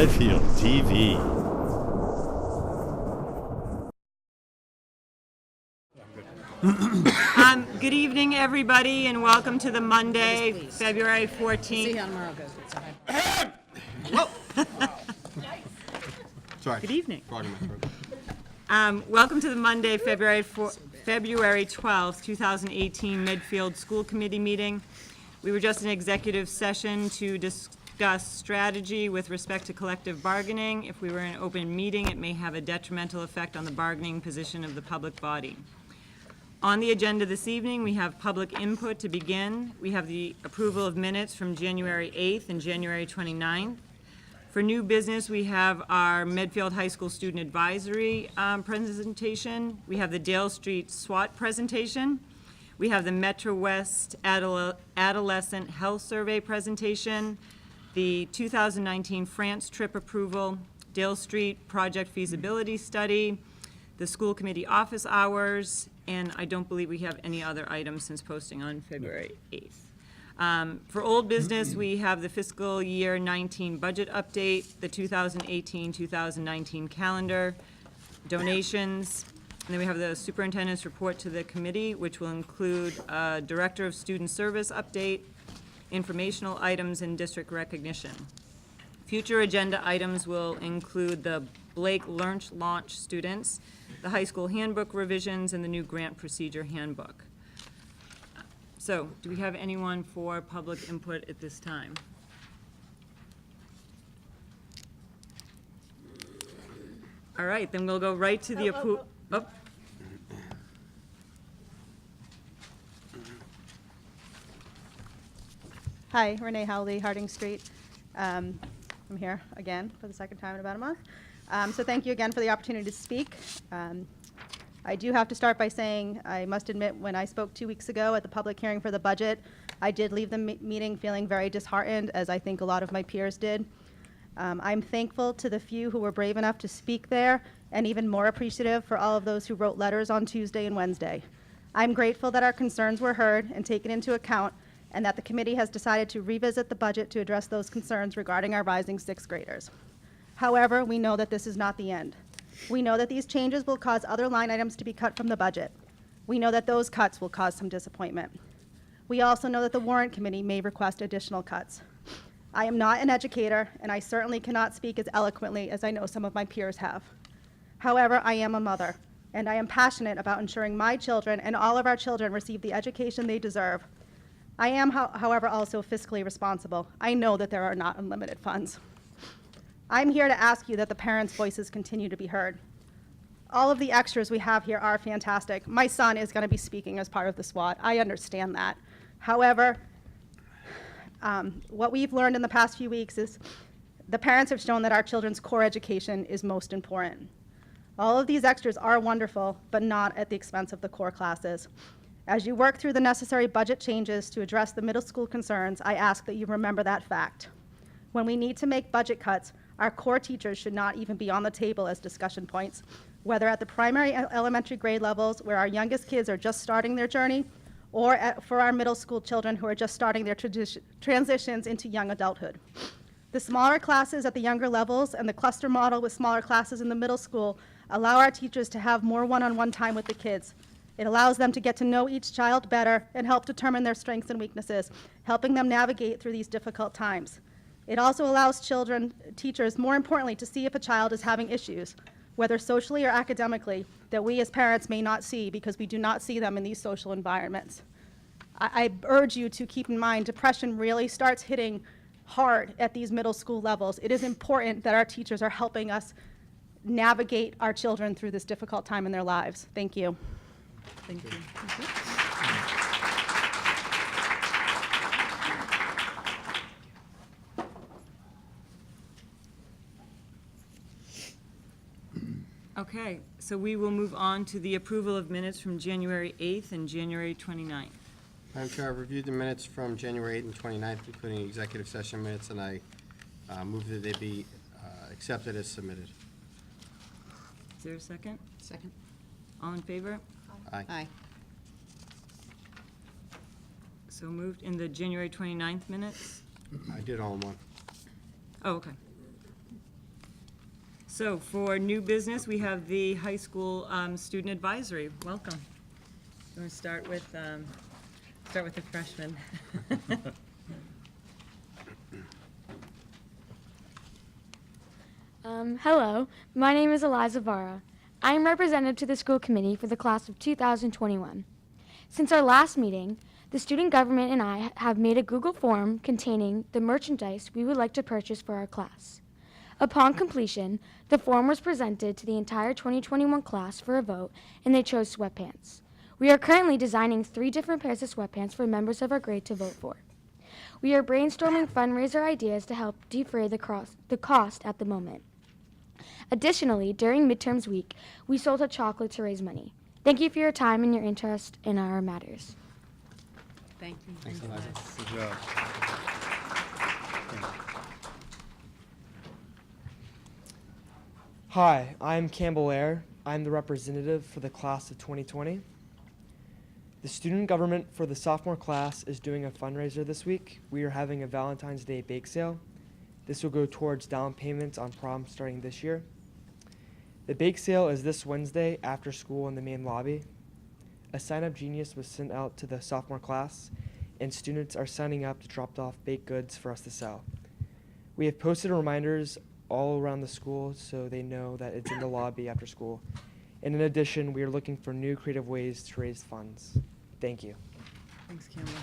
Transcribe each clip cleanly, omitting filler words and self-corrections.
Medfield TV. Good evening, everybody, and welcome to the Monday, February 14th. See how tomorrow goes. Whoa. Sorry. Good evening. Frog in my throat. Welcome to the Monday, February 12th, 2018 Medfield School Committee meeting. We were just in executive session to discuss strategy with respect to collective bargaining. If we were in an open meeting, it may have a detrimental effect on the bargaining position of the public body. On the agenda this evening, we have public input to begin. We have the approval of minutes from January 8th and January 29th. For new business, we have our Medfield High School Student Advisory presentation. We have the Dale Street SWAT presentation. We have the Metro West Adolescent Health Survey presentation, the 2019 France trip approval, Dale Street Project Feasibility Study, the school committee office hours, and I don't believe we have any other items since posting on February 8th. For old business, we have the fiscal year 19 budget update, the 2018-2019 calendar, donations, and then we have the superintendent's report to the committee, which will include director of student service update, informational items, and district recognition. Future agenda items will include the Blake launch students, the high school handbook revisions, and the new grant procedure handbook. So, do we have anyone for public input at this time? All right, then we'll go right to the approval. Oh. Hi, Renee Howley, Harding Street. I'm here again for the second time in about a month. So thank you again for the opportunity to speak. I do have to start by saying, I must admit, when I spoke 2 weeks ago at the public hearing for the budget, I did leave the meeting feeling very disheartened, as I think a lot of my peers did. I'm thankful to the few who were brave enough to speak there, and even more appreciative for all of those who wrote letters on Tuesday and Wednesday. I'm grateful that our concerns were heard and taken into account, and that the committee has decided to revisit the budget to address those concerns regarding our rising sixth graders. However, we know that this is not the end. We know that these changes will cause other line items to be cut from the budget. We know that those cuts will cause some disappointment. We also know that the warrant committee may request additional cuts. I am not an educator, and I certainly cannot speak as eloquently as I know some of my peers have. However, I am a mother, and I am passionate about ensuring my children and all of our children receive the education they deserve. I am, however, also fiscally responsible. I know that there are not unlimited funds. I'm here to ask you that the parents' voices continue to be heard. All of the extras we have here are fantastic. My son is going to be speaking as part of the SWAT. I understand that. However, what we've learned in the past few weeks is the parents have shown that our children's core education is most important. All of these extras are wonderful, but not at the expense of the core classes. As you work through the necessary budget changes to address the middle school concerns, I ask that you remember that fact. When we need to make budget cuts, our core teachers should not even be on the table as discussion points, whether at the primary and elementary grade levels where our youngest kids are just starting their journey, or for our middle school children who are just starting their transitions into young adulthood. The smaller classes at the younger levels and the cluster model with smaller classes in the middle school allow our teachers to have more one-on-one time with the kids. It allows them to get to know each child better and help determine their strengths and weaknesses, helping them navigate through these difficult times. It also allows teachers, more importantly, to see if a child is having issues, whether socially or academically, that we as parents may not see because we do not see them in these social environments. I urge you to keep in mind, depression really starts hitting hard at these middle school levels. It is important that our teachers are helping us navigate our children through this difficult time in their lives. Thank you. Thank you. Okay, so we will move on to the approval of minutes from January 8th and January 29th. Madam Chair, I've reviewed the minutes from January 8th and 29th, including executive session minutes, and I move that they be accepted as submitted. Is there a second? Second. All in favor? Aye. Aye. So moved. In the January 29th minutes? I did all in one. Oh, okay. So for new business, we have the high school student advisory. Welcome. You want to start with the freshmen? Hello, my name is Eliza Vara. I am representative to the school committee for the class of 2021. Since our last meeting, the student government and I have made a Google form containing the merchandise we would like to purchase for our class. Upon completion, the form was presented to the entire 2021 class for a vote, and they chose sweatpants. We are currently designing 3 different pairs of sweatpants for members of our grade to vote for. We are brainstorming fundraiser ideas to help defray the cost at the moment. Additionally, during midterms week, we sold a chocolate to raise money. Thank you for your time and your interest in our matters. Thank you. Thanks, Eliza. Good job. Hi, I'm Campbell Ayer. I'm the representative for the class of 2020. The student government for the sophomore class is doing a fundraiser this week. We are having a Valentine's Day bake sale. This will go towards down payments on prom starting this year. The bake sale is this Wednesday after school in the main lobby. A sign-up genius was sent out to the sophomore class, and students are signing up to drop off baked goods for us to sell. We have posted reminders all around the school so they know that it's in the lobby after school. And in addition, we are looking for new creative ways to raise funds. Thank you. Thanks, Campbell.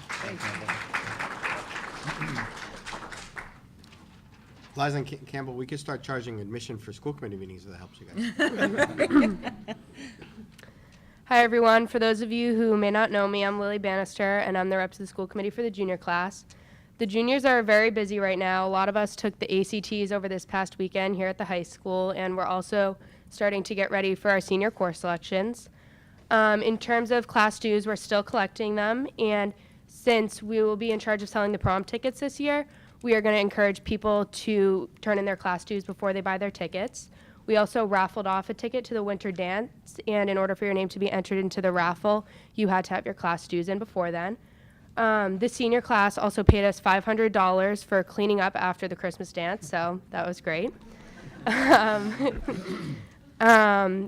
Eliza and Campbell, we could start charging admission for school committee meetings if that helps you guys. Hi, everyone. For those of you who may not know me, I'm Lily Bannister, and I'm the rep to the school committee for the junior class. The juniors are very busy right now. A lot of us took the ACTs over this past weekend here at the high school, and we're also starting to get ready for our senior course selections. In terms of class dues, we're still collecting them, and since we will be in charge of selling the prom tickets this year, we are going to encourage people to turn in their class dues before they buy their tickets. We also raffled off a ticket to the winter dance, and in order for your name to be entered into the raffle, you had to have your class dues in before then. The senior class also paid us $500 for cleaning up after the Christmas dance, so that was great.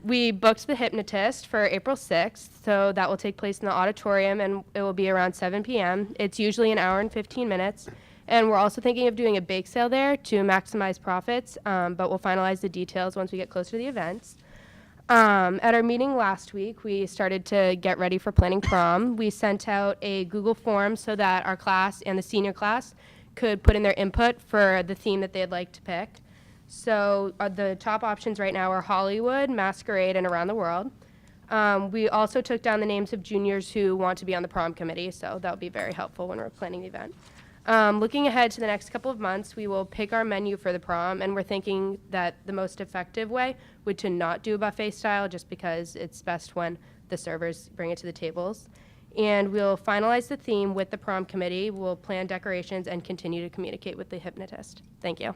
We booked the hypnotist for April 6th, so that will take place in the auditorium, and it will be around 7 p.m. It's usually an hour and 15 minutes. And we're also thinking of doing a bake sale there to maximize profits, but we'll finalize the details once we get closer to the events. At our meeting last week, we started to get ready for planning prom. We sent out a Google form so that our class and the senior class could put in their input for the theme that they'd like to pick. So the top options right now are Hollywood, Masquerade, and Around the World. We also took down the names of juniors who want to be on the prom committee, so that'll be very helpful when we're planning the event. Looking ahead to the next couple of months, we will pick our menu for the prom, and we're thinking that the most effective way would to not do a buffet style, just because it's best when the servers bring it to the tables. And we'll finalize the theme with the prom committee. We'll plan decorations and continue to communicate with the hypnotist. Thank you.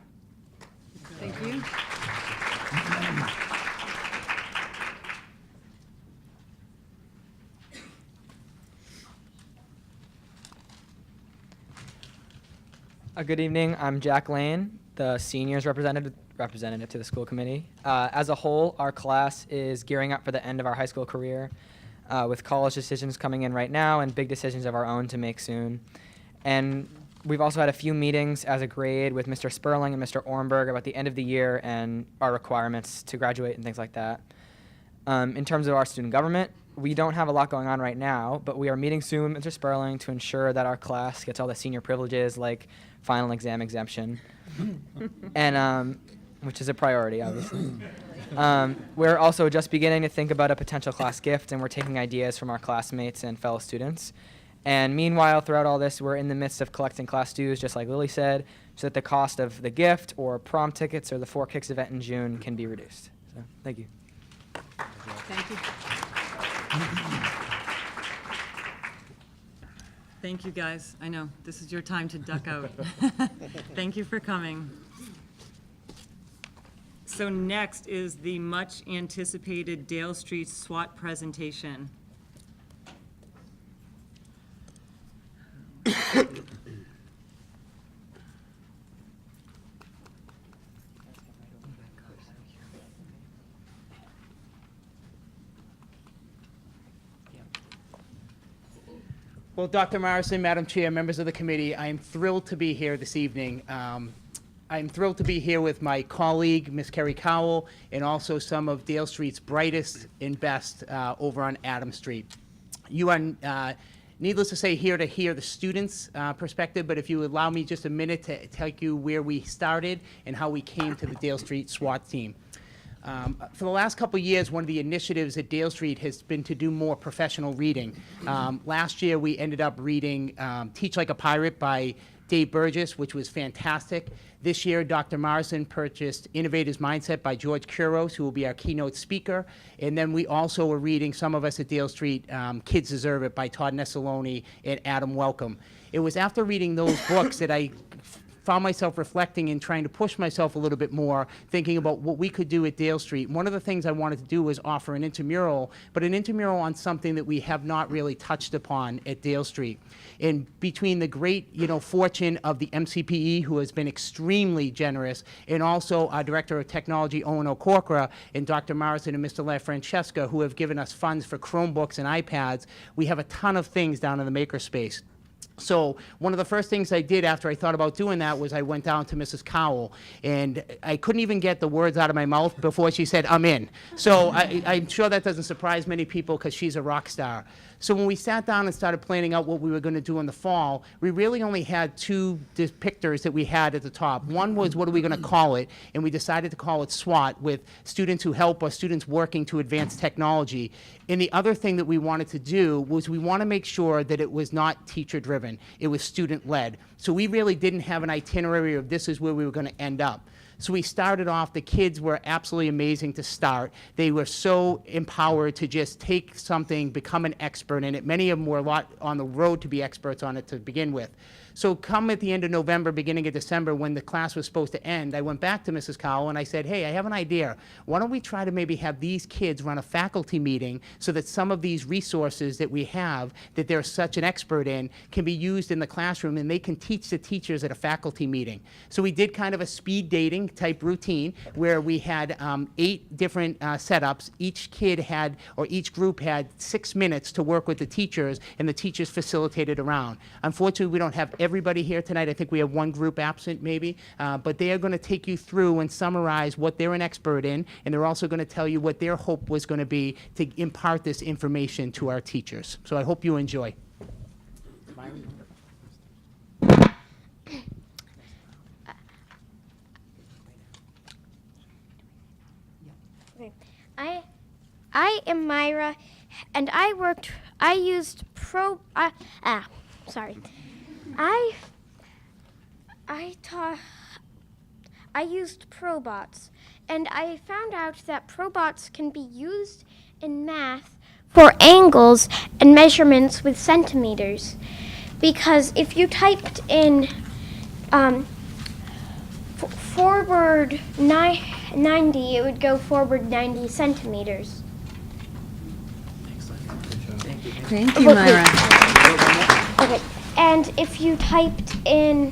Thank you. Good evening. I'm Jack Lane, the seniors representative to the school committee. As a whole, our class is gearing up for the end of our high school career, with college decisions coming in right now and big decisions of our own to make soon. And we've also had a few meetings as a grade with Mr. Sperling and Mr. Ornberg about the end of the year and our requirements to graduate and things like that. In terms of our student government, we don't have a lot going on right now, but we are meeting soon with Mr. Sperling to ensure that our class gets all the senior privileges like final exam exemption, and which is a priority, obviously. We're also just beginning to think about a potential class gift, and we're taking ideas from our classmates and fellow students. And meanwhile, throughout all this, we're in the midst of collecting class dues, just like Lily said, so that the cost of the gift or prom tickets or the 4 Kicks event in June can be reduced. So, thank you. Thank you. Thank you, guys. I know, this is your time to duck out. Thank you for coming. So next is the much-anticipated Dale Street SWAT presentation. Well, Dr. Morrison, Madam Chair, members of the committee, I am thrilled to be here this evening. I'm thrilled to be here with my colleague, Ms. Kerry Cowell, and also some of Dale Street's brightest and best over on Adams Street. You are, needless to say, here to hear the students' perspective, but if you allow me just a minute to tell you where we started and how we came to the Dale Street SWAT team. For the last couple of years, one of the initiatives at Dale Street has been to do more professional reading. Last year, we ended up reading Teach Like a Pirate by Dave Burgess, which was fantastic. This year, Dr. Morrison purchased Innovator's Mindset by George Kuros, who will be our keynote speaker. And then we also were reading, some of us at Dale Street, Kids Deserve It by Todd Nessaloni and Adam Welcome. It was after reading those books that I found myself reflecting and trying to push myself a little bit more, thinking about what we could do at Dale Street. One of the things I wanted to do was offer an intramural, but an intramural on something that we have not really touched upon at Dale Street. And between the great, fortune of the MCPE, who has been extremely generous, and also our Director of Technology, Owen O'Corkra, and Dr. Morrison and Mr. LaFrancesca, who have given us funds for Chromebooks and iPads, we have a ton of things down in the makerspace. So one of the first things I did after I thought about doing that was I went down to Mrs. Cowell, and I couldn't even get the words out of my mouth before she said, "I'm in." So I'm sure that doesn't surprise many people because she's a rock star. So when we sat down and started planning out what we were going to do in the fall, we really only had two depictors that we had at the top. One was, what are we going to call it? And we decided to call it SWAT, with students who help or students working to advance technology. And the other thing that we wanted to do was we want to make sure that it was not teacher-driven. It was student-led. So we really didn't have an itinerary of this is where we were going to end up. So we started off, the kids were absolutely amazing to start. They were so empowered to just take something, become an expert in it. Many of them were a lot on the road to be experts on it to begin with. So come at the end of November, beginning of December, when the class was supposed to end, I went back to Mrs. Cowell and I said, hey, I have an idea. Why don't we try to maybe have these kids run a faculty meeting so that some of these resources that we have, that they're such an expert in, can be used in the classroom and they can teach the teachers at a faculty meeting. So we did kind of a speed dating type routine where we had 8 different setups. Each kid had, or each group had 6 minutes to work with the teachers, and the teachers facilitated around. Unfortunately, we don't have everybody here tonight. I think we have one group absent maybe, but they are going to take you through and summarize what they're an expert in, and they're also going to tell you what their hope was going to be to impart this information to our teachers. So I hope you enjoy. Okay. I am Myra, and I used Probots, and I found out that Probots can be used in math for angles and measurements with centimeters. Because if you typed in forward 90, it would go forward 90 centimeters. Thank you, Myra. Okay, and if you typed in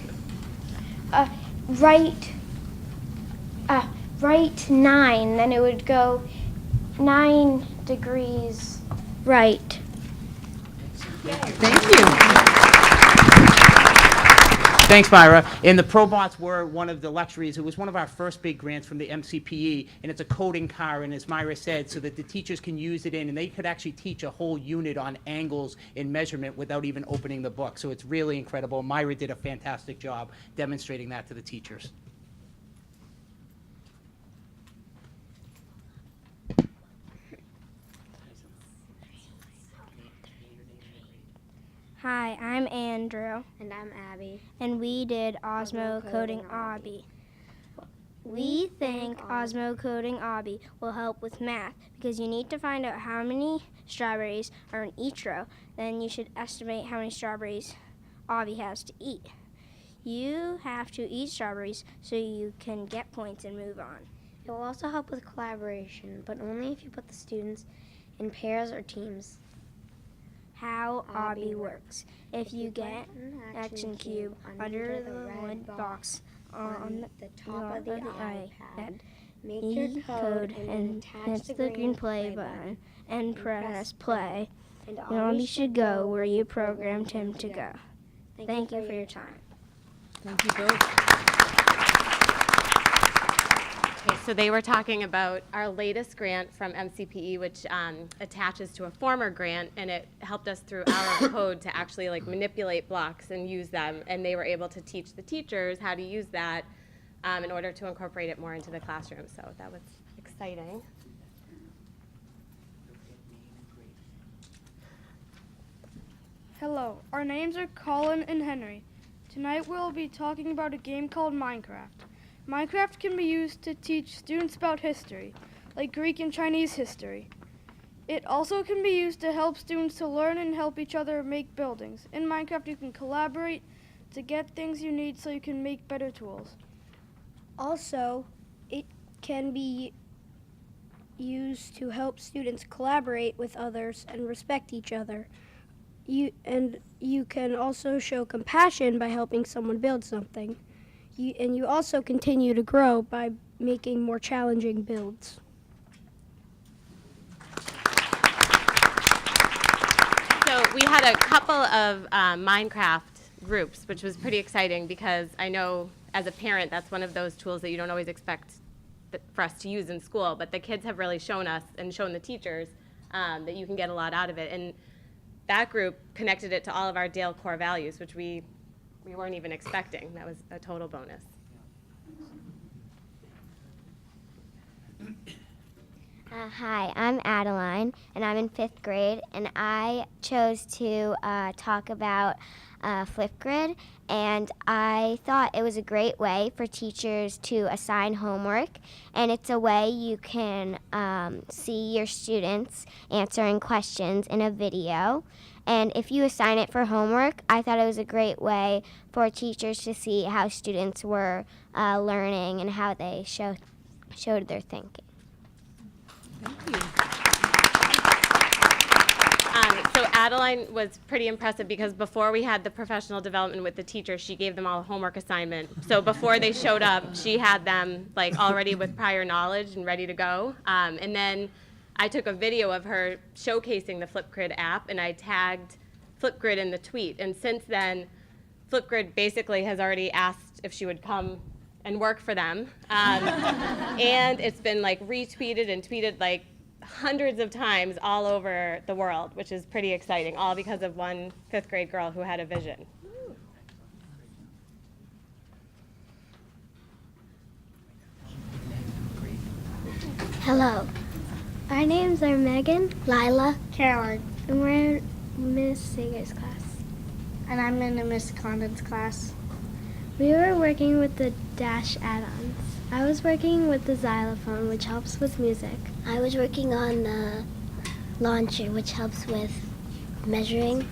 right 9, then it would go 9 degrees right. Thank you. Thanks, Myra. And the Probots were one of the luxuries. It was one of our first big grants from the MCPE, and it's a coding car, and as Myra said, so that the teachers can use it in, and they could actually teach a whole unit on angles and measurement without even opening the book. So it's really incredible. Myra did a fantastic job demonstrating that to the teachers. Hi, I'm Andrew. And I'm Abby. And we did Osmo Coding Obby. We think Osmo Coding Obby will help with math because you need to find out how many strawberries are in each row. Then you should estimate how many strawberries Obby has to eat. You have to eat strawberries so you can get points and move on. It will also help with collaboration, but only if you put the students in pairs or teams. How Obby works. If you get an action cube under the red box on the top of the iPad, make your code and hit the green play button and press play. and Abby should go where you programmed him to go. Thank you for your time. Thank you both. Okay, so they were talking about our latest grant from MCPE, which attaches to a former grant, and it helped us through our code to actually like manipulate blocks and use them, and they were able to teach the teachers how to use that in order to incorporate it more into the classroom. So that was exciting. Hello, our names are Colin and Henry. Tonight we'll be talking about a game called Minecraft. Minecraft can be used to teach students about history, like Greek and Chinese history. It also can be used to help students to learn and help each other make buildings. In Minecraft you can collaborate to get things you need so you can make better tools. Also, it can be used to help students collaborate with others and respect each other. You can also show compassion by helping someone build something. You also continue to grow by making more challenging builds. So we had a couple of Minecraft groups, which was pretty exciting because I know as a parent that's one of those tools that you don't always expect for us to use in school, but the kids have really shown us and shown the teachers that you can get a lot out of it. And that group connected it to all of our Dale core values, which we weren't even expecting. That was a total bonus. Hi, I'm Adeline, and I'm in 5th grade, and I chose to talk about Flipgrid, and I thought it was a great way for teachers to assign homework, and it's a way you can see your students answering questions in a video. And if you assign it for homework, I thought it was a great way for teachers to see how students were learning and how they showed their thinking. So Adeline was pretty impressive because before we had the professional development with the teacher, she gave them all a homework assignment. So before they showed up, she had them like already with prior knowledge and ready to go. And then I took a video of her showcasing the Flipgrid app, and I tagged Flipgrid in the tweet. And since then, Flipgrid basically has already asked if she would come and work for them. And it's been like retweeted and tweeted like hundreds of times all over the world, which is pretty exciting, all because of one 5th grade girl who had a vision. Hello. Our names are Megan, Lila, Caroline, and we're in Miss Sager's class. And I'm in Miss Condon's class. We were working with the Dash add-ons. I was working with the xylophone, which helps with music. I was working on the launcher, which helps with measuring.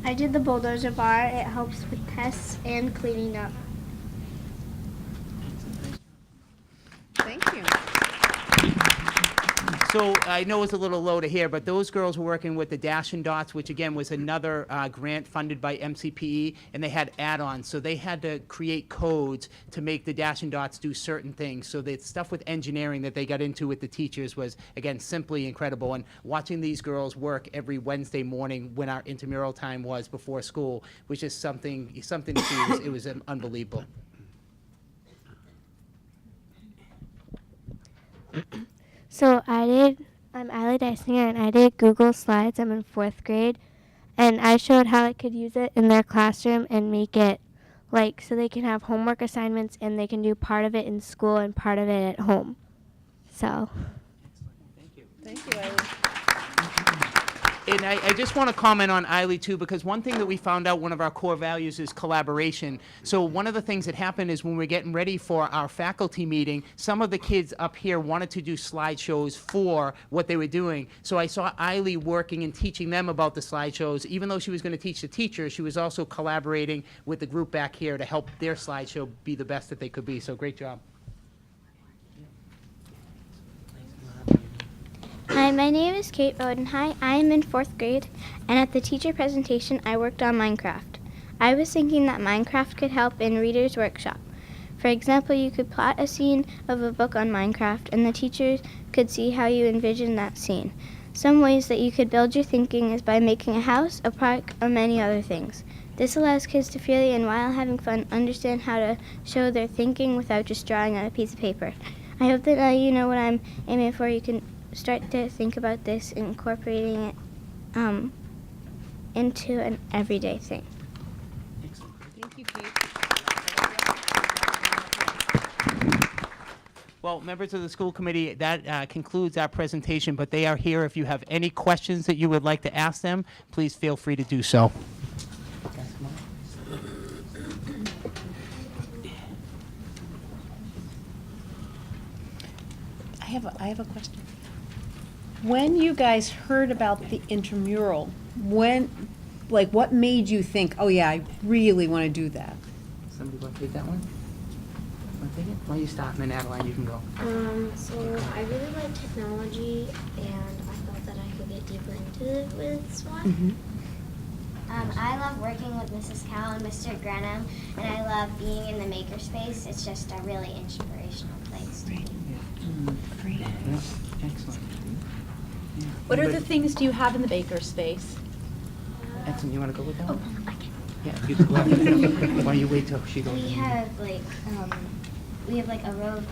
I did the bulldozer bar. It helps with tests and cleaning up. Thank you. So I know it's a little low to hear, but those girls were working with the Dash and Dots, which again was another grant funded by MCPE, and they had add-ons. So they had to create codes to make the Dash and Dots do certain things. So the stuff with engineering that they got into with the teachers was, again, simply incredible. And watching these girls work every Wednesday morning when our intramural time was before school was just something to see. It was unbelievable. So I'm Allie Dysinger, and I did Google Slides. I'm in 4th grade, and I showed how I could use it in their classroom and make it like so they can have homework assignments and they can do part of it in school and part of it at home. So. Thank you, Eileen. And I just want to comment on Eiley too, because one thing that we found out, one of our core values is collaboration. So one of the things that happened is when we're getting ready for our faculty meeting, some of the kids up here wanted to do slideshows for what they were doing. So I saw Eiley working and teaching them about the slideshows. Even though she was going to teach the teachers, she was also collaborating with the group back here to help their slideshow be the best that they could be. So great job. Hi, my name is Kate Odenhigh. I am in 4th grade, and at the teacher presentation, I worked on Minecraft. I was thinking that Minecraft could help in Reader's Workshop. For example, you could plot a scene of a book on Minecraft, and the teachers could see how you envision that scene. Some ways that you could build your thinking is by making a house, a park, or many other things. This allows kids to freely and while having fun understand how to show their thinking without just drawing on a piece of paper. I hope that now you know what I'm aiming for. You can start to think about this, incorporating it into an everyday thing. Thank you, Kate. Well, members of the school committee, that concludes our presentation, but they are here. If you have any questions that you would like to ask them, please feel free to do so. I have a question. When you guys heard about the intramural, what made you think, oh yeah, I really want to do that? Somebody want to take that one? Want to take it? Why don't you start, and then Adeline, you can go. So I really like technology, and I thought that I could get deeper into it with Swat. I love working with Mrs. Cowell and Mr. Grenham, and I love being in the makerspace. It's just a really inspirational place to be. Great. Yeah, excellent. Yeah. What are the Anybody- things do you have in the bakerspace? Excellent, you want to go with that one? Yeah, you can go after that. Why don't you wait till she goes? We have like a row of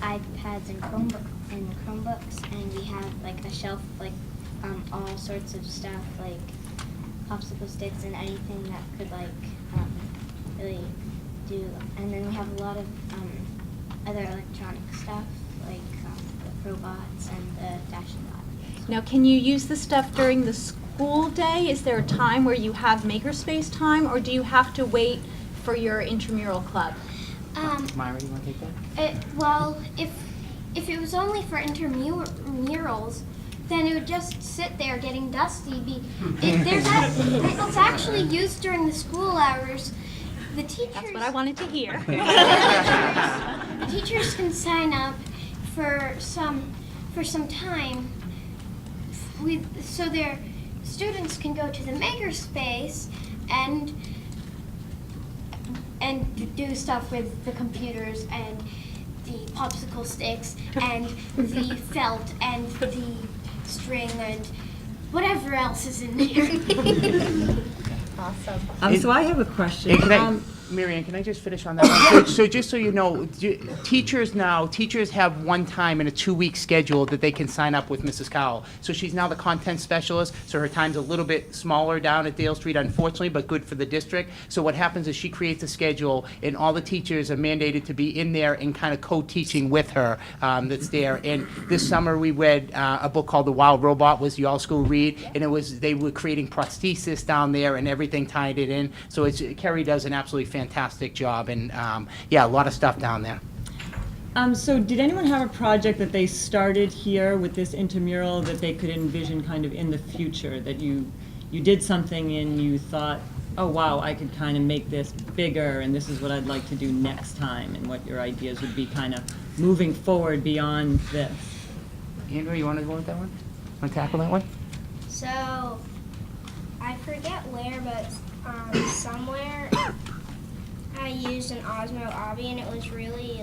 iPads and Chromebooks, and we have like a shelf all sorts of stuff like popsicle sticks and anything that could really do. And then we have a lot of other electronic stuff like the robots and the Dash and Bot. Now, can you use the stuff during the school day? Is there a time where you have makerspace time, or do you have to wait for your intramural club? Myra, you want to take that? Well, if it was only for intramurals, then it would just sit there getting dusty. It's actually used during the school hours. The teachers. That's what I wanted to hear. The teachers can sign up for some time. So their students can go to the makerspace and do stuff with the computers and the popsicle sticks and the felt and the string and whatever else is in there. Awesome. So I have a question. Hey, Mary Ann, can I just finish on that one? So just so you know, teachers have one time in a 2-week schedule that they can sign up with Mrs. Cowell. So she's now the content specialist, so her time's a little bit smaller down at Dale Street, unfortunately, but good for the district. So what happens is she creates a schedule, and all the teachers are mandated to be in there and kind of co-teaching with her that's there. And this summer, we read a book called The Wild Robot, was the all-school read, and they were creating prosthesis down there and everything tied it in. So Kerry does an absolutely fantastic job, and yeah, a lot of stuff down there. So did anyone have a project that they started here with this intramural that they could envision kind of in the future, that you did something and you thought, oh wow, I could kind of make this bigger and this is what I'd like to do next time, and what your ideas would be kind of moving forward beyond this? Andrew, you want to go with that one? Want to tackle that one? So I forget where, but somewhere I used an Osmo Obby, and it was really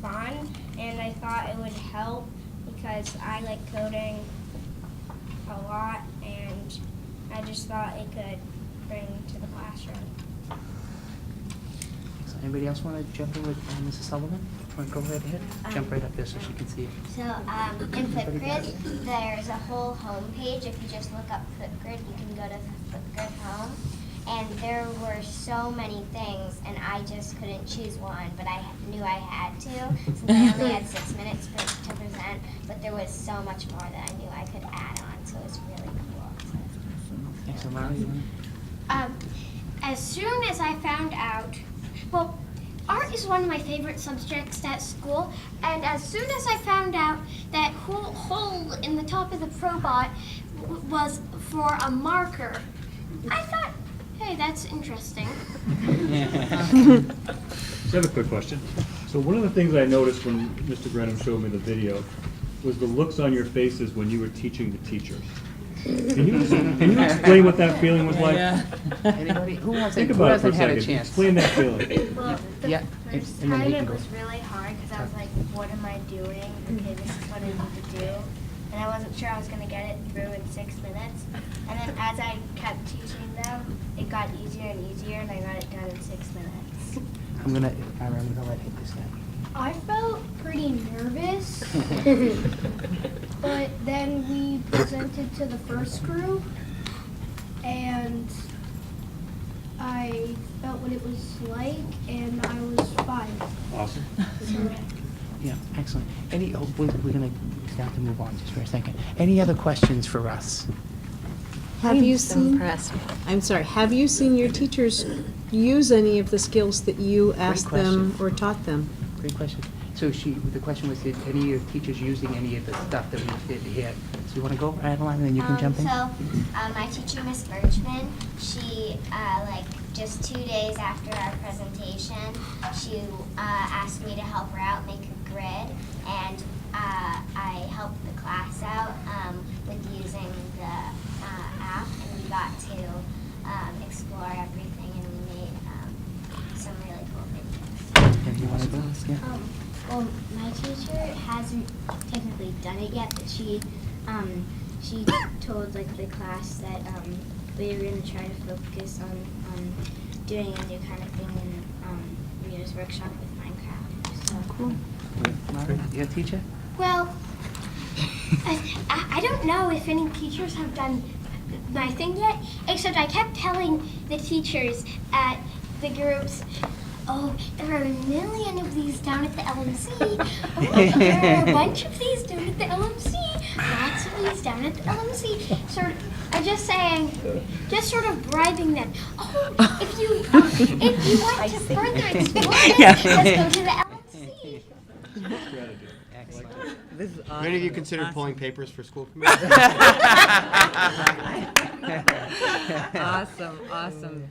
fun, and I thought it would help because I like coding a lot, and I just thought it could bring to the classroom. So anybody else want to jump in with Mrs. Sullivan? Want to go right ahead? Jump right up there so she can see it. So in Flipgrid, there's a whole home page. If you just look up Flipgrid, you can go to Flipgrid Home. And there were so many things, and I just couldn't choose one, but I knew I had to, since I only had 6 minutes to present, but there was so much more that I knew I could add on, so it's really cool. Excellent. Myra, you want to? As soon as I found out, well, art is one of my favorite subjects at school, and as soon as I found out that hole in the top of the probot was for a marker, I thought, hey, that's interesting. So I have a quick question. So one of the things I noticed when Mr. Grenham showed me the video was the looks on your faces when you were teaching the teachers. Can you explain what that feeling was like? Anybody, who hasn't, Think who about it for a hasn't had a second. chance? Explain that feeling. Well, the Yeah, first and then time he can it go. was really hard because I was like, what am I doing? Okay, this is what I need to do. And I wasn't sure I was going to get it through in 6 minutes. And then as I kept teaching them, it got easier and easier, and I got it done in 6 minutes. I'm gonna let him this guy. I felt pretty nervous, but then we presented to the first group, and I felt what it was like, and I was fine. Awesome. So, Yeah, excellent. We're gonna start to move on just for a second. Any other questions for us? Have you seen? I'm sorry. Have you seen your teachers use any of the skills that you asked them or taught them? Great question. So the question was, did any of your teachers using any of the stuff that we did here? So you want to go, Adeline, and then you can jump in? So, my teacher, Miss Birchman, she, just 2 days after our presentation, she asked me to help her out make a grid, and I helped the class out with using the app, and we got to explore everything, and we made some really cool videos. And you want to go? Yeah. Well, my teacher hasn't technically done it yet, but she told like the class that we were going to try to focus on doing a new kind of thing in Rita's workshop with Minecraft. So. Cool. Mara, your teacher? well, I don't know if any teachers have done my thing yet, except I kept telling the teachers at the groups, oh, there are a million of these down at the LMC. Oh, there are a bunch of these down at the LMC. Lots of these down at the LMC. Sort of, I'm just saying, just sort of bribing them. Oh, if you want to further explore this, let's go to the LMC. This is Have any of you considered pulling papers for school committee? Awesome, awesome.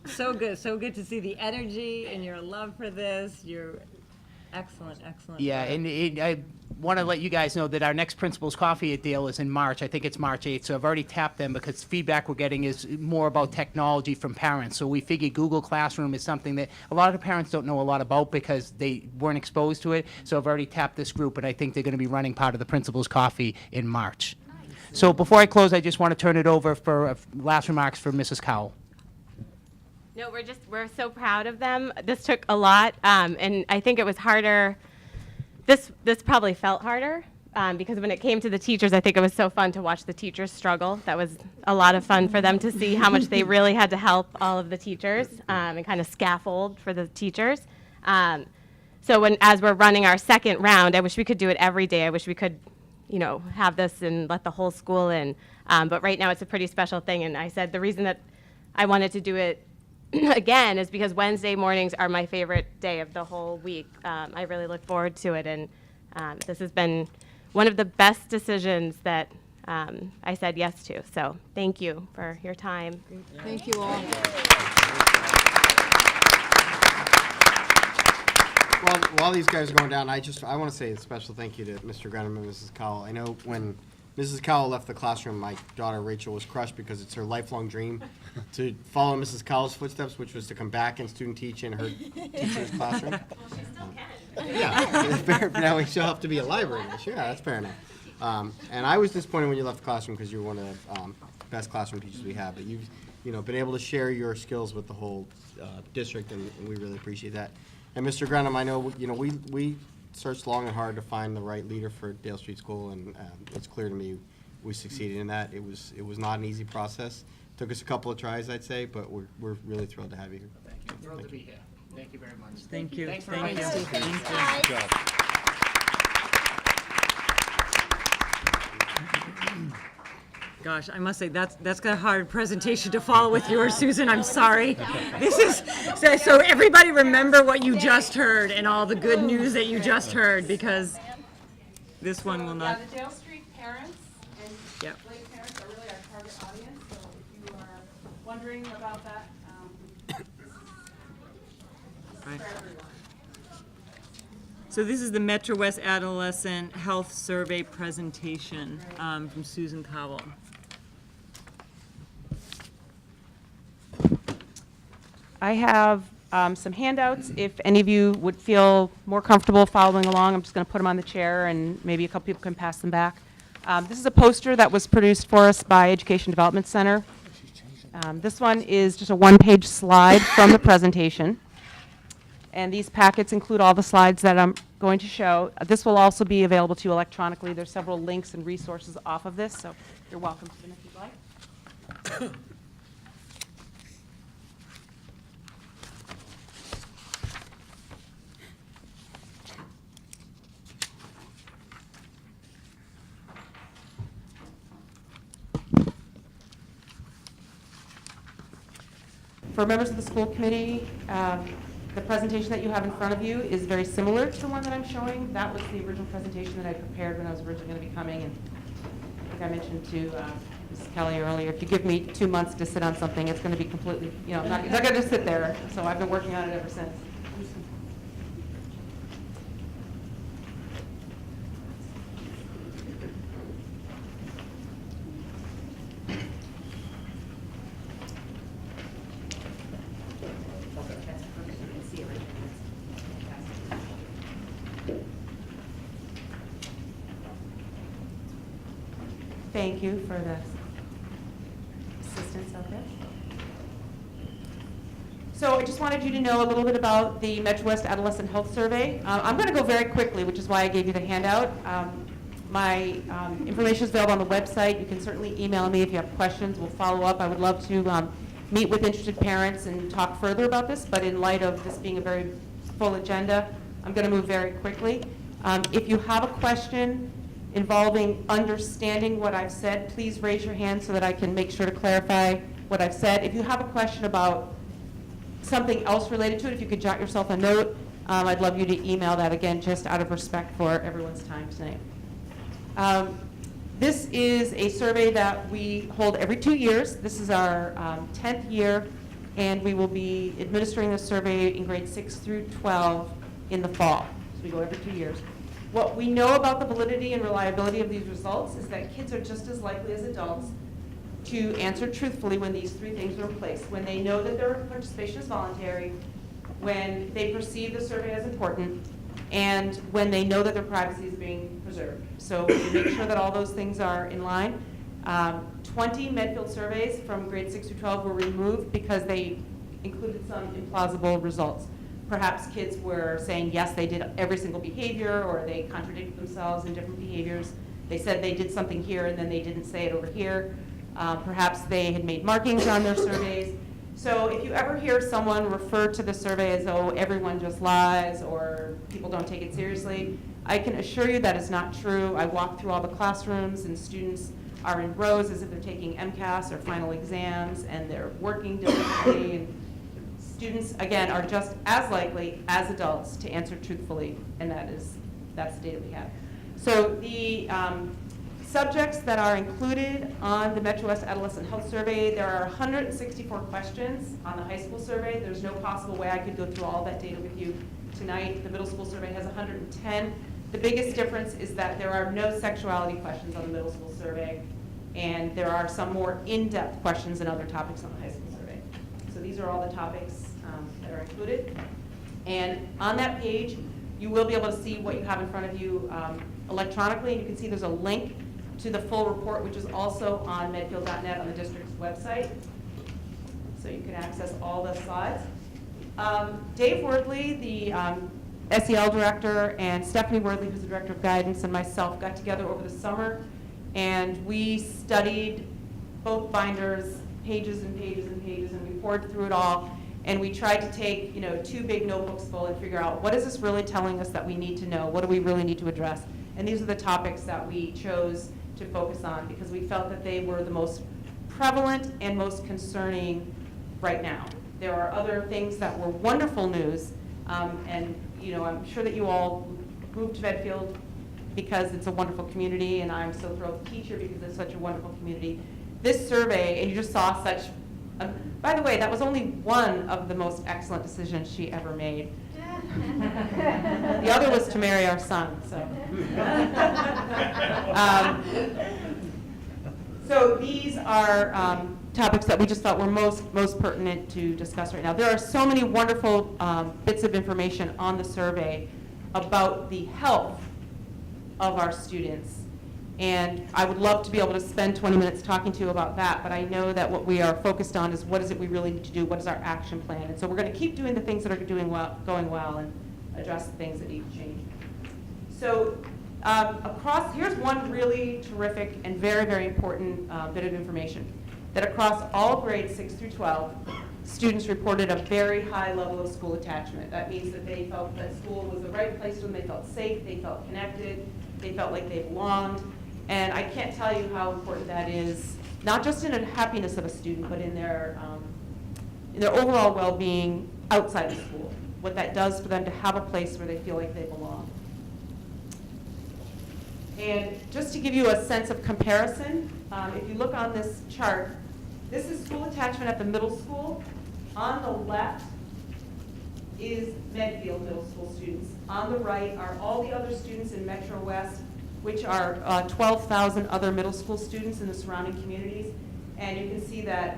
So good to see the energy and your love for this. You're excellent. Yeah, and I want to let you guys know that our next Principal's Coffee at Dale is in March. I think it's March 8th, so I've already tapped them because feedback we're getting is more about technology from parents. So we figured Google Classroom is something that a lot of the parents don't know a lot about because they weren't exposed to it. So I've already tapped this group, and I think they're going to be running part of the Principal's Coffee in March. So before I close, I just want to turn it over for last remarks for Mrs. Cowell. No, we're so proud of them. This took a lot, and I think it was harder. This probably felt harder because when it came to the teachers, I think it was so fun to watch the teachers struggle. That was a lot of fun for them to see how much they really had to help all of the teachers and kind of scaffold for the teachers. So as we're running our second round, I wish we could do it every day. I wish we could, have this and let the whole school in. But right now it's a pretty special thing. And I said the reason that I wanted to do it again is because Wednesday mornings are my favorite day of the whole week. I really look forward to it, and this has been one of the best decisions that I said yes to. So thank you for your time. Thank you all. While these guys are going down, I want to say a special thank you to Mr. Grenham and Mrs. Cowell. I know when Mrs. Cowell left the classroom, my daughter Rachel was crushed because it's her lifelong dream to follow Mrs. Cowell's footsteps, which was to come back and student teach in her teacher's classroom. Well, she still can. Yeah, now she'll have to be a library. Sure, that's fair enough. And I was disappointed when you left the classroom because you were one of the best classroom teachers we have. But you've been able to share your skills with the whole district, and we really appreciate that. And Mr. Grenham, I know we searched long and hard to find the right leader for Dale Street School, and it's clear to me we succeeded in that. It was not an easy process. Took us a couple of tries, I'd say, but we're really thrilled to have you here. Thank you. Thrilled to be here. Thank you very much. Thank you. Thanks very Thank much. you. Thank you. Gosh, I must say, that's got a hard presentation to follow with yours, Susan. I'm sorry. This is, so everybody remember what you just heard and all the good news that you just heard, because this one will not. Yeah, the Dale Street parents and Yep. Lake parents are really our target audience, so if you are wondering about that, Right. So this is the Metro West Adolescent Health Survey presentation from Susan Cowell. I have some handouts. If any of you would feel more comfortable following along, I'm just going to put them on the chair, and maybe a couple people can pass them back. This is a poster that was produced for us by Education Development Center. This one is just a one-page slide from the presentation. And these packets include all the slides that I'm going to show. This will also be available to you electronically. There's several links and resources off of this, so you're welcome to them if you'd like. For members of the school committee, the presentation that you have in front of you is very similar to the one that I'm showing. That was the original presentation that I prepared when I was originally going to be coming. And I think I mentioned to Mrs. Kelly earlier, if you give me 2 months to sit on something, it's going to be completely, it's not going to just sit there. So I've been working on it ever since. Thank you for the assistance out there. So I just wanted you to know a little bit about the Metro West Adolescent Health Survey. I'm going to go very quickly, which is why I gave you the handout. My information is available on the website. You can certainly email me if you have questions. We'll follow up. I would love to meet with interested parents and talk further about this, but in light of this being a very full agenda, I'm going to move very quickly. If you have a question involving understanding what I've said, please raise your hand so that I can make sure to clarify what I've said. If you have a question about something else related to it, if you could jot yourself a note, I'd love you to email that, again, just out of respect for everyone's time tonight. This is a survey that we hold every 2 years. This is our 10th year, and we will be administering this survey in grades 6 through 12 in the fall. So we go every 2 years. What we know about the validity and reliability of these results is that kids are just as likely as adults to answer truthfully when these 3 things are in place. When they know that their participation is voluntary, when they perceive the survey as important, and when they know that their privacy is being preserved. So we make sure that all those things are in line. 20 Medfield surveys from grades 6 through 12 were removed because they included some implausible results. Perhaps kids were saying, yes, they did every single behavior, or they contradicted themselves in different behaviors. They said they did something here, and then they didn't say it over here. Perhaps they had made markings on their surveys. So if you ever hear someone refer to the survey as, oh, everyone just lies, or people don't take it seriously, I can assure you that is not true. I walk through all the classrooms, and students are in rows as if they're taking MCAS or final exams, and they're working diligently. And students, again, are just as likely as adults to answer truthfully, and that's the data we have. So the subjects that are included on the Metro West Adolescent Health Survey, there are 164 questions on the high school survey. There's no possible way I could go through all that data with you tonight. The middle school survey has 110. The biggest difference is that there are no sexuality questions on the middle school survey, and there are some more in-depth questions and other topics on the high school survey. So these are all the topics that are included. And on that page, you will be able to see what you have in front of you electronically. And you can see there's a link to the full report, which is also on medfield.net on the district's website. So you can access all the slides. Dave Wordley, the SEL director, and Stephanie Wordley, who's the director of guidance, and myself got together over the summer, and we studied both binders, pages and pages and pages, and we poured through it all. And we tried to take, 2 big notebooks full and figure out, what is this really telling us that we need to know? What do we really need to address? And these are the topics that we chose to focus on because we felt that they were the most prevalent and most concerning right now. There are other things that were wonderful news, and I'm sure that you all moved to Medfield because it's a wonderful community, and I'm so thrilled to teach here because it's such a wonderful community. This survey, and you just saw such, by the way, that was only one of the most excellent decisions she ever made. The other was to marry our son. So these are topics that we just thought were most pertinent to discuss right now. There are so many wonderful bits of information on the survey about the health of our students. And I would love to be able to spend 20 minutes talking to you about that, but I know that what we are focused on is what is it we really need to do, what is our action plan. And so we're going to keep doing the things that are going well, and address the things that need to change. So here's one really terrific and very, very important bit of information, that across all grades 6 through 12, students reported a very high level of school attachment. That means that they felt that school was the right place for them, they felt safe, they felt connected, they felt like they belonged. And I can't tell you how important that is, not just in the happiness of a student, but in their overall well-being outside of school, what that does for them to have a place where they feel like they belong. And just to give you a sense of comparison, if you look on this chart, this is school attachment at the middle school. On the left is Medfield middle school students. On the right are all the other students in Metro West, which are 12,000 other middle school students in the surrounding communities. And you can see that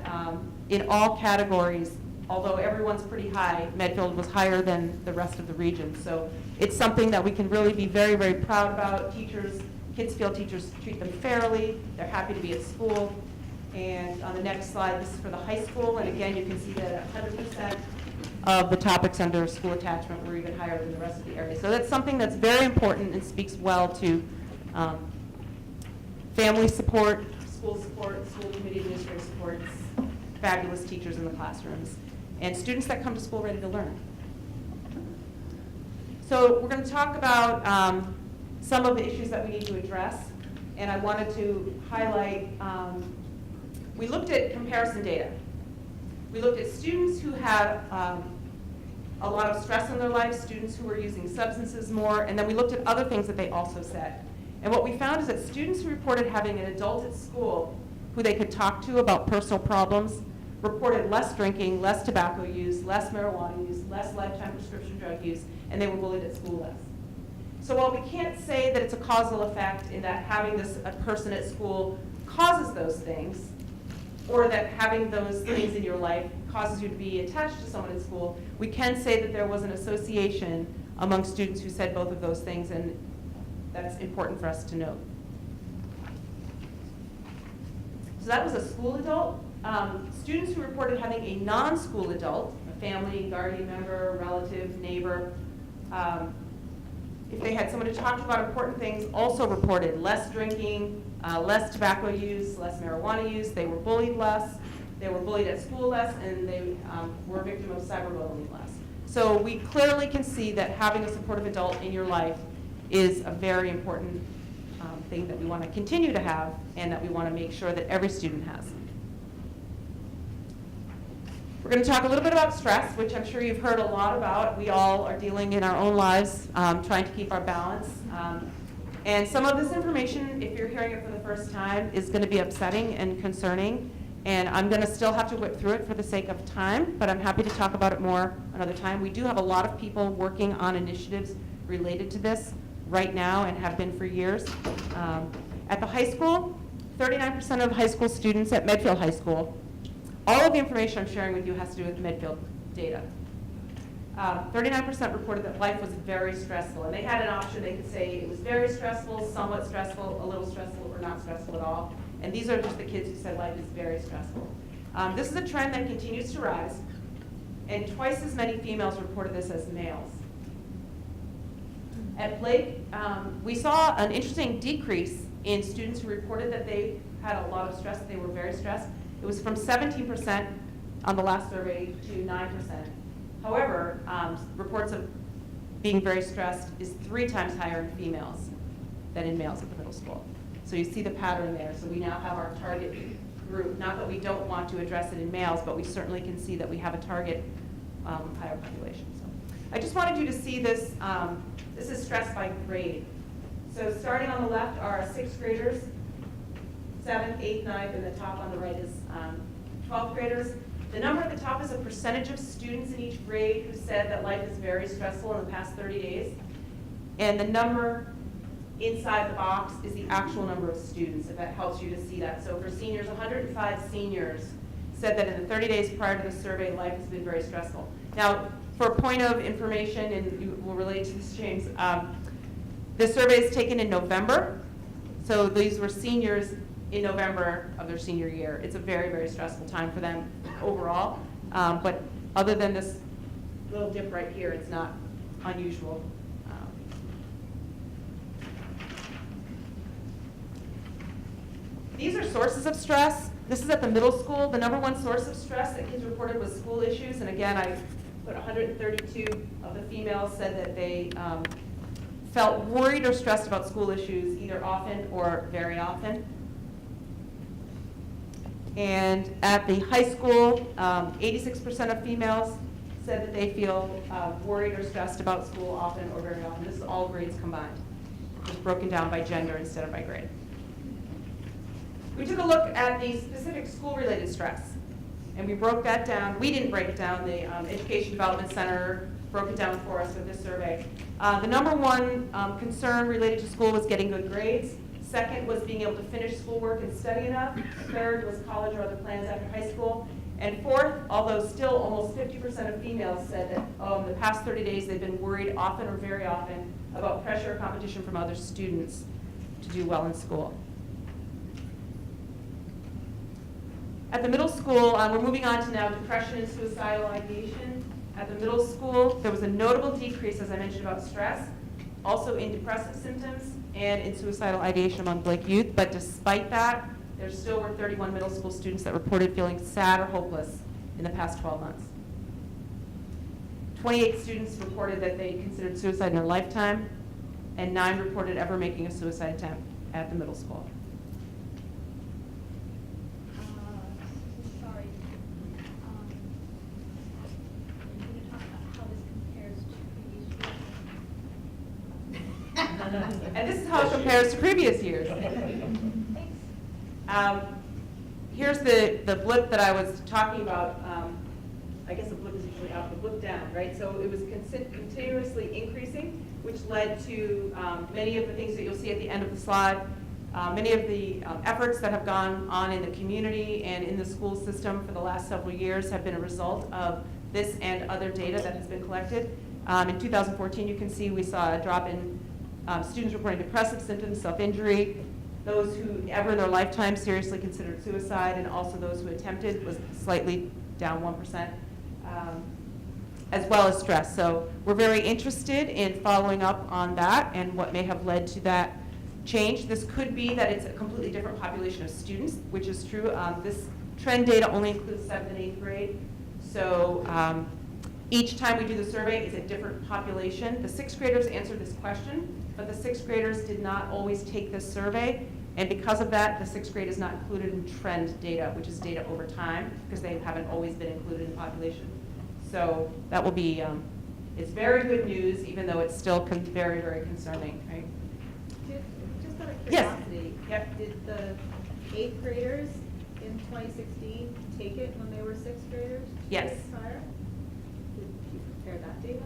in all categories, although everyone's pretty high, Medfield was higher than the rest of the region. So it's something that we can really be very, very proud about. Kids feel teachers treat them fairly. They're happy to be at school. And on the next slide, this is for the high school. And again, you can see that 100% of the topics under school attachment were even higher than the rest of the area. So that's something that's very important and speaks well to family support, school committee administrative support, fabulous teachers in the classrooms, and students that come to school ready to learn. So we're going to talk about some of the issues that we need to address, and I wanted to highlight, we looked at comparison data. We looked at students who had a lot of stress in their life, students who were using substances more, and then we looked at other things that they also said. And what we found is that students who reported having an adult at school who they could talk to about personal problems reported less drinking, less tobacco use, less marijuana use, less lifetime prescription drug use, and they were bullied at school less. So while we can't say that it's a causal effect in that having a person at school causes those things, or that having those things in your life causes you to be attached to someone at school, we can say that there was an association among students who said both of those things, and that's important for us to note. So that was a school adult. Students who reported having a non-school adult, a family, guardian member, relative, neighbor, if they had someone to talk to about important things, also reported less drinking, less tobacco use, less marijuana use. They were bullied less. They were bullied at school less, and they were a victim of cyberbullying less. So we clearly can see that having a supportive adult in your life is a very important thing that we want to continue to have, and that we want to make sure that every student has. We're going to talk a little bit about stress, which I'm sure you've heard a lot about. We all are dealing in our own lives, trying to keep our balance. And some of this information, if you're hearing it for the first time, is going to be upsetting and concerning. And I'm going to still have to whip through it for the sake of time, but I'm happy to talk about it more another time. We do have a lot of people working on initiatives related to this right now and have been for years. At the high school, 39% of high school students at Medfield High School, all of the information I'm sharing with you has to do with Medfield data. 39% reported that life was very stressful, and they had an option. They could say it was very stressful, somewhat stressful, a little stressful, or not stressful at all. And these are just the kids who said life is very stressful. This is a trend that continues to rise, and twice as many females reported this as males. At Blake, we saw an interesting decrease in students who reported that they had a lot of stress, that they were very stressed. It was from 17% on the last survey to 9%. However, reports of being very stressed is 3 times higher in females than in males at the middle school. So you see the pattern there. So we now have our target group. Not that we don't want to address it in males, but we certainly can see that we have a target higher population. So I just wanted you to see this. This is stress by grade. So starting on the left are 6th graders, 7th, 8th, 9th, and the top on the right is 12th graders. The number at the top is a percentage of students in each grade who said that life is very stressful in the past 30 days. And the number inside the box is the actual number of students, if that helps you to see that. So for seniors, 105 seniors said that in the 30 days prior to the survey, life has been very stressful. Now, for a point of information, and you will relate to this, James, the survey is taken in November. So these were seniors in November of their senior year. It's a very, very stressful time for them overall. But other than this little dip right here, it's not unusual. These are sources of stress. This is at the middle school. The #1 source of stress that kids reported was school issues. And again, I put 132 of the females said that they felt worried or stressed about school issues either often or very often. And at the high school, 86% of females said that they feel worried or stressed about school often or very often. This is all grades combined. Just broken down by gender instead of by grade. We took a look at the specific school-related stress, and we broke that down. We didn't break it down. The Education Development Center broke it down for us with this survey. The #1 concern related to school was getting good grades. Second was being able to finish schoolwork and study enough. Third was college or other plans after high school. And fourth, although still almost 50% of females said that in the past 30 days they've been worried often or very often about pressure or competition from other students to do well in school. At the middle school, we're moving on to now depression and suicidal ideation. At the middle school, there was a notable decrease, as I mentioned, about stress, also in depressive symptoms and in suicidal ideation among Blake youth. But despite that, there still were 31 middle school students that reported feeling sad or hopeless in the past 12 months. 28 students reported that they considered suicide in their lifetime, and 9 reported ever making a suicide attempt at the middle school. And this is how it compares to previous years. Here's the blip that I was talking about. I guess the blip is usually up, the blip down, right? So it was continuously increasing, which led to many of the things that you'll see at the end of the slide. Many of the efforts that have gone on in the community and in the school system for the last several years have been a result of this and other data that has been collected. In 2014, you can see we saw a drop in students reporting depressive symptoms, self-injury, those who ever in their lifetime seriously considered suicide, and also those who attempted was slightly down 1%, as well as stress. So we're very interested in following up on that and what may have led to that change. This could be that it's a completely different population of students, which is true. This trend data only includes 7th and 8th grade. So each time we do the survey, it's a different population. The 6th graders answered this question, but the 6th graders did not always take this survey. And because of that, the 6th grade is not included in trend data, which is data over time, because they haven't always been included in the population. So that will be, it's very good news, even though it's still very, very concerning, right? Just out of Yes. curiosity, did the 8th graders in 2016 take it when they were 6th graders? Yes. Prior? Did you compare that data?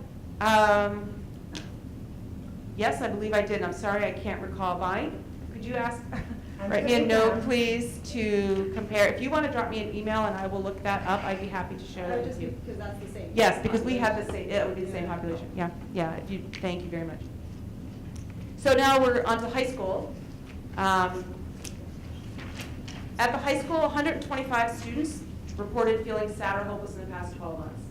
Yes, I believe I did. I'm sorry, I can't recall. Bonnie, could you write me a note, please, to compare? If you want to drop me an email and I will look that up, I'd be happy to share that with you. Because that's the same. Yes, because we have the same, it would be the same population. Yeah, yeah, thank you very much. So now we're on to high school. At the high school, 125 students reported feeling sad or hopeless in the past 12 months.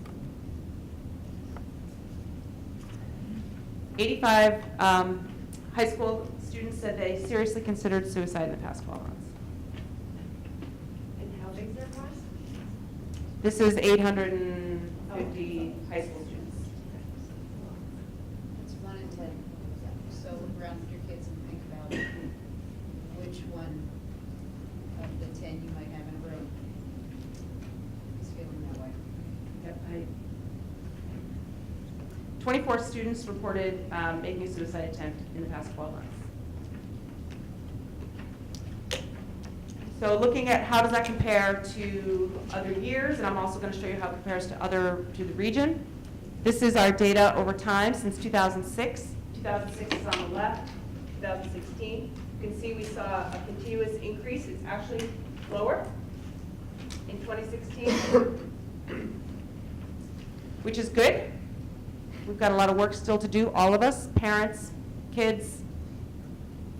85 high school students said they seriously considered suicide in the past 12 months. And how big is their class? This is 850 high school students. It's 1 in 10. So look around with your kids and think about which one of the 10 you might have in a room is feeling that way. Yep, 24 students reported making a suicide attempt in the past 12 months. So looking at how does that compare to other years, and I'm also going to show you how it compares to the region. This is our data over time since 2006. 2006 is on the left. 2016. You can see we saw a continuous increase. It's actually lower in 2016, which is good. We've got a lot of work still to do, all of us, parents, kids,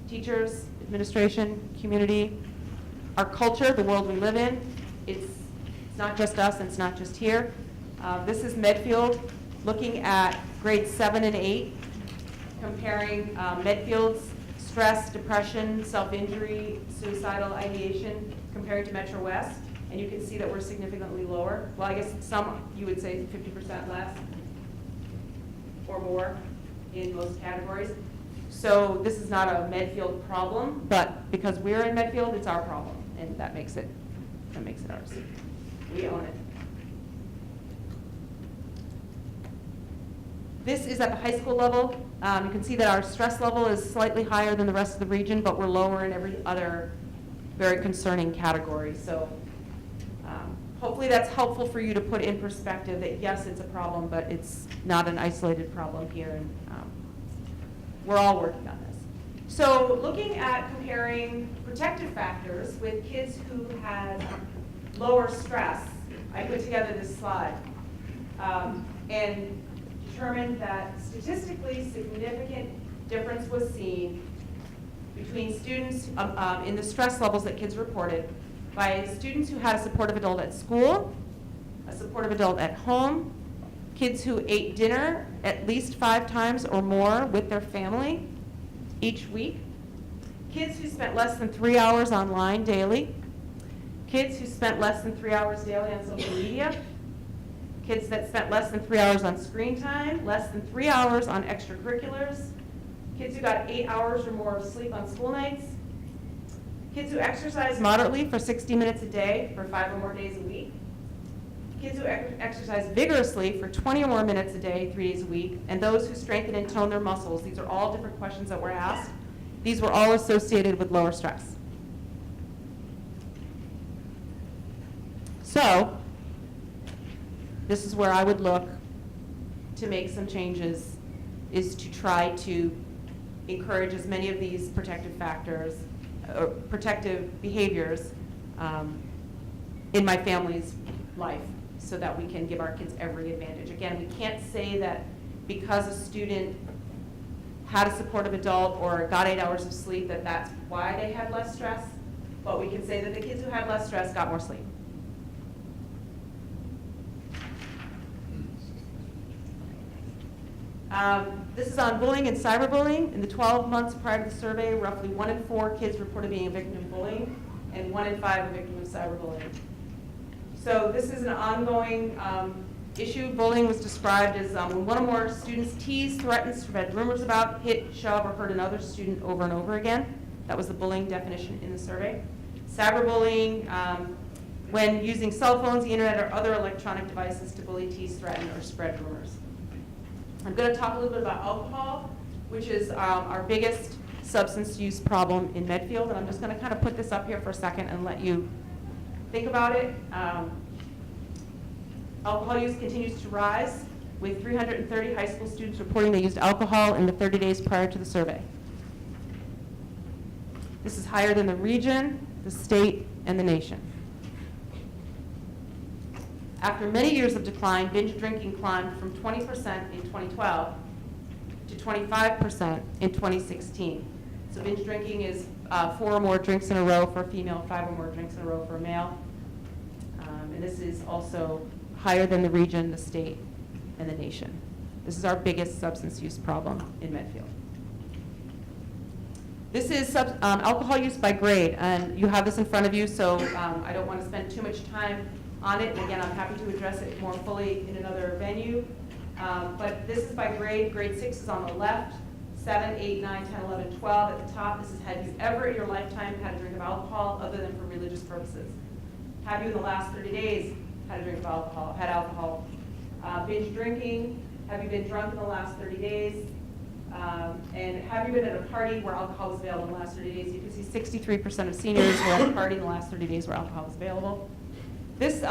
teachers, administration, community, our culture, the world we live in. It's not just us, and it's not just here. This is Medfield looking at grades 7 and 8, comparing Medfield's stress, depression, self-injury, suicidal ideation, comparing to Metro West. And you can see that we're significantly lower. Well, I guess some, you would say 50% less or more in most categories. So this is not a Medfield problem, but because we're in Medfield, it's our problem, and that makes it ours. We own it. This is at the high school level. You can see that our stress level is slightly higher than the rest of the region, but we're lower in every other very concerning category. So hopefully that's helpful for you to put in perspective that yes, it's a problem, but it's not an isolated problem here, and we're all working on this. So looking at comparing protective factors with kids who had lower stress, I put together this slide and determined that statistically significant difference was seen between students in the stress levels that kids reported by students who had a supportive adult at school, a supportive adult at home, kids who ate dinner at least 5 times or more with their family each week, kids who spent less than 3 hours online daily, kids who spent less than 3 hours daily on social media, kids that spent less than 3 hours on screen time, less than 3 hours on extracurriculars, kids who got 8 hours or more of sleep on school nights, kids who exercise moderately for 60 minutes a day for 5 or more days a week, kids who exercise vigorously for 20 or more minutes a day, 3 days a week, and those who strengthen and tone their muscles. These are all different questions that were asked. These were all associated with lower stress. So, this is where I would look to make some changes, is to try to encourage as many of these protective factors, or protective behaviors in my family's life, so that we can give our kids every advantage. Again, we can't say that because a student had a supportive adult or got 8 hours of sleep that that's why they had less stress, but we can say that the kids who had less stress got more sleep. This is on bullying and cyberbullying. In the 12 months prior to the survey, roughly 1 in 4 kids reported being a victim of bullying, and 1 in 5 a victim of cyberbullying. So this is an ongoing issue. Bullying was described as when one or more students teased, threatened, spread rumors about, hit, shove, or hurt another student over and over again. That was the bullying definition in the survey. Cyberbullying, when using cell phones, the internet, or other electronic devices to bully, tease, threaten, or spread rumors. I'm going to talk a little bit about alcohol, which is our biggest substance use problem in Medfield, and I'm just going to kind of put this up here for a second and let you think about it. Alcohol use continues to rise, with 330 high school students reporting they used alcohol in the 30 days prior to the survey. This is higher than the region, the state, and the nation. After many years of decline, binge drinking climbed from 20% in 2012 to 25% in 2016. So binge drinking is 4 or more drinks in a row for a female, 5 or more drinks in a row for a male. And this is also higher than the region, the state, and the nation. This is our biggest substance use problem in Medfield. This is alcohol use by grade, and you have this in front of you, so I don't want to spend too much time on it. And again, I'm happy to address it more fully in another venue. But this is by grade. Grade 6 is on the left, 7, 8, 9, 10, 11, 12 at the top. This is, have you ever in your lifetime had a drink of alcohol other than for religious purposes? Have you in the last 30 days had a drink of alcohol, had alcohol? Binge drinking, have you been drunk in the last 30 days? And have you been at a party where alcohol was available in the last 30 days? You can see 63% of seniors were at a party in the last 30 days where alcohol was available. This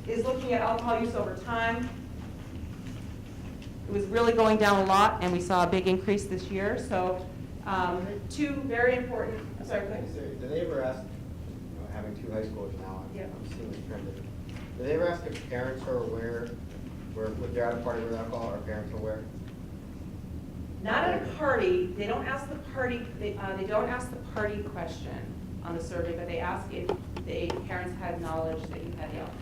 is looking at alcohol use over time. It was really going down a lot, and we saw a big increase this year. So Two very important, sorry, go ahead. Did they ever ask, having two high schoolers now, I'm seeing this trend, did they ever ask if parents are aware, if they're at a party with alcohol, are parents aware? Not at a party, they don't ask the party, they don't ask the party question on the survey, but they ask if the parents had knowledge that you had the alcohol.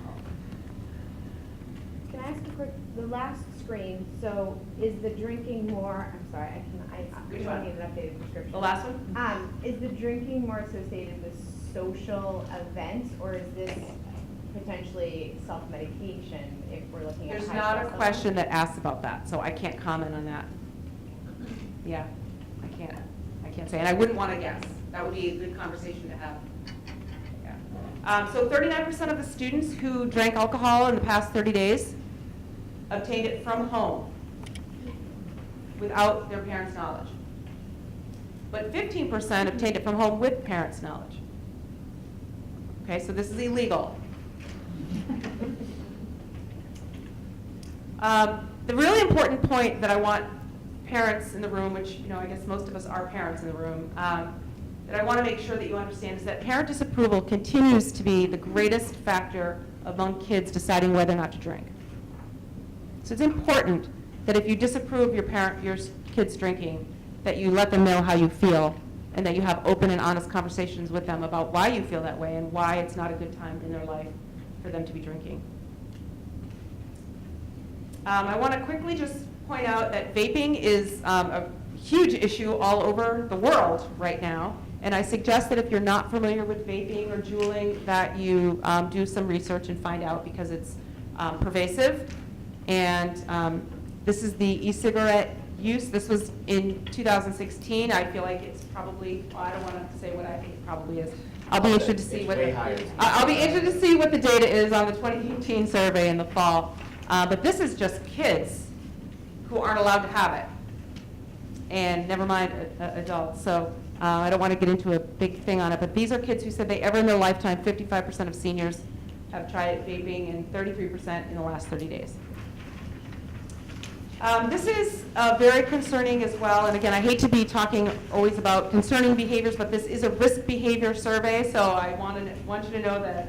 Can I ask a quick, the last screen, so is the drinking more, I'm sorry, I Which don't one? need an updated description. The last one? Is the drinking more associated with social events, or is this potentially self-medication if we're looking at There's high not a stress question that asks about that, so I can't comment on that. Yeah, I can't say, and I wouldn't want to guess. That would be a good conversation to have. Yeah. So 39% of the students who drank alcohol in the past 30 days obtained it from home without their parents' knowledge. But 15% obtained it from home with parents' knowledge. Okay, so this is illegal. The really important point that I want parents in the room, which I guess most of us are parents in the room, that I want to make sure that you understand is that parent disapproval continues to be the greatest factor among kids deciding whether or not to drink. So it's important that if you disapprove your kids drinking, that you let them know how you feel and that you have open and honest conversations with them about why you feel that way and why it's not a good time in their life for them to be drinking. I want to quickly just point out that vaping is a huge issue all over the world right now. And I suggest that if you're not familiar with vaping or juuling, that you do some research and find out, because it's pervasive. And this is the e-cigarette use. This was in 2016. I feel like it's probably, well, I don't want to say what I think it probably is. I'll be interested to see what I'll be interested to see what the data is on the 2018 survey in the fall. But this is just kids who aren't allowed to have it, and never mind adults. So I don't want to get into a big thing on it, but these are kids who said they ever in their lifetime, 55% of seniors have tried vaping and 33% in the last 30 days. This is very concerning as well, and again, I hate to be talking always about concerning behaviors, but this is a risk behavior survey, so I want you to know that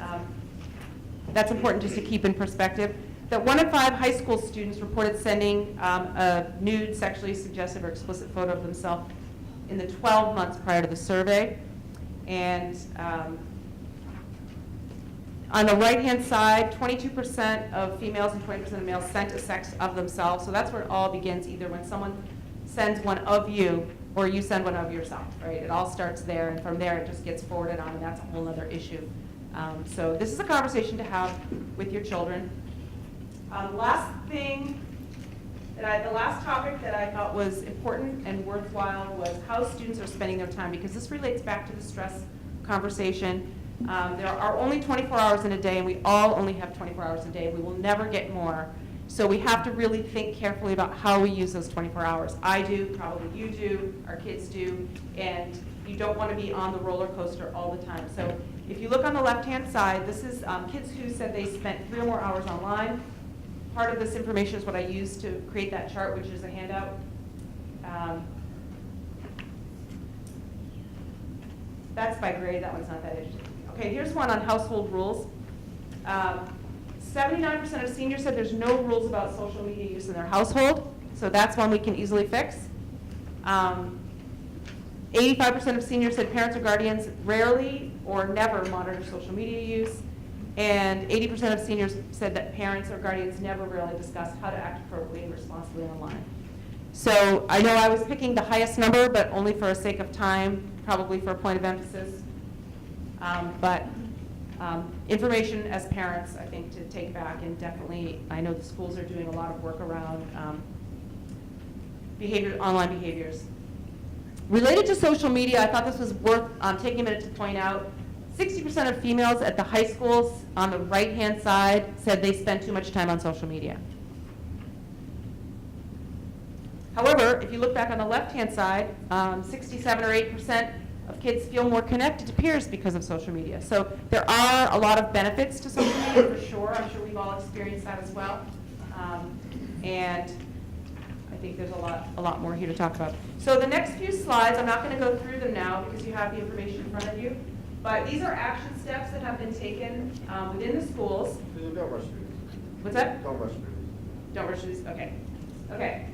that's important just to keep in perspective. That 1 in 5 high school students reported sending a nude, sexually suggestive, or explicit photo of themselves in the 12 months prior to the survey. And on the right-hand side, 22% of females and 20% of males sent a sex of themselves. So that's where it all begins, either when someone sends one of you or you send one of yourself, right? It all starts there, and from there it just gets forwarded on, and that's a whole other issue. So this is a conversation to have with your children. The last topic that I thought was important and worthwhile was how students are spending their time, because this relates back to the stress conversation. There are only 24 hours in a day, and we all only have 24 hours a day. We will never get more. So we have to really think carefully about how we use those 24 hours. I do, probably you do, our kids do, and you don't want to be on the roller coaster all the time. So if you look on the left-hand side, this is kids who said they spent 3 or more hours online. Part of this information is what I used to create that chart, which is a handout. That's by grade. That one's not that interesting. Okay, here's one on household rules. 79% of seniors said there's no rules about social media use in their household, so that's one we can easily fix. 85% of seniors said parents or guardians rarely or never monitor social media use. And 80% of seniors said that parents or guardians never really discussed how to act appropriately and responsibly online. So I know I was picking the highest number, but only for the sake of time, probably for a point of emphasis. Information as parents, I think, to take back, and definitely I know the schools are doing a lot of work around online behaviors. Related to social media, I thought this was worth taking a minute to point out. 60% of females at the high schools on the right-hand side said they spend too much time on social media. However, if you look back on the left-hand side, 67 or 8% of kids feel more connected to peers because of social media. So there are a lot of benefits to social media for sure. I'm sure we've all experienced that as well. And I think there's a lot more here to talk about. So the next few slides, I'm not going to go through them now because you have the information in front of you. But these are action steps that have been taken within the schools. Don't rush through these. What's that? Don't rush through these. Don't rush through these? Okay. Okay.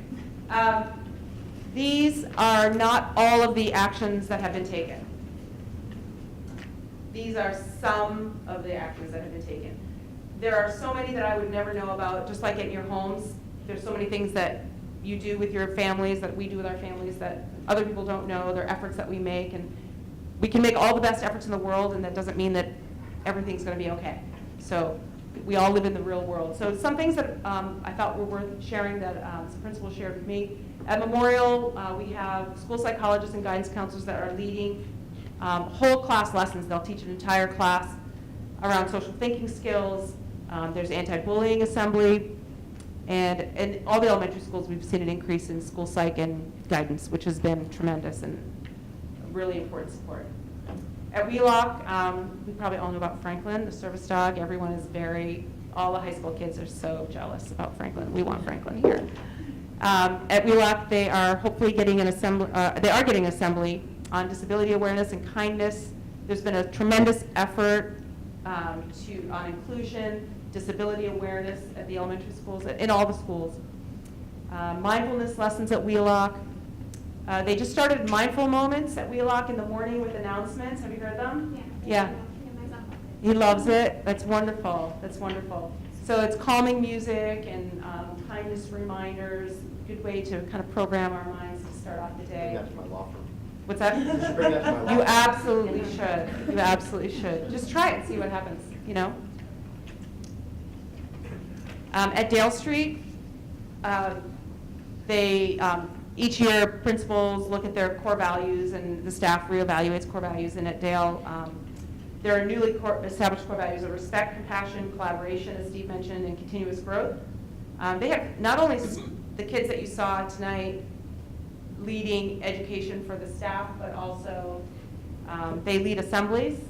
These are not all of the actions that have been taken. These are some of the actions that have been taken. There are so many that I would never know about, just like in your homes. There's so many things that you do with your families, that we do with our families, that other people don't know. There are efforts that we make, and we can make all the best efforts in the world, and that doesn't mean that everything's going to be okay. So we all live in the real world. So some things that I thought were worth sharing that some principals shared with me. At Memorial, we have school psychologists and guidance counselors that are leading whole class lessons. They'll teach an entire class around social thinking skills. There's anti-bullying assembly. And in all the elementary schools, we've seen an increase in school psych and guidance, which has been tremendous and really important support. At Wheelock, we probably all know about Franklin, the service dog. Everyone is all the high school kids are so jealous about Franklin. We want Franklin here. At Wheelock, they are hopefully getting an assembly on disability awareness and kindness. There's been a tremendous effort on inclusion, disability awareness at the elementary schools, in all the schools. Mindfulness lessons at Wheelock. They just started mindful moments at Wheelock in the morning with announcements. Have you heard them? Yeah. He loves it. That's wonderful. That's wonderful. So it's calming music and kindness reminders. Good way to kind of program our minds to start off the day. Bring that to my law firm. What's that? You should bring that to my law You firm. absolutely should. You absolutely should. Just try it and see what happens, you know? At Dale Street, each year principals look at their core values and the staff reevaluates core values. And at Dale, there are newly established core values of respect, compassion, collaboration, as Steve mentioned, and continuous growth. They have not only the kids that you saw tonight leading education for the staff, but also they lead assemblies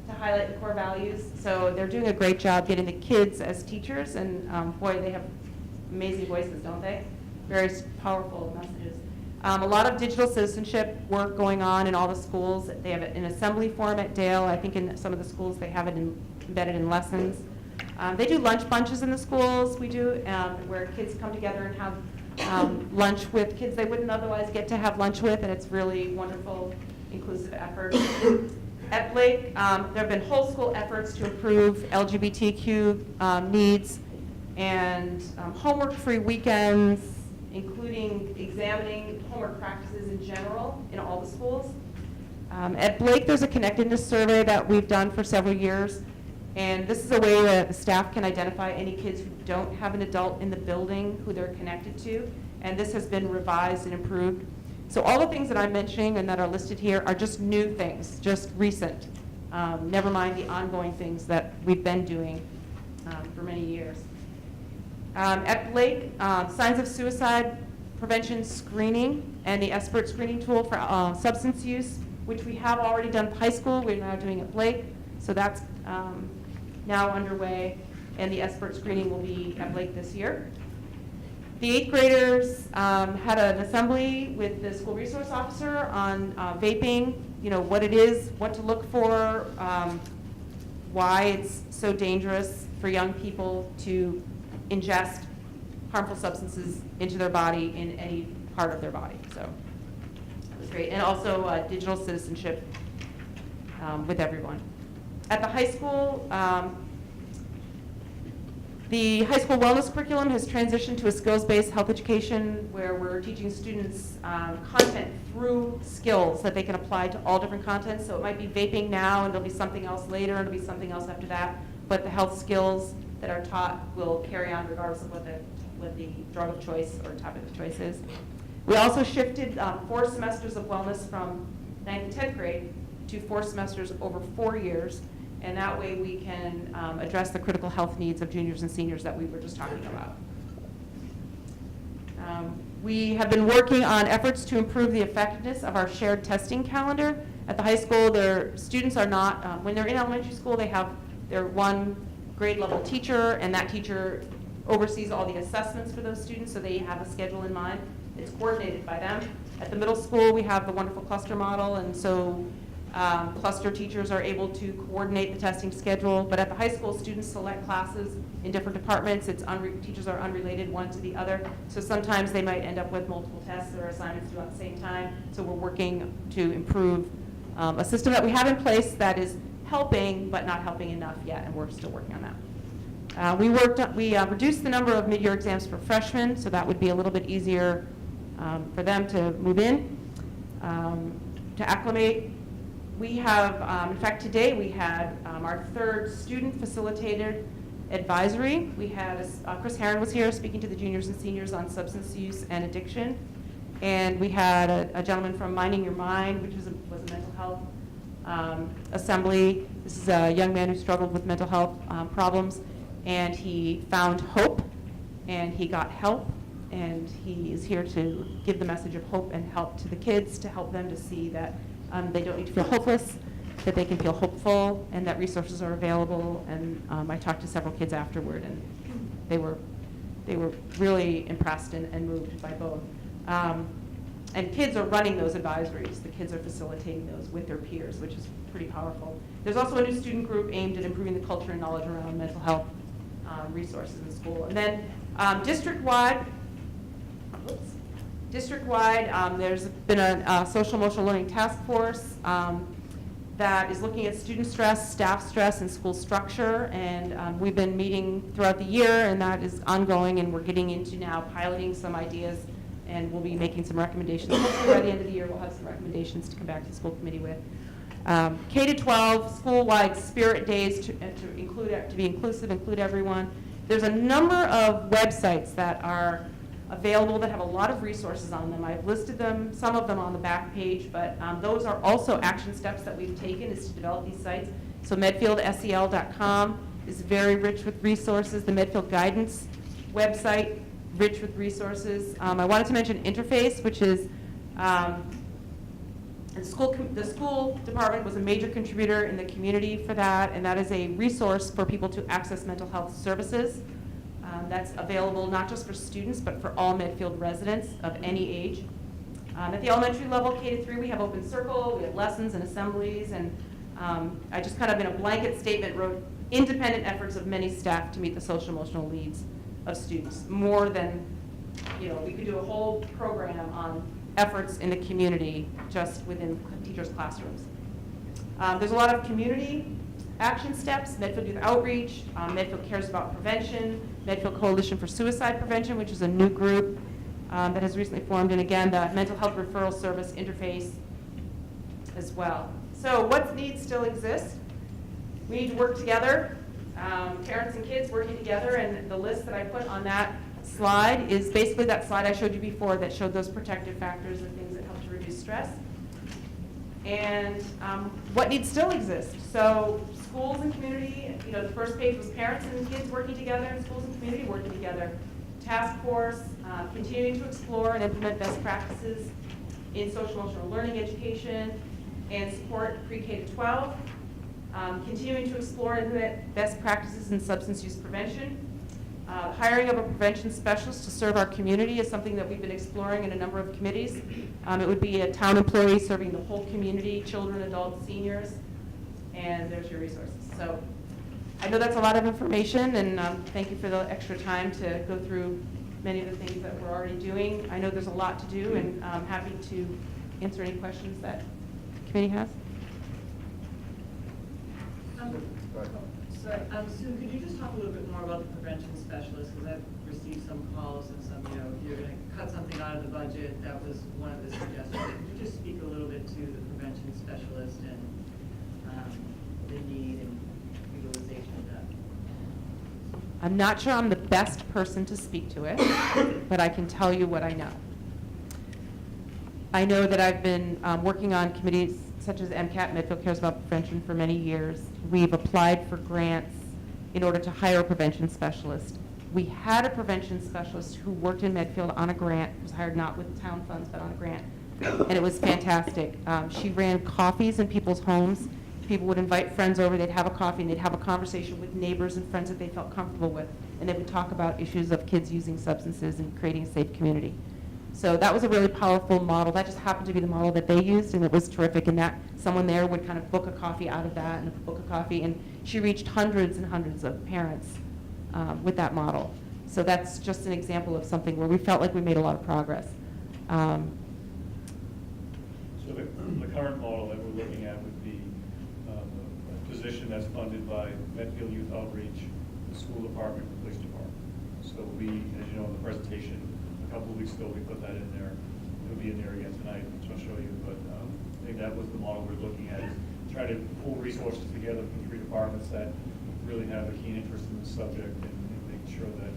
to highlight the core values. So they're doing a great job getting the kids as teachers, and boy, they have amazing voices, don't they? Very powerful messages. A lot of digital citizenship work going on in all the schools. They have it in assembly form at Dale. I think in some of the schools they have it embedded in lessons. They do lunch bunches in the schools. We do, where kids come together and have lunch with kids they wouldn't otherwise get to have lunch with, and it's really wonderful, inclusive effort. At Blake, there have been whole school efforts to improve LGBTQ needs and homework-free weekends, including examining homework practices in general in all the schools. At Blake, there's a connectedness survey that we've done for several years, and this is a way that the staff can identify any kids who don't have an adult in the building who they're connected to, and this has been revised and improved. So all the things that I'm mentioning and that are listed here are just new things, just recent. Never mind the ongoing things that we've been doing for many years. At Blake, signs of suicide prevention screening and the expert screening tool for substance use, which we have already done at high school, we're now doing at Blake. So that's now underway, and the expert screening will be at Blake this year. The 8th graders had an assembly with the school resource officer on vaping, you know, what it is, what to look for, why it's so dangerous for young people to ingest harmful substances into their body in any part of their body. So that was great. And also digital citizenship with everyone. At the high school, the high school wellness curriculum has transitioned to a skills-based health education where we're teaching students content through skills that they can apply to all different contents. So it might be vaping now, and there'll be something else later, and it'll be something else after that. But the health skills that are taught will carry on regardless of what the drug of choice or topic of choice is. We also shifted 4 semesters of wellness from 9th and 10th grade to 4 semesters over 4 years. And that way we can address the critical health needs of juniors and seniors that we were just talking about. We have been working on efforts to improve the effectiveness of our shared testing calendar. At the high school, their students are not, when they're in elementary school, they have their one grade level teacher, and that teacher oversees all the assessments for those students, so they have a schedule in mind. It's coordinated by them. At the middle school, we have the wonderful cluster model, and so cluster teachers are able to coordinate the testing schedule. But at the high school, students select classes in different departments. Teachers are unrelated one to the other, so sometimes they might end up with multiple tests or assignments due at the same time. So we're working to improve a system that we have in place that is helping, but not helping enough yet, and we're still working on that. We reduced the number of mid-year exams for freshmen, so that would be a little bit easier for them to move in, to acclimate. We have, in fact, today we had our third student-facilitated advisory. We had, Chris Herron was here speaking to the juniors and seniors on substance use and addiction. And we had a gentleman from Minding Your Mind, which was a mental health assembly. This is a young man who struggled with mental health problems, and he found hope, and he got help, and he is here to give the message of hope and help to the kids, to help them to see that they don't need to feel hopeless, that they can feel hopeful, and that resources are available. And I talked to several kids afterward, and they were really impressed and moved by both. And kids are running those advisories. The kids are facilitating those with their peers, which is pretty powerful. There's also a new student group aimed at improving the culture and knowledge around mental health resources in school. And then district-wide, there's been a social emotional learning task force that is looking at student stress, staff stress, and school structure. And we've been meeting throughout the year, and that is ongoing, and we're getting into now piloting some ideas, and we'll be making some recommendations. Hopefully by the end of the year, we'll have some recommendations to come back to the school committee with. K-12, school-wide spirit days to be inclusive, include everyone. There's a number of websites that are available that have a lot of resources on them. I've listed them, some of them on the back page, but those are also action steps that we've taken, is to develop these sites. So medfieldsel.com is very rich with resources. The Medfield Guidance website, rich with resources. I wanted to mention Interface, which is the school department was a major contributor in the community for that, and that is a resource for people to access mental health services. That's available not just for students, but for all Medfield residents of any age. At the elementary level, K-3, we have Open Circle, we have lessons and assemblies, and I just kind of in a blanket statement wrote independent efforts of many staff to meet the social emotional needs of students. More than, we could do a whole program on efforts in the community just within teachers' classrooms. There's a lot of community action steps, Medfield Youth Outreach, Medfield Cares About Prevention, Medfield Coalition for Suicide Prevention, which is a new group that has recently formed, and again, the Mental Health Referral Service interface as well. So what needs still exist? We need to work together, parents and kids working together, and the list that I put on that slide is basically that slide I showed you before that showed those protective factors and things that help to reduce stress. And what needs still exist? So schools and community, the first page was parents and kids working together, and schools and community working together. Task force, continuing to explore and implement best practices in social emotional learning education and support pre-K to 12. Continuing to explore and implement best practices in substance use prevention. Hiring of a prevention specialist to serve our community is something that we've been exploring in a number of committees. It would be a town employee serving the whole community, children, adults, seniors, and there's your resources. So I know that's a lot of information, and thank you for the extra time to go through many of the things that we're already doing. I know there's a lot to do, and I'm happy to answer any questions that the committee has. Sorry, Sue, could you just talk a little bit more about the prevention specialist? Because I've received some calls and some, you're going to cut something out of the budget. That was one of the suggestions. Could you just speak a little bit to the prevention specialist and the need and utilization of that? I'm not sure I'm the best person to speak to it, but I can tell you what I know. I know that I've been working on committees such as MCAT, Medfield Cares About Prevention, for many years. We've applied for grants in order to hire a prevention specialist. We had a prevention specialist who worked in Medfield on a grant, was hired not with town funds, but on a grant, and it was fantastic. She ran coffees in people's homes. people would invite friends over, they'd have a coffee, and they'd have a conversation with neighbors and friends that they felt comfortable with, and they would talk about issues of kids using substances and creating a safe community. So that was a really powerful model. That just happened to be the model that they used, and it was terrific in that someone there would kind of book a coffee out of that and book a coffee, and she reached hundreds and hundreds of parents with that model. So that's just an example of something where we felt like we made a lot of progress. So the current model that we're looking at would be a position that's funded by Medfield Youth Outreach, the school department, the police department. So we, as you know, in the presentation, a couple of weeks ago, we put that in there. It'll be in there again tonight, which I'll show you. But I think that was the model we're looking at, is try to pull resources together from three departments that really have a keen interest in the subject and making sure that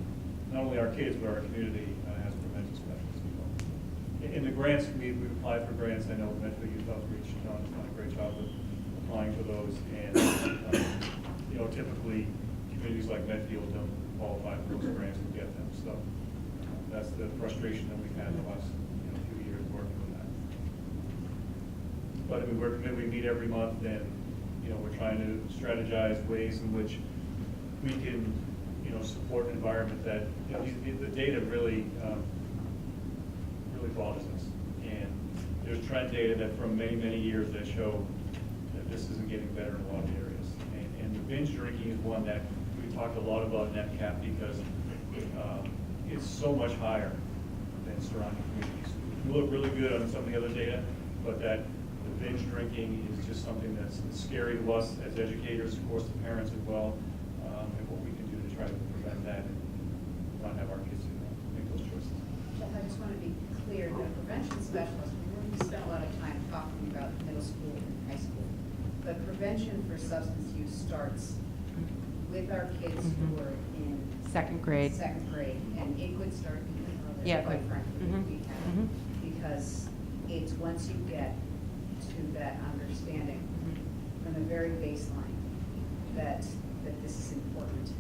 not only our kids, but our community has prevention specialists as well. In the grants, we've applied for grants. I know Medfield Youth Outreach, John has done a great job of applying for those. And, you know, typically communities like Medfield don't qualify for those grants and get them. So that's the frustration that we've had in the last few years working with that. But I mean, we're committed, we meet every month, and we're trying to strategize ways in which we can support an environment that the data really really bothers us. And there's trend data that from many years that show that this isn't getting better in a lot of areas. And the binge drinking is one that we talked a lot about in NetCap because it's so much higher than surrounding communities. We look really good on some of the other data, but that the binge drinking is just something that's scary to us as educators, of course, the parents as well, and what we can do to try to prevent that and not have our kids make those choices. I just want to be clear that prevention specialists, we spent a lot of time talking about middle school and high school, but prevention for substance use starts with our kids who are in second grade, and it could start even earlier, yeah, quite frankly, because it's once you get to that understanding from the very baseline that this is important.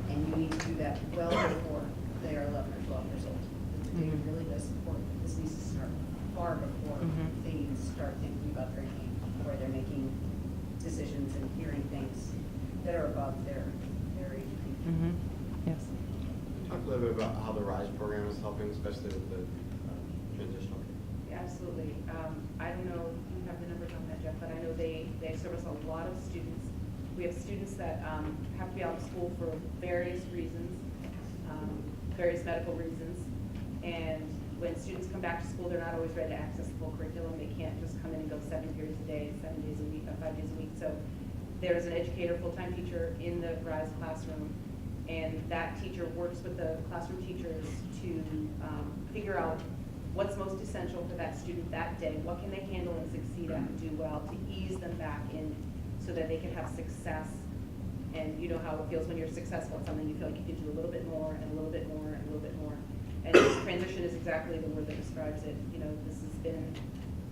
And you need to do that well before they are 11 or 12 years old. The data really does support that this needs to start far before they even start thinking about drinking, where they're making decisions and hearing things that are above their age. Yes. Talk a little bit about how the RISE program is helping, especially with the transitional kids. Yeah, absolutely. I don't know if you have the numbers on that, Jeff, but I know they service a lot of students. We have students that have to be out of school for various reasons, various medical reasons. And when students come back to school, they're not always ready to access the full curriculum. They can't just come in and go 7 periods a day, 7 days a week, 5 days a week. So there's an educator, full-time teacher in the RISE classroom, and that teacher works with the classroom teachers to figure out what's most essential for that student that day, what can they handle and succeed at and do well to ease them back in so that they can have success. And you know how it feels when you're successful at something, you feel like you can do a little bit more and a little bit more and a little bit more. And this transition is exactly the word that describes it. This has been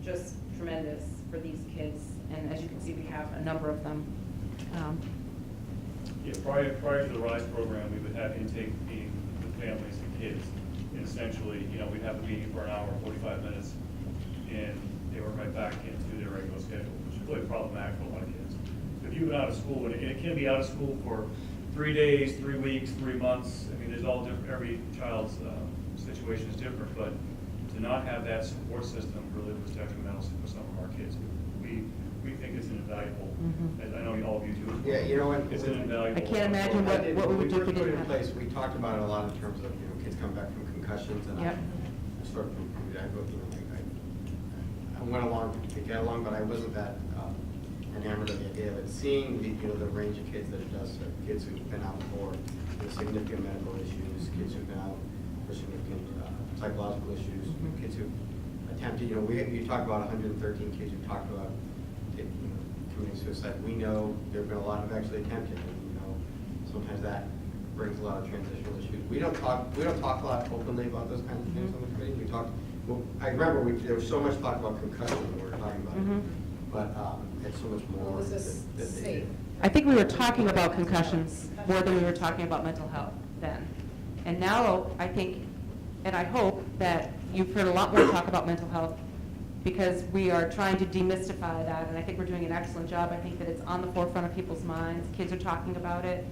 just tremendous for these kids, and as you can see, we have a number of them. Yeah, prior to the RISE program, we would have intake meetings with families and kids. And essentially, we'd have a meeting for an hour, 45 minutes, and they were right back into their regular schedule, which is really problematic for a lot of kids. So if you've been out of school, and it can be out of school for 3 days, 3 weeks, 3 months, I mean, there's all different, every child's situation is different, but to not have that support system really was detrimental for some of our kids. We think it's an invaluable, as I know all of you do. Yeah, you know what? It's an invaluable. I can't imagine what we would do if we put it didn't in have place. We talked about it a lot in terms of kids come back from concussions, and I sort of I went along to get along, but I wasn't that enamored of the idea of it. Seeing the range of kids that it does, kids who've been out for significant medical issues, kids who've been out for significant psychological issues, kids who've attempted. You talk about 113 kids who talked about committing suicide. We know there have been a lot who've actually attempted, and sometimes that brings a lot of transitional issues. We don't talk a lot openly about those kinds of things on the committee. We talked. Well, I remember there was so much talk about concussion when we were talking about it, but it's so much more. I think we were talking about concussions more than we were talking about mental health then. And now I think, and I hope that you've heard a lot more talk about mental health because we are trying to demystify that, and I think we're doing an excellent job. I think that it's on the forefront of people's minds. Kids are talking about it,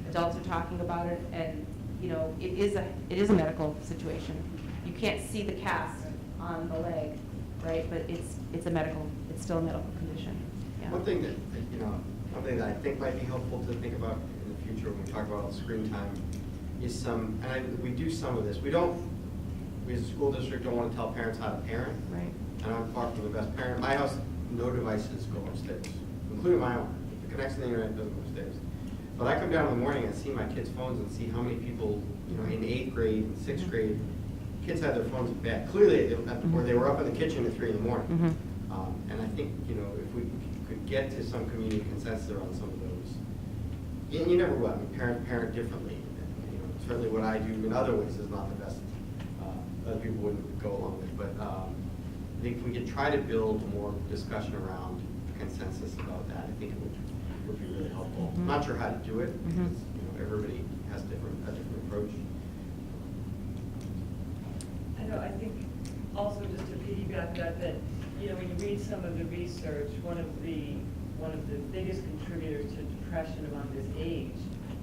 adults are talking about it, and you know, it is a medical situation. You can't see the cast on the leg, right? But it's still a medical condition. Yeah. One thing that I think might be helpful to think about in the future when we talk about screen time is we do some of this. We as a school district don't want to tell parents how to parent. Right. And I'm far from the best parent. My house, no devices go upstairs, including my own. If it connects to the internet, it doesn't go upstairs. But I come down in the morning and see my kids' phones and see how many people, you know, in 8th grade and 6th grade, kids had their phones in bed. Clearly, or they were up in the kitchen at 3 in the morning. And I think, you know, if we could get to some community consensus around some of those, and you never will. I mean, parent differently. You know, certainly what I do in other ways is not the best. Other people wouldn't go along with. But I think if we could try to build more discussion around consensus about that, I think it would be really helpful. I'm not sure how to do it because you know everybody has a different approach. I know. I think also just to piggyback that you know when you read some of the research, one of the biggest contributors to depression among this age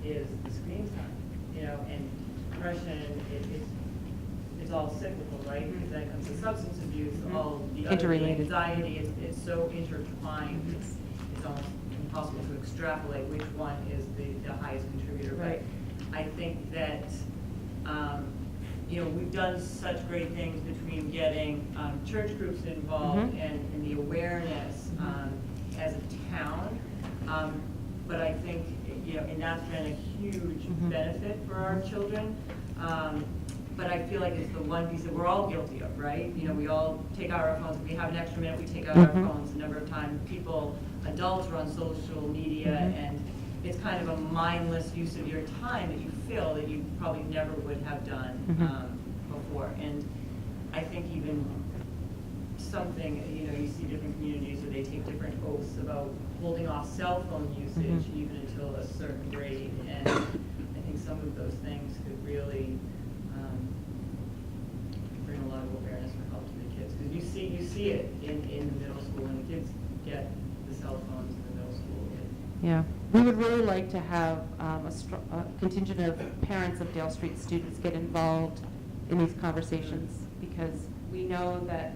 is the screen time. You know, and depression it's all cyclical, right? Because then comes the substance abuse, all the other anxiety. It's so intertwined. It's almost impossible to extrapolate which one is the highest contributor. Right. But I think that you know we've done such great things between getting church groups involved and the awareness as a town. But I think you know, and that's been a huge benefit for our children. But I feel like it's the one piece that we're all guilty of, right? You know, we all take out our phones. If we have an extra minute, we take out our phones. A number of times adults are on social media, and it's kind of a mindless use of your time that you feel that you probably never would have done before. And I think even something, you know, you see different communities where they take different oaths about holding off cell phone usage even until a certain grade. And I think some of those things could really bring a lot of awareness for help to the kids, because you see it in the middle school when the kids get the cell phones in the middle school. Yeah, we would really like to have a contingent of parents of Dale Street students get involved in these conversations, because we know that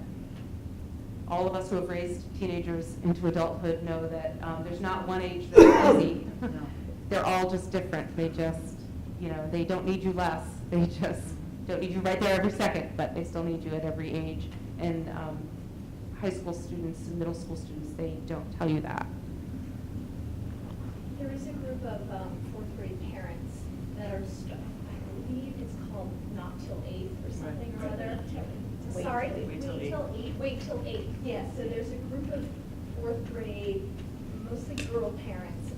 all of us who have raised teenagers into adulthood know that there's not one age that's easy. They're all just different. They just, you know, they don't need you less. They just don't need you right there every second, but they still need you at every age. And high school students and middle school students, they don't tell you that. There is a group of 4th grade parents that are, I believe it's called Not Till 8th or something or other. Sorry? Wait till 8. Wait till 8. Yes, so there's a group of 4th grade, mostly girl parents,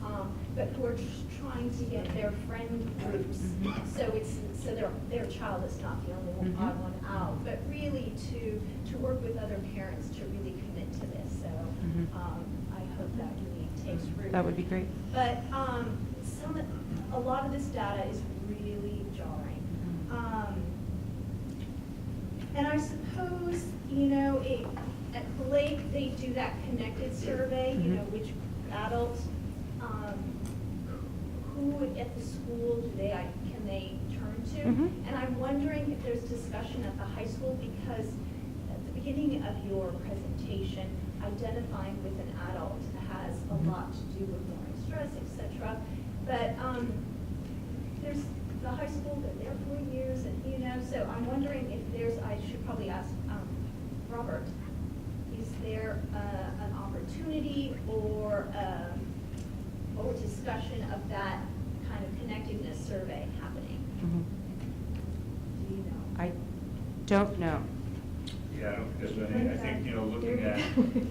but who are trying to get their friend groups. So their child is not the only odd one out, but really to work with other parents to really commit to this. So I hope that really takes root. That would be great. But a lot of this data is really jarring. And I suppose, you know, at Blake, they do that connected survey, you know, which adults, who at the school can they turn to? And I'm wondering if there's discussion at the high school, because at the beginning of your presentation, identifying with an adult has a lot to do with ignoring stress, etc. But there's the high school, they're there 4 years, and you know, so I'm wondering if I should probably ask Robert, is there an opportunity or discussion of that kind of connectedness survey happening? Do you know? I don't know. Yeah, I don't think there's been any. I think, you know, looking at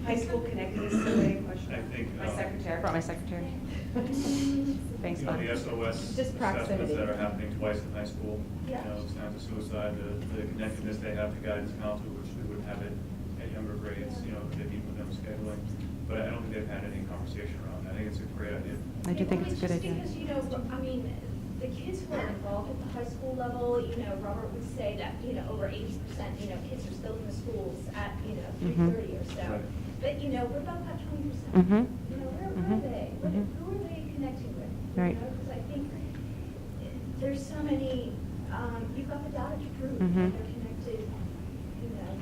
high school connectedness survey question. I think My secretary. I brought my secretary. Thanks, you know, Bob. the SOS Just proximity. assessments that are happening twice in high school, Yeah. you know, signs of suicide, the connectedness they have to guidance counselor, which we would have it at younger grades, you know, they meet with them scheduling. But I don't think they've had any conversation around that. I think it's a great idea. I do think it's a good idea. Because, you know, I mean, the kids who are involved at the high school level, you know, Robert would say that, you know, over 80%, you know, kids are still in the schools at, you know, 3:30 or so. Right. But, you know, what about that 20%? Mhm. You know, where Mhm. are they? Mhm. Who are they connecting with? Right. You know, because I think there's so many, you've got the data to prove Mhm. that they're connected, you know.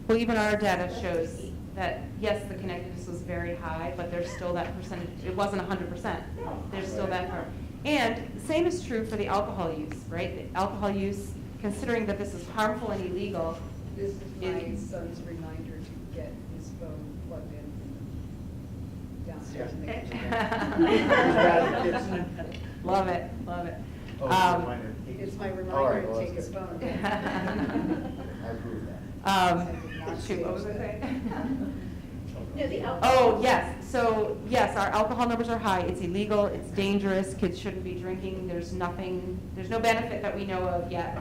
Well, even our data shows that, yes, the connectedness was very high, but there's still that percentage, it wasn't 100%. There's still that part. And the same is true for the alcohol use, right? The alcohol use, considering that this is harmful and illegal. This is my son's reminder to get his phone plugged in downstairs in the kitchen. Love it, love it. Oh, it's my reminder to take his phone. I approve that. Shoot, what was I saying? No, the alcohol. Oh, yes. So, yes, our alcohol numbers are high. It's illegal. It's dangerous. Kids shouldn't be drinking. There's no benefit that we know of yet,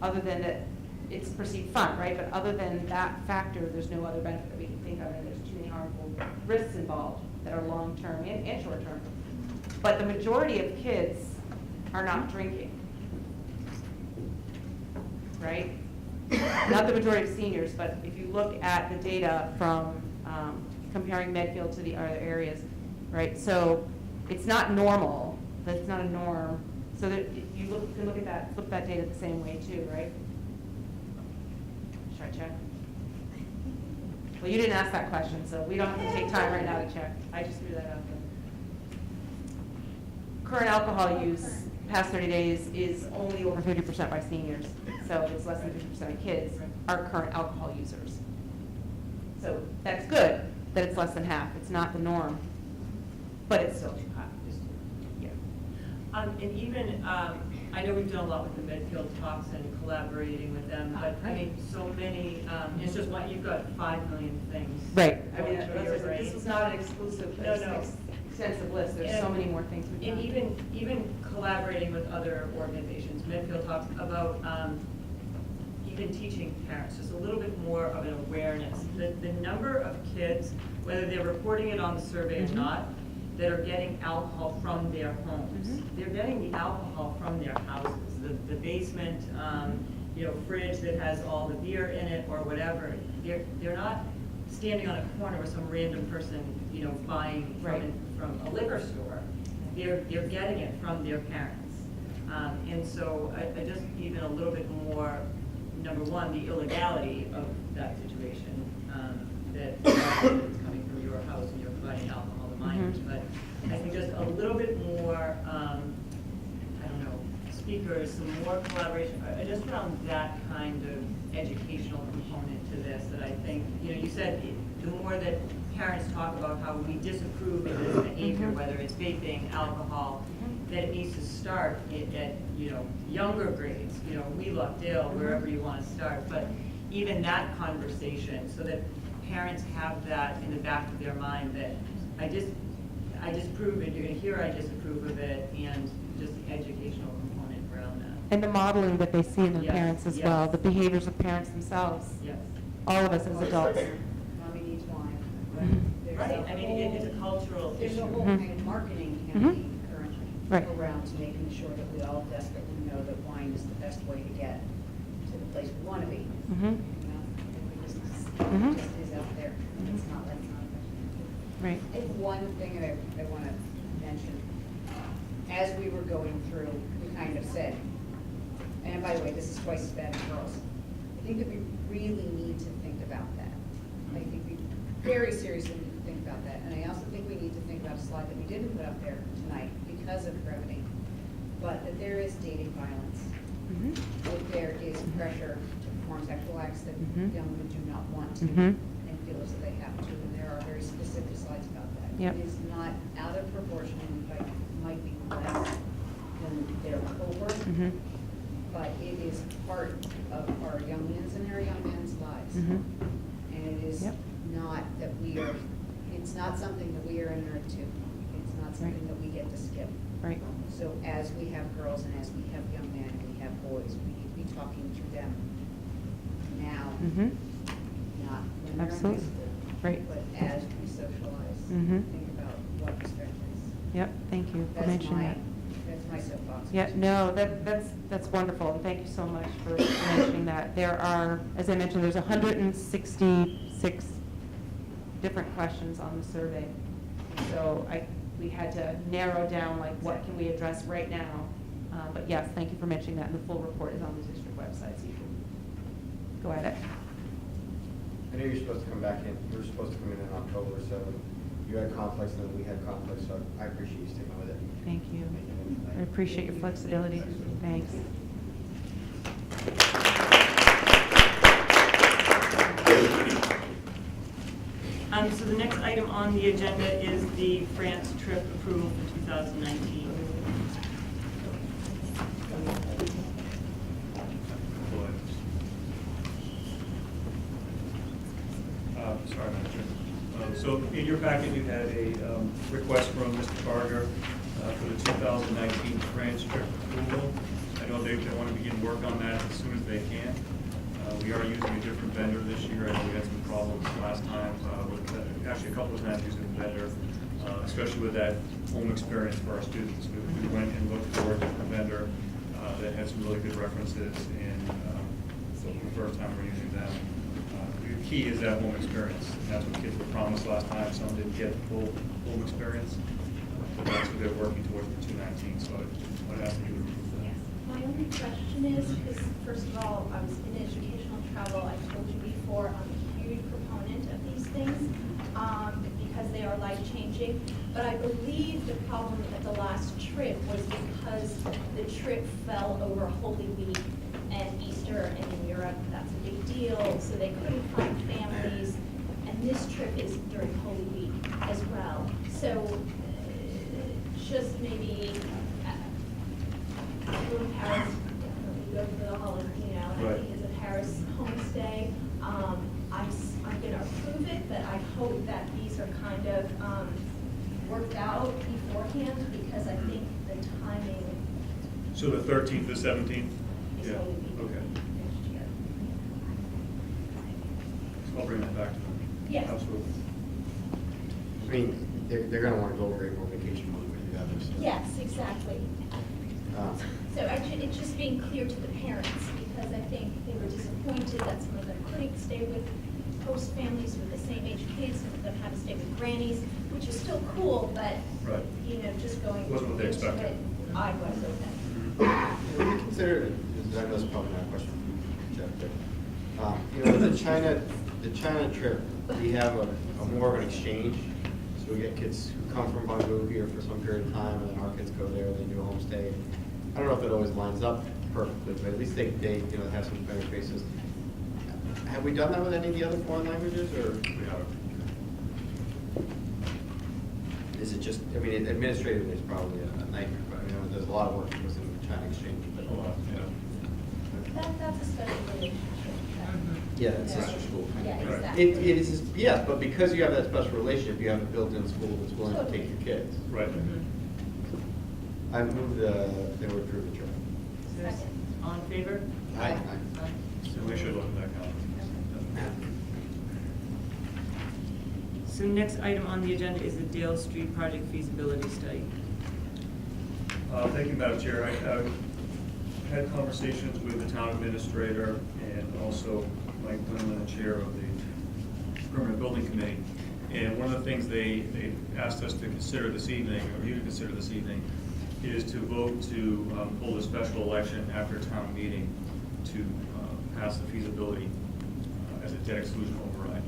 other than that it's perceived fun, right? But other than that factor, there's no other benefit that we can think of, and there's too many harmful risks involved that are long-term and short-term. But the majority of kids are not drinking, right? Not the majority of seniors, but if you look at the data from comparing Medfield to the other areas, right? So it's not normal. That's not a norm. So that you can look at that, flip that data the same way too, right? Should I check? Well, you didn't ask that question, so we don't have to take time right now to check. I just threw that out there. Current alcohol use past 30 days is only over 50% by seniors. So it's less than 50% of kids are current alcohol users. So that's good that it's less than half. It's not the norm, but it's still too high. Yeah. And even, I know we've done a lot with the Medfield talks and collaborating with them, but I mean, so many, it's just what, you've got 5 million things. Right. I going mean, through your brain. this is not an exclusive, extensive list. There's so many more things we've done. And even collaborating with other organizations, Medfield talks about even teaching parents, just a little bit more of an awareness. The number of kids, whether they're reporting it on the survey or not, that are getting alcohol from their homes. They're getting the alcohol from their houses, the basement, fridge that has all the beer in it or whatever. They're not standing on a corner with some random person, buying from a liquor store. They're getting it from their parents. And so I just even a little bit more, number one, the illegality of that situation, that it's coming from your house and you're providing alcohol to minors. But I think just a little bit more, speakers, some more collaboration, just around that kind of educational component to this, that I think, you said the more that parents talk about how we disapprove of this behavior, whether it's vaping, alcohol, that it needs to start at younger grades, Wheelock, Dale, wherever you want to start. But even that conversation, so that parents have that in the back of their mind, that I disapprove it, you're going to hear I disapprove of it, and just the educational component around that. And the modeling that they see in their Yes, parents as yes. well, the behaviors of parents themselves. Yes. All of us as adults. Mommy needs wine. There's Right, a I mean, whole- it's a cultural There's issue. a whole kind of marketing campaign currently Right. around to making sure that we all desperately know that wine is the best way to get to the place we want to be. Mhm. It just Mhm. is out there. It's not like Right. I think one thing that I want to mention, as we were going through, we kind of said, and by the way, this is twice as bad as girls. I think that we really need to think about that. I think we very seriously need to think about that. And I also think we need to think about a slide that we didn't put up there tonight because of brevity, but that there is dating violence. That there is pressure to perform sexual acts that young women do not want to and feel as though they have to. And there are very specific slides about that. Yep. It is not out of proportion, and in fact, might be less than their cohort, but it is part of our young men's and our young men's lives. And it is not that it's not something that we are inert to. It's not something that we get to skip. Right. So as we have girls and as we have young men and we have boys, we need to be talking to them now, not when they're in high Absolutely. school. Right. But as we socialize, think about what respect is. Yep, thank you for That's mentioning my, that. that's my soapbox. Yeah, no, that's wonderful, and thank you so much for mentioning that. There are, as I mentioned, there's 166 different questions on the survey. So we had to narrow down, like, what can we address right now? But yes, thank you for mentioning that, and the full report is on the district website, so you can go at it. I know you're supposed to come back in, you were supposed to come in October, so you had conflicts and then we had conflicts, so I appreciate you sticking with it. Thank you. I appreciate your flexibility. Thanks. So the next item on the agenda is the France trip approval for 2019. Sorry, Madam Chair. So in your packet, you had a request from Mr. Carter for the 2019 France trip approval. I know they want to begin work on that as soon as they can. We are using a different vendor this year. I know we had some problems last time with actually a couple of times using the vendor, especially with that home experience for our students. We went and looked for a different vendor that had some really good references, and so the first time we're using them. The key is that home experience. And that's what kids were promised last time. Some didn't get the full home experience. But that's what they're working towards for 2019. So I'd ask you to approve that. My only question is, because first of all, I was in educational travel. I told you before, I'm a huge proponent of these things because they are life-changing. But I believe the problem at the last trip was because the trip fell over Holy Week and Easter, and in Europe, that's a big deal. So they couldn't find families. And this trip is during Holy Week as well. So just maybe go to Paris, definitely go for the holiday, you know, and I think it's a Paris homestay. I'm going to approve it, but I hope that these are kind of worked out beforehand because I think the timing. So the 13th to 17th? Is Yeah, Holy Week okay. next year. So I'll bring that back to them. Yes. Absolutely. I mean, they're gonna wanna go over more vacation money with the others. Yes, exactly. So it's just being clear to the parents, because I think they were disappointed that some of them couldn't stay with host families with the same age kids, some of them had to stay with grannies, which is still cool, but, you know, just going Wasn't what they into expected. it, I was open. Would you consider, I know it's probably not a question for you, Jeff, but, you know, the China trip, we have a more of an exchange. So we get kids who come from Bangkok here for some period of time, and then our kids go there, they do a homestay. I don't know if it always lines up perfectly, but at least they you know, have some better spaces. Have we done that with any of the other foreign languages, or? We haven't. Is it just, I mean, administratively, it's probably a nightmare, but I mean, there's a lot of work that goes into the China exchange. But That's a special relationship. yeah, it's sister school. Yeah, Right. exactly. It is, yes, but because you have that special relationship, you have a built-in school that's willing to take your kids. Right. I move they would approve the trip. Second. All in favor? Aye. So we should look at that calendar. So next item on the agenda is the Dale Street project feasibility study. Thank you, Madam Chair. I had conversations with the town administrator and also Mike Quinlan, the chair of the permanent building committee. And one of the things they asked us to consider this evening, or you to consider this evening, is to vote to hold a special election after town meeting to pass the feasibility as a debt exclusion override.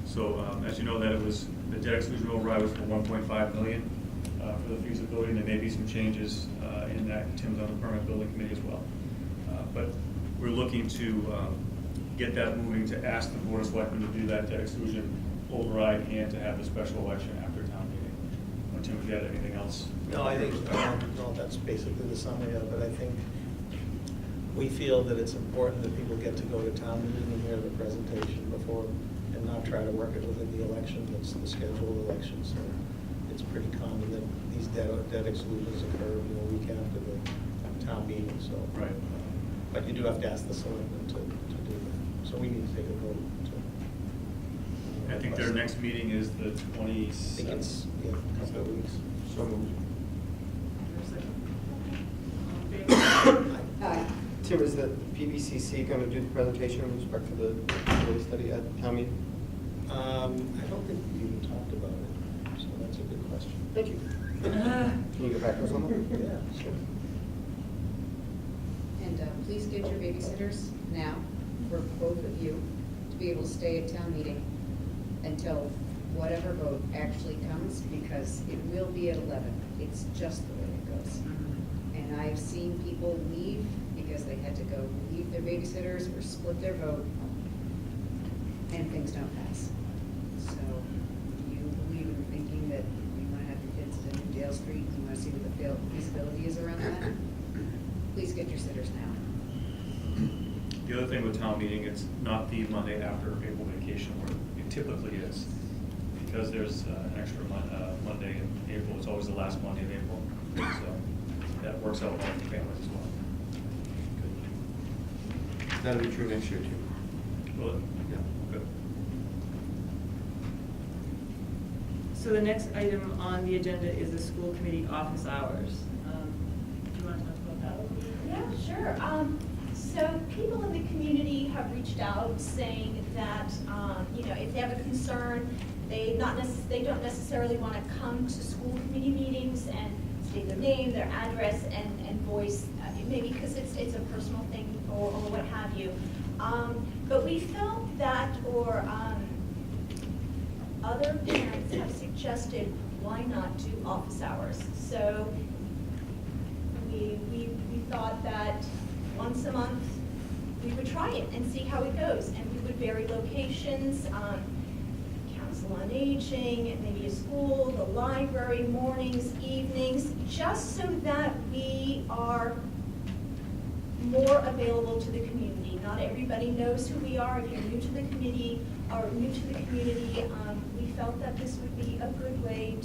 So as you know, that the debt exclusion override was for 1.5 million for the feasibility, and there may be some changes in that. Tim's on the permanent building committee as well. But we're looking to get that moving to ask the Board of Selectmen to do that debt exclusion override and to have the special election after town meeting. Tim, if you had anything else? No, I think, no, that's basically the summary of it. I think we feel that it's important that people get to go to town meeting and hear the presentation before, and not try to work it within the election. That's the scheduled election, so it's pretty common that these debt exclusions occur, you know, a week after the town meeting, so. Right. But you do have to ask the selectmen to do that, so we need to take a vote to. I think their next meeting is the 27th. I think it's, yeah, a couple of weeks. So moved. Tim, is the PBCC going to do the presentation with respect to the feasibility study at town meeting? I don't think we even talked about it, so that's a good question. Thank you. Can you get back to us on that? Yeah, sure. And please get your babysitters now for both of you to be able to stay at town meeting until whatever vote actually comes, because it will be at 11. It's just the way it goes. And I've seen people leave because they had to go leave their babysitters or split their vote, and things don't pass. So you believe in thinking that you want to have your kids at New Dale Street, you want to see what the feasibility is around that, please get your sitters now. The other thing with town meeting, it's not the Monday after April vacation where it typically is. Because there's an extra Monday in April, it's always the last Monday of April. So that works out well for families as well. That'll be true next year too. Will it? Yeah. Good. So the next item on the agenda is the school committee office hours. Do you want to talk about that? Yeah, sure. So people in the community have reached out saying that, if they have a concern, they don't necessarily want to come to school committee meetings and state their name, their address, and voice, maybe because it's a personal thing or what have you. But we felt that, or other parents have suggested, why not do office hours? So we thought that once a month we would try it and see how it goes, and we would vary locations, council on aging, maybe a school, the library, mornings, evenings, just so that we are more available to the community. Not everybody knows who we are. If you're new to the committee or new to the community, we felt that this would be a good way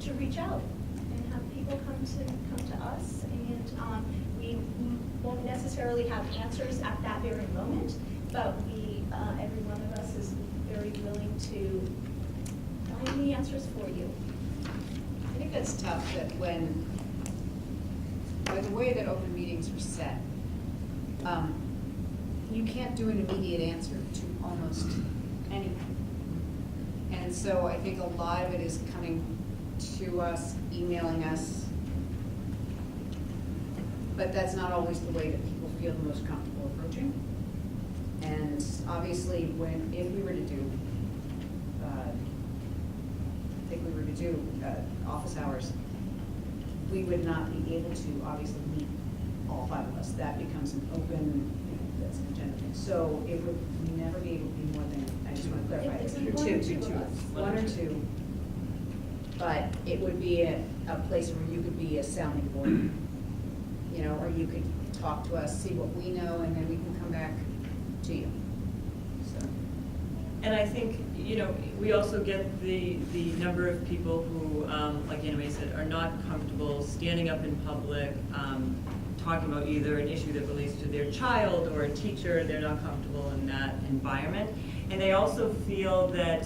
to reach out and have people come to us, and we won't necessarily have answers at that very moment, but every one of us is very willing to find the answers for you. I think that's tough, that when, by the way that open meetings are set, you can't do an immediate answer to almost anything. And so I think a lot of it is coming to us, emailing us, but that's not always the way that people feel the most comfortable approaching. And obviously, if we were to do, office hours, we would not be able to obviously meet all 5 of us. That becomes an open, that's an agenda thing. So it would never be able to be more than, I just want to clarify, It's two, one or two. But it would be a place where you could be a sounding board, or you could talk to us, see what we know, and then we can come back to you. So. And I think, we also get the number of people who, like Anna Mae said, are not comfortable standing up in public, talking about either an issue that relates to their child or a teacher. They're not comfortable in that environment. And they also feel that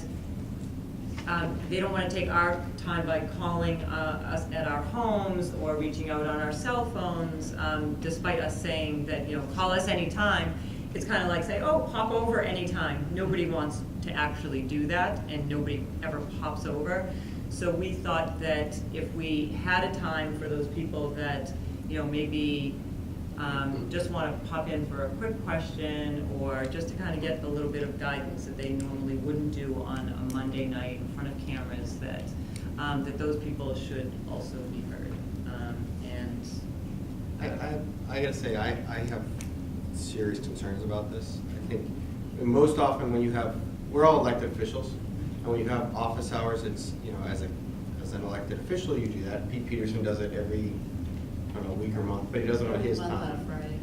they don't want to take our time by calling us at our homes or reaching out on our cell phones, despite us saying that, call us anytime. It's kind of like saying, oh, pop over anytime. Nobody wants to actually do that, and nobody ever pops over. So we thought that if we had a time for those people that, maybe just want to pop in for a quick question, or just to kind of get a little bit of guidance that they normally wouldn't do on a Monday night in front of cameras, that those people should also be heard. I gotta say, I have serious concerns about this. I think most often when we're all elected officials, and when you have office hours, it's, as an elected official, you do that. Pete Peterson does it every, week or month, but he does it on his time. On a Friday.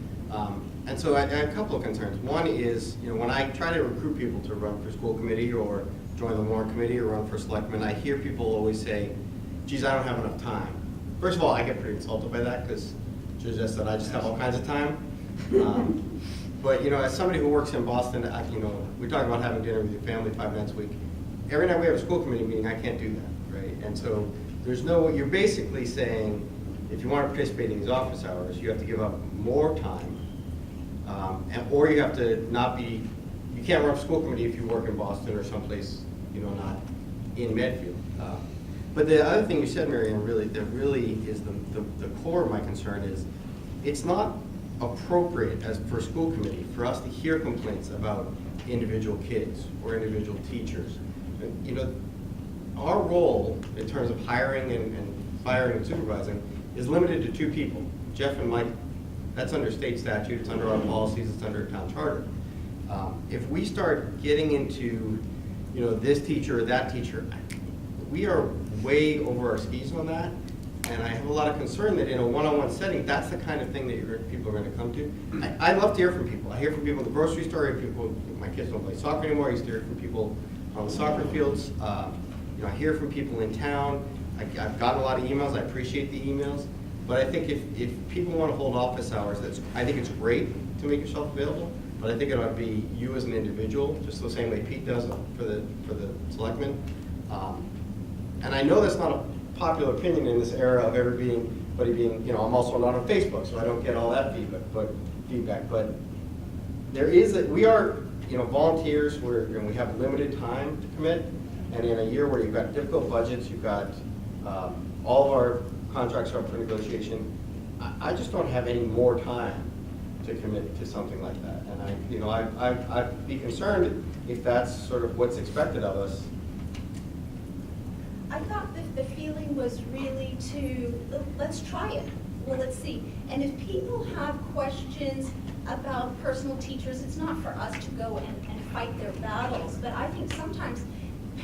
And so I have a couple of concerns. One is, when I try to recruit people to run for school committee or join the warrant committee or run for selectmen, I hear people always say, geez, I don't have enough time. First of all, I get pretty insulted by that, because it's just that I just have all kinds of time. But, as somebody who works in Boston, we talk about having dinner with your family 5 nights a week. Every night we have a school committee meeting, I can't do that, right? And so you're basically saying, if you want to participate in these office hours, you have to give up more time, or you have to not be, you can't run a school committee if you work in Boston or someplace, not in Medfield. But the other thing you said, Marianne, that really is the core of my concern is, it's not appropriate for a school committee for us to hear complaints about individual kids or individual teachers. Our role in terms of hiring and firing and supervising is limited to 2 people, Jeff and Mike. That's under state statute, it's under our policies, it's under a town charter. If we start getting into, this teacher or that teacher, we are way over our skis on that. And I have a lot of concern that in a one-on-one setting, that's the kind of thing that people are going to come to. I love to hear from people. I hear from people in the grocery store. I hear people, my kids don't play soccer anymore. I used to hear from people on the soccer fields. I hear from people in town. I've gotten a lot of emails. I appreciate the emails. But I think if people want to hold office hours, I think it's great to make yourself available. But I think it ought to be you as an individual, just the same way Pete does for the selectmen. And I know that's not a popular opinion in this era of everybody being, I'm also not on Facebook, so I don't get all that feedback. But there is we are, volunteers. And we have limited time to commit. And in a year where you've got difficult budgets, you've got all of our contracts are up for negotiation. I just don't have any more time to commit to something like that. And I'd be concerned if that's sort of what's expected of us. I thought that the feeling was really let's try it. Well, let's see. And if people have questions about personal teachers, it's not for us to go and fight their battles. But I think sometimes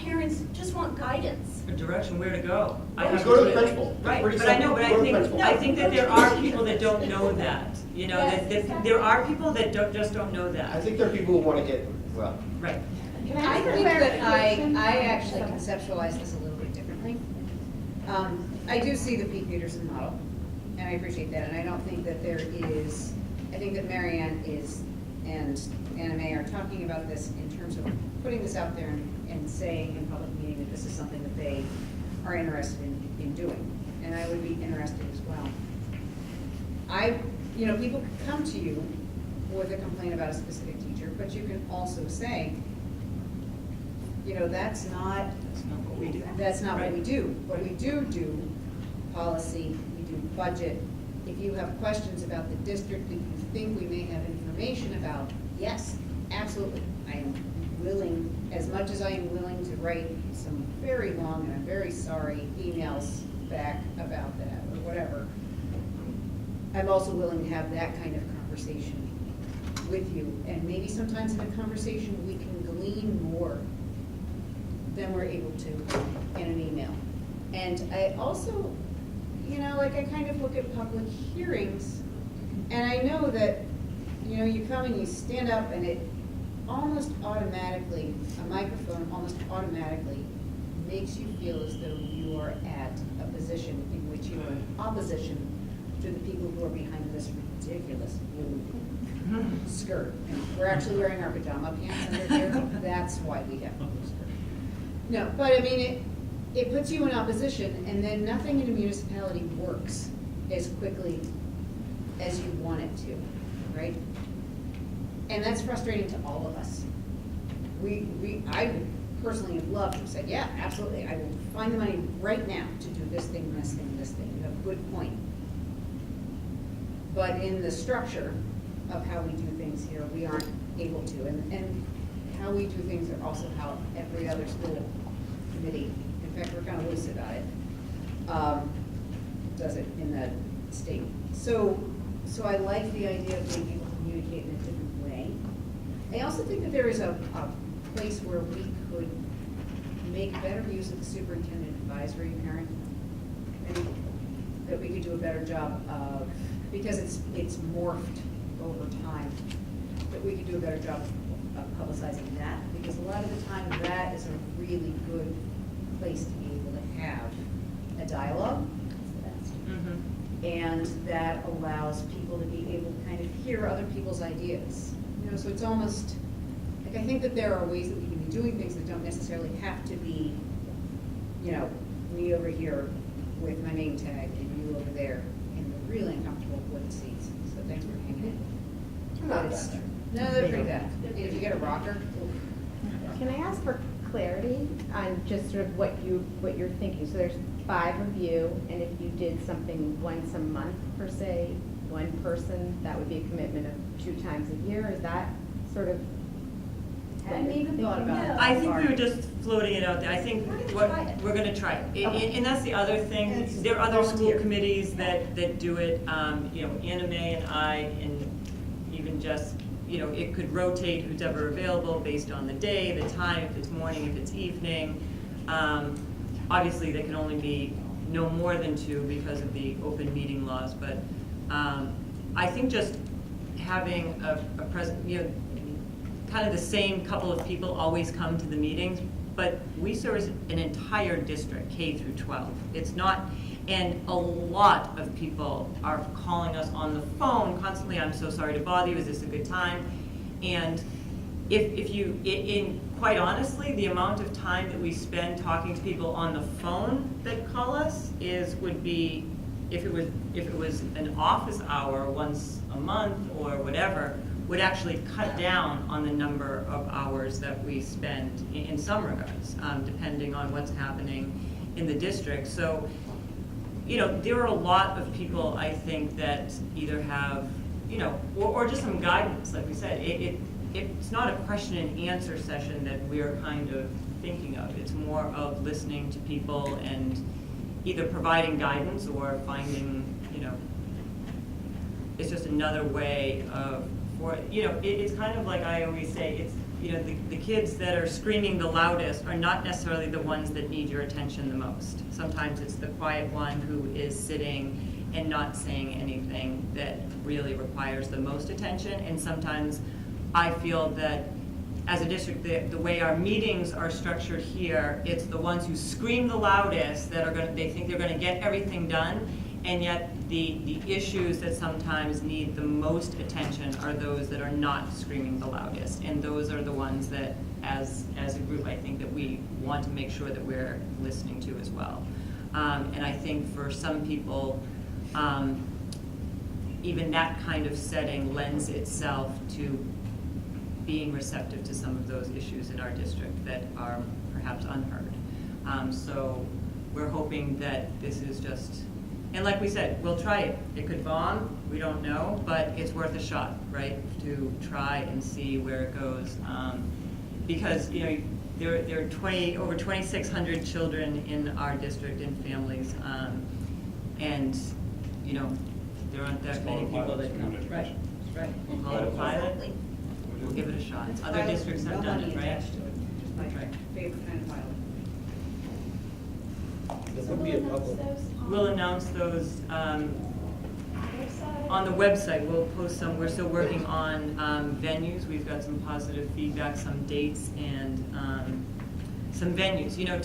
parents just want guidance. A direction where to go. Go to the principal. Right, but I think that there are people that don't know that. That there are people that just don't know that. I think there are people who want to get, well. Right. I think that I actually conceptualize this a little bit differently. I do see the Pete Peterson model, and I appreciate that, and I don't think that I think that Marianne and Anna Mae are talking about this in terms of putting this out there and saying in public meeting that this is something that they are interested in doing, and I would be interested as well. People could come to you with a complaint about a specific teacher, but you can also say, that's not what we do. That's not what we do. What we do policy, we do budget. If you have questions about the district that you think we may have information about, yes, absolutely. I am willing, as much as I am willing to write some very long and I'm very sorry emails back about that or whatever, I'm also willing to have that kind of conversation with you. And maybe sometimes in a conversation we can glean more than we're able to in an email. And I also, I kind of look at public hearings, and I know that, you come and you stand up and it almost automatically, a microphone almost automatically makes you feel as though you are at a position in which you are in opposition to the people who are behind this ridiculous blue skirt. And we're actually wearing our pajama pants under here. That's why we have blue skirt. No, but I mean, it puts you in opposition, and then nothing in a municipality works as quickly as you want it to, right? And that's frustrating to all of us. I personally have loved to have said, yeah, absolutely, I will find the money right now to do this thing, this thing, this thing. You have a good point. But in the structure of how we do things here, we aren't able to. And how we do things are also how every other school committee, in fact, we're kind of loose about it, does it in the state. So I like the idea of being able to communicate in a different way. I also think that there is a place where we could make better use of the superintendent advisory parent committee, that we could do a better job of, because it's morphed over time, that we could do a better job of publicizing that, because a lot of the time that is a really good place to be able to have a dialogue. And that allows people to be able to kind of hear other people's ideas. So it's almost, like, I think that there are ways that we can be doing things that don't necessarily have to be, me over here with my name tag and you over there seats, so thanks for hanging in. Not But it's- bad. No, they're pretty bad. If you get a rocker, Can I ask for clarity on just sort of what you're thinking? So there's 5 of you, and if you did something once a month per se, one person, that would be a commitment of 2 times a year? Is that sort of? hadn't even thought about it. I think we were just floating it out there. I think we're gonna try it. Okay. And that's the other thing, It's there are other school volunteer. committees that do it, you know, Anna Mae and I, and even just, you know, it could rotate who's ever available based on the day, the time, if it's morning, if it's evening. Obviously, there can only be no more than 2 because of the open meeting laws, but I think just having a present, you know, kind of the same couple of people always come to the meetings, but we service an entire district, K through 12. It's not, and a lot of people are calling us on the phone constantly, I'm so sorry to bother you, is this a good time? And if you, quite honestly, the amount of time that we spend talking to people on the phone that call us would be, if it was an office hour once a month or whatever, would actually cut down on the number of hours that we spend in some regards, depending on what's happening in the district. So, you know, there are a lot of people, I think, that either have, you know, or just some guidance, like we said. It's not a question and answer session that we're kind of thinking of. It's more of listening to people and either providing guidance or finding, you know, it's just another way of, you know, it's kind of like I always say, it's, you know, the kids that are screaming the loudest are not necessarily the ones that need your attention the most. Sometimes it's the quiet one who is sitting and not saying anything that really requires the most attention. And sometimes I feel that as a district, the way our meetings are structured here, it's the ones who scream the loudest that are they think they're gonna get everything done. And yet the issues that sometimes need the most attention are those that are not screaming the loudest. And those are the ones that, as a group, I think that we want to make sure that we're listening to as well. And I think for some people, even that kind of setting lends itself to being receptive to some of those issues in our district that are perhaps unheard. So we're hoping that this is just, and like we said, we'll try it. It could bomb, we don't know, but it's worth a shot, right? To try and see where it goes. Because, you know, there are over 2,600 children in our district and families. And, you know, there aren't that many people that come. Right, right. We'll call it a pilot. We'll give it a shot. Other districts have done it, right? Just my favorite kind of pilot. There would be a public. We'll announce those on the website. We'll post some. We're still working on venues. We've got some positive feedback, some dates, and some venues. You know,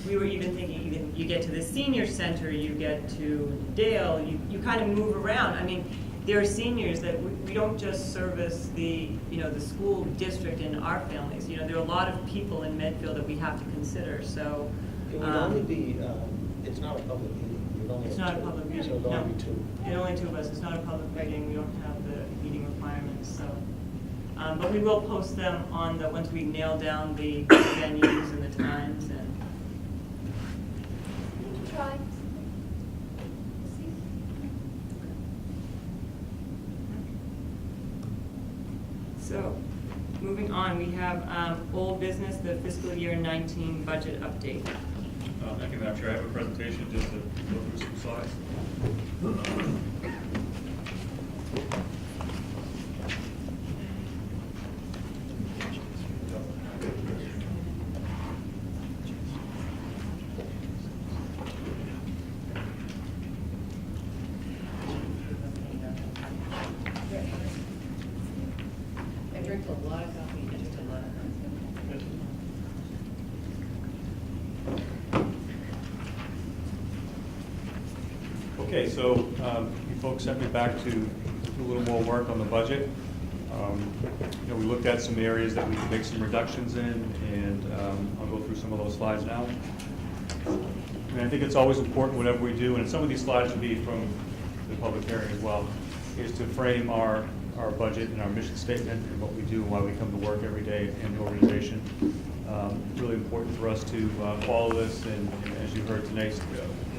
we were even thinking, you get to the senior center, you get to Dale, you kind of move around. I mean, there are seniors that we don't just service the school district and our families. You know, there are a lot of people in Medfield that we have to consider. So It would only be, it's not a public meeting. You'd only it's have not a 2. public meeting. So it'd No. only be 2. There are only 2 of us. It's not a public meeting. We don't have the meeting requirements. So, but we will post them on once we nail down the venues and the times and. Try. So, moving on, we have old business, the fiscal year 19 budget update. Thank you, Madam Chair. I have a presentation just to go through some slides. I drink a lot of coffee, just a lot. Okay, so you folks sent me back to do a little more work on the budget. You know, we looked at some areas that we could make some reductions in, and I'll go through some of those slides now. And I think it's always important whenever we do, and some of these slides will be from the public hearing as well, is to frame our budget and our mission statement and what we do and why we come to work every day in the organization. Really important for us to follow this, and as you heard tonight,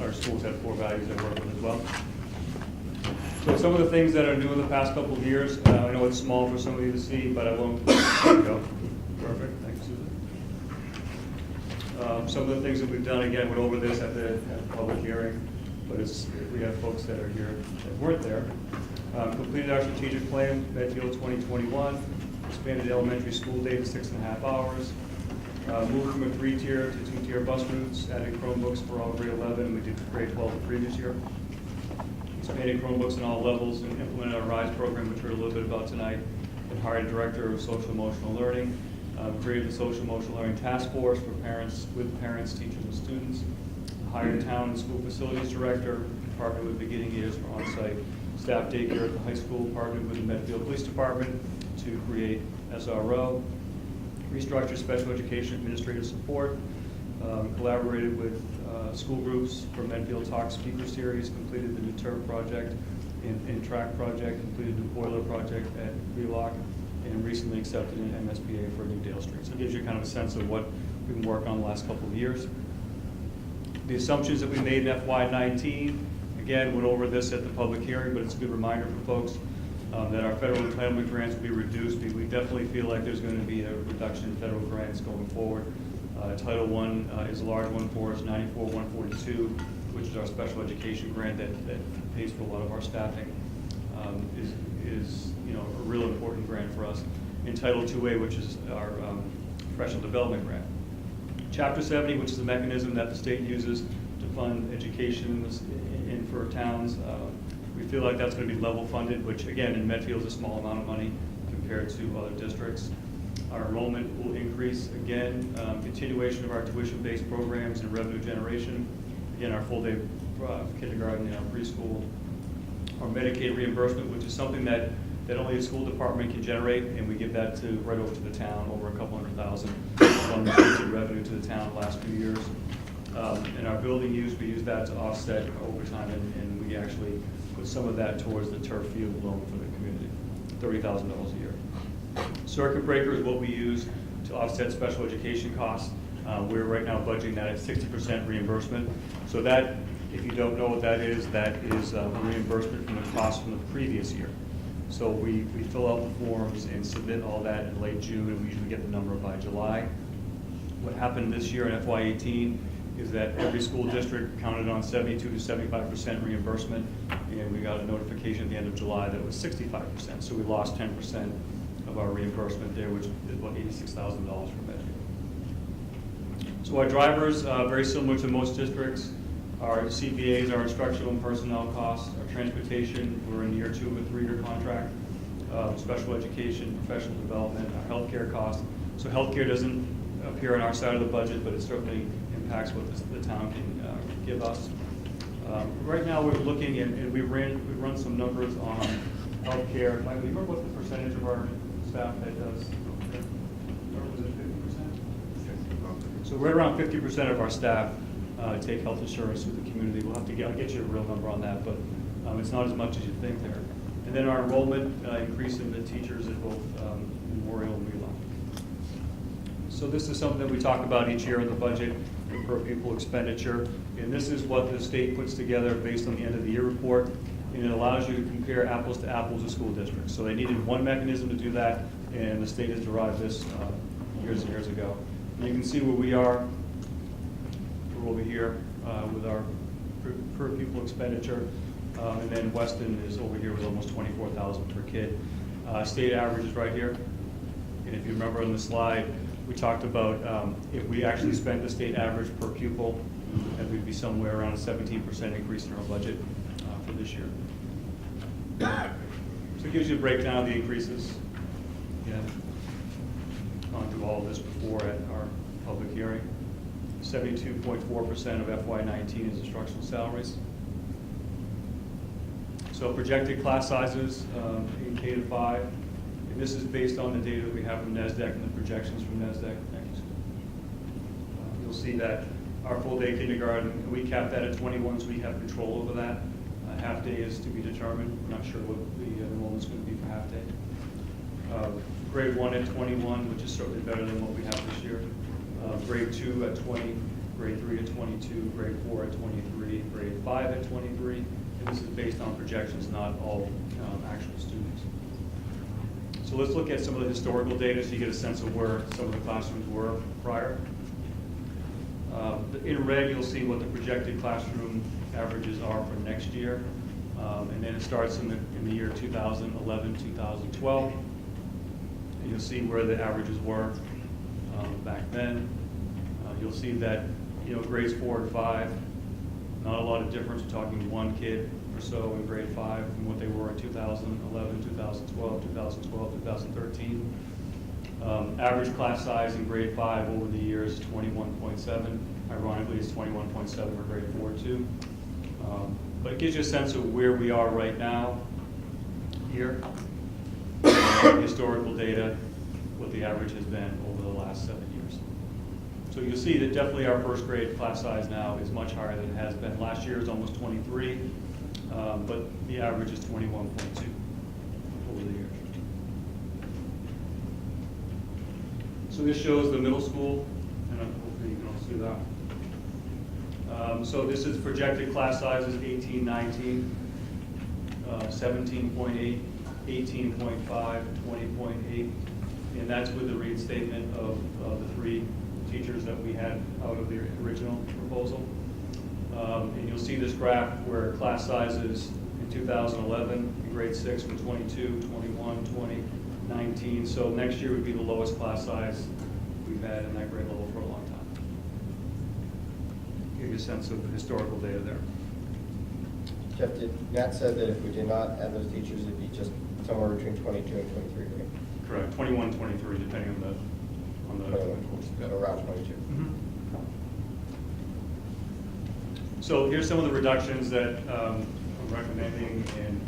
our schools have 4 values that work with as well. So some of the things that are new in the past couple of years, I know it's small for some of you to see, but I won't. There you go. Perfect. Thanks, Susan. Some of the things that we've done, again, went over this at the public hearing, but we have folks that are here that weren't there. Completed our strategic plan, Medfield 2021, expanded elementary school day to 6.5 hours, moved from a 3-tier to 2-tier bus routes, added Chromebooks for all grade 11, we did grade 12 the previous year. Expanded Chromebooks in all levels and implemented our RISE program, which we heard a little bit about tonight, and hired a director of social emotional learning, created the social emotional learning task force for parents, with parents, teachers, and students, hired a town and school facilities director, partnered with Beginning Years for on-site staff daycare at the high school, partnered with the Medfield Police Department to create SRO, restructured special education administrative support, collaborated with school groups for Medfield Talk speaker series, completed the new turf project and track project, completed the boiler project at Wheelock, and recently accepted an MSBA for New Dale Street. So it gives you kind of a sense of what we've been working on the last couple of years. The assumptions that we made in FY19, again, went over this at the public hearing, but it's a good reminder for folks that our federal entitlement grants will be reduced. We definitely feel like there's going to be a reduction in federal grants going forward. Title I is a large one for us, 94-142, which is our special education grant that pays for a lot of our staffing, is a real important grant for us. And Title IIA, which is our professional development grant. Chapter 70, which is the mechanism that the state uses to fund education in for towns. We feel like that's going to be level funded, which again in Medfield is a small amount of money compared to other districts. Our enrollment will increase again, continuation of our tuition-based programs and revenue generation. Again, our full-day kindergarten and preschool. Our Medicaid reimbursement, which is something that only the school department can generate, and we give that right over to the town, over a couple $100,000 from revenue to the town the last few years. And our building use, we use that to offset overtime, and we actually put some of that towards the turf field loan for the community, $30,000 a year. Circuit breaker is what we use to offset special education costs. We're right now budgeting that at 60% reimbursement. So that, if you don't know what that is a reimbursement from the cost from the previous year. So we fill out the forms and submit all that in late June, and we usually get the number by July. What happened this year in FY18 is that every school district counted on 72 to 75% reimbursement, and we got a notification at the end of July that it was 65%. So we lost 10% of our reimbursement there, which is about $86,000 for Medfield. So our drivers, very similar to most districts. Our CPAs, our instructional and personnel costs, our transportation, we're in year 2 of a 3-year contract. Special education, professional development, our healthcare costs. So healthcare doesn't appear on our side of the budget, but it certainly impacts what the town can give us. Right now, we're looking, and we've run some numbers on healthcare. Mike, do you remember what the percentage of our staff that does? Or was it 50%? So right around 50% of our staff take health insurance through the community. We'll have to I'll get you a real number on that, but it's not as much as you think there. And then our enrollment increase in the teachers at both Memorial and Wheelock. So this is something that we talk about each year in the budget, the per pupil expenditure. And this is what the state puts together based on the end of the year report. And it allows you to compare apples to apples of school districts. So they needed one mechanism to do that, and the state has derived this years and years ago. And you can see where we are. We're over here with our per pupil expenditure. And then Weston is over here with almost $24,000 per kid. State average is right here. And if you remember on the slide, we talked about if we actually spent the state average per pupil, that we'd be somewhere around a 17% increase in our budget for this year. So it gives you a breakdown of the increases. Yeah. Gone through all of this before at our public hearing. 72.4% of FY19 is instructional salaries. So projected class sizes in K to 5. And this is based on the data that we have from NASDAQ and the projections from NASDAQ. You'll see that our full day kindergarten, we capped that at 21, so we have control over that. Half-day is to be determined. We're not sure what the enrollment's going to be for half-day. Grade 1 at 21, which is certainly better than what we have this year. Grade 2 at 20, grade 3 at 22, grade 4 at 23, grade 5 at 23. And this is based on projections, not all actual students. So let's look at some of the historical data so you get a sense of where some of the classrooms were prior. In red, you'll see what the projected classroom averages are for next year. And then it starts in the year 2011, 2012. And you'll see where the averages were back then. You'll see that, grades 4 and 5, not a lot of difference. We're talking one kid or so in grade 5 from what they were in 2011, 2012, 2012, 2013. Average class size in grade 5 over the years is 21.7. Ironically, it's 21.7 for grade 4 too. But it gives you a sense of where we are right now here. Historical data, what the average has been over the last 7 years. So you'll see that definitely our first grade class size now is much higher than it has been. Last year it was almost 23, but the average is 21.2 over the years. So this shows the middle school, and hopefully you can all see that. So this is projected class sizes 18, 19, 17.8, 18.5, 20.8, and that's with the reinstatement of the 3 teachers that we had out of the original proposal. And you'll see this graph where class sizes in 2011 in grade 6 were 22, 21, 20, 19. So next year would be the lowest class size we've had in that grade level for a long time. Give you a sense of the historical data there. Jeff, Matt said that if we did not add those teachers, it'd be just somewhere between 22 and 23, right? Correct, 21, 23, depending on the course. Around 22. Mm-hmm. So here's some of the reductions that I'm recommending, and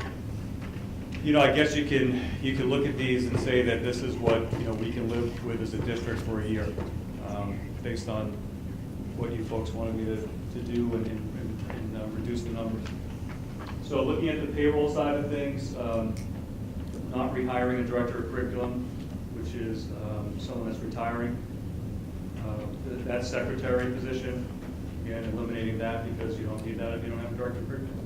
I guess you can look at these and say that this is what we can live with as a district for a year, based on what you folks wanted me to do and reduce the numbers. So looking at the payroll side of things, not rehiring a director of curriculum, which is someone that's retiring. That secretary position, again, eliminating that because you don't need that if you don't have a director of curriculum.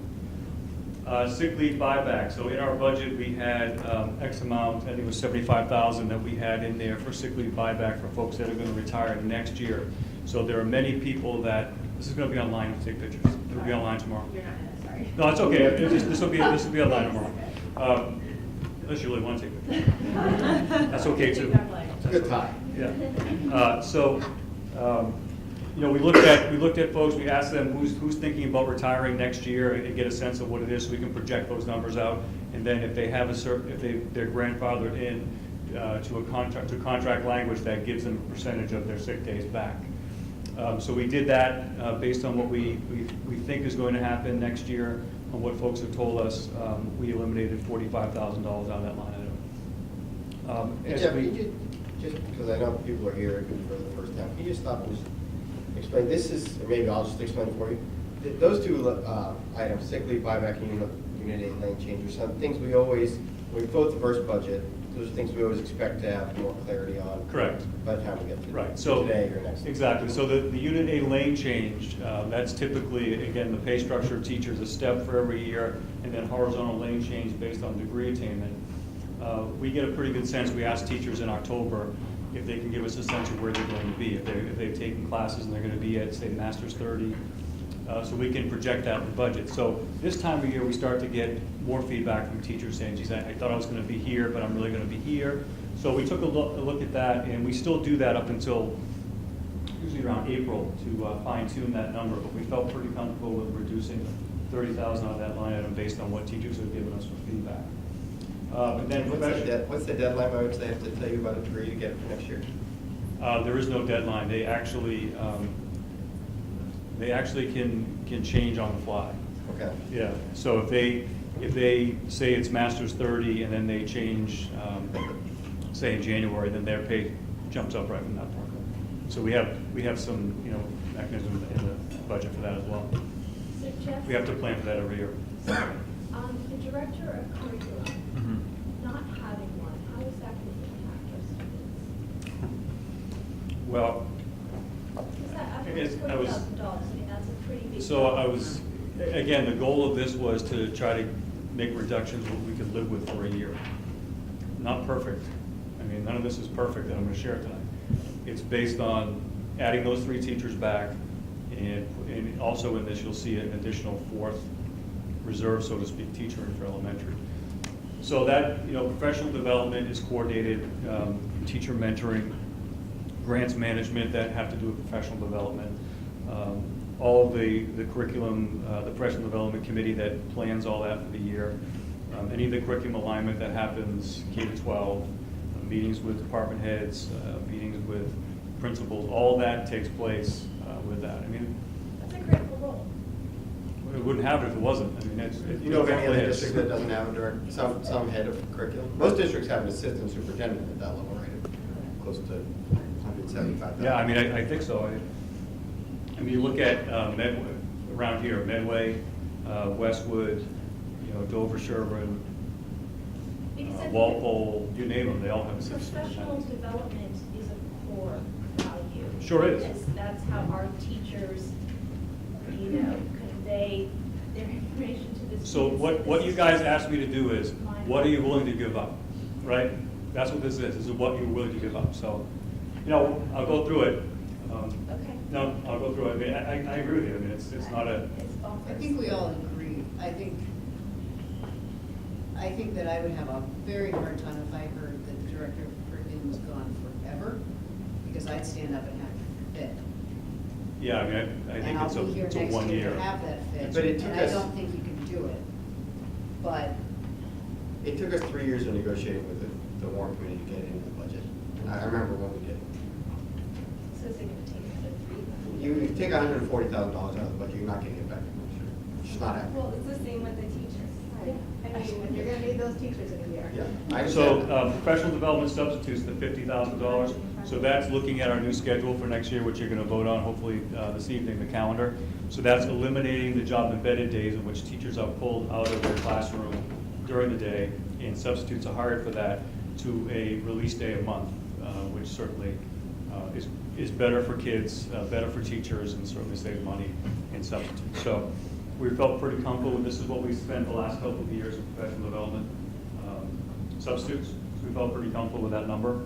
Sick leave buyback. So in our budget, we had X amount, I think it was $75,000 that we had in there for sick leave buyback for folks that are going to retire next year. So there are many people that, this is going to be online to take pictures. It'll be online tomorrow. You're not, sorry. No, it's okay. This will be online tomorrow. Unless you really want to take pictures. That's okay too. It's a good time. Yeah. We looked at folks. We asked them who's thinking about retiring next year and get a sense of what it is, so we can project those numbers out. And then if they have they're grandfathered in to a contract language that gives them a percentage of their sick days back. So we did that based on what we think is going to happen next year. On what folks have told us, we eliminated $45,000 out of that line item. Jeff, just because I know people are here for the first time, can you just stop and just explain? This is, or maybe I'll just explain it for you. Those two items, sick leave buyback and unit 8 lane change, are some things we always, when we vote the first budget, those are things we always expect to have more clarity on. Correct. By the time we get to So today or next. Exactly. So the Unit A lane change, that's typically, again, the pay structure of teachers, a step for every year, and then horizontal lane change based on degree attainment. We get a pretty good sense. We ask teachers in October if they can give us a sense of where they're going to be, if they've taken classes and they're going to be at, say, Master's 30. So we can project that in the budget. So this time of year, we start to get more feedback from teachers saying, geez, I thought I was going to be here, but I'm really going to be here. So we took a look at that, and we still do that up until usually around April to fine-tune that number, but we felt pretty comfortable with reducing $30,000 out of that line item based on what teachers have given us for feedback. And then what's the deadline by which they have to tell you about a degree to get for next year? There is no deadline. They actually can change on the fly. Okay. Yeah. So if they say it's Master's 30 and then they change, say in January, then their pay jumps up right from that point. So we have some mechanism in the budget for that as well. So Jeff, We have to plan for that every year. Sorry. The director of curriculum, not having one, how is that going to impact our students? Well, Because that, after Yes, I was- $40,000, I mean, that's a pretty big. so I was, again, the goal of this was to try to make reductions what we could live with for a year. Not perfect. I mean, none of this is perfect that I'm going to share tonight. It's based on adding those 3 teachers back, and also in this, you'll see an additional 4th reserve, so to speak, teacher for elementary. So that, professional development is coordinated, teacher mentoring, grants management that have to do with professional development, all of the curriculum, the professional development committee that plans all that for the year, any of the curriculum alignment that happens K-12, meetings with department heads, meetings with principals, all that takes place with that. I mean, That's a critical role. it wouldn't have it if it wasn't. I mean, Do you know of any other district that doesn't have a direct, some head of curriculum? Most districts have an assistant superintendent at that level, right? Close to 175,000. Yeah, I mean, I think so. I mean, you look at Medway, around here, Medway, Westwood, Dover, Sherburne, Walpole, you name them, they all have assistants. Professional development is a core value. Sure is. That's how our teachers, convey their information to the students. So what you guys asked me to do is, what are you willing to give up, right? That's what this is what you're willing to give up. So, I'll go through it. Okay. No, I'll go through it. I mean, I agree with you. I mean, it's not a. I think we all agree. I think that I would have a very hard time if I heard that the director of curriculum was gone forever, because I'd stand up and have a fit. Yeah, I mean, I think it's a 1 year. And I'll be here next year to have that fit, But it took and I us- don't think you can do it. But It took us 3 years of negotiating with the warrant committee to get it into the budget. And I remember when we did it. So is it going to take another 3 months? You take $140,000 out of the budget, you're not getting it back next year. It's just not happening. Well, it's the same with the teachers. I mean, you're gonna need those teachers in a year. Yeah. I So understand. professional development substitutes, the $50,000. So that's looking at our new schedule for next year, which you're going to vote on hopefully this evening, the calendar. So that's eliminating the job embedded days in which teachers are pulled out of their classroom during the day, and substitutes are hired for that to a release day a month, which certainly is better for kids, better for teachers, and certainly saves money in substitutes. So we felt pretty comfortable, and this is what we spent the last couple of years in professional development substitutes. So we felt pretty comfortable with that number.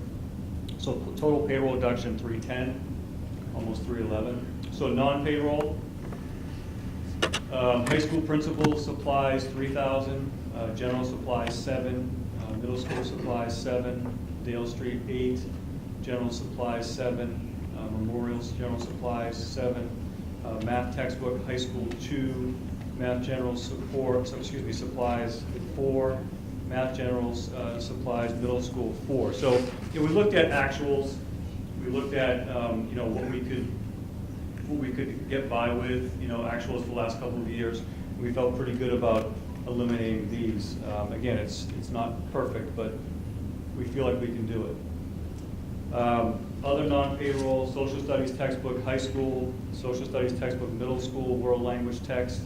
So total payroll reduction 310, almost 311. So non-payroll, high school principal supplies 3,000, general supplies 7, middle school supplies 7, Dale Street 8, general supplies 7, memorials general supplies 7, math textbook high school 2, math general supplies 4, math generals supplies middle school 4. So we looked at actuals, we looked at what we could get by with, actuals for the last couple of years. We felt pretty good about eliminating these. Again, it's not perfect, but we feel like we can do it. Other non-payroll, social studies textbook high school, social studies textbook middle school, world language text,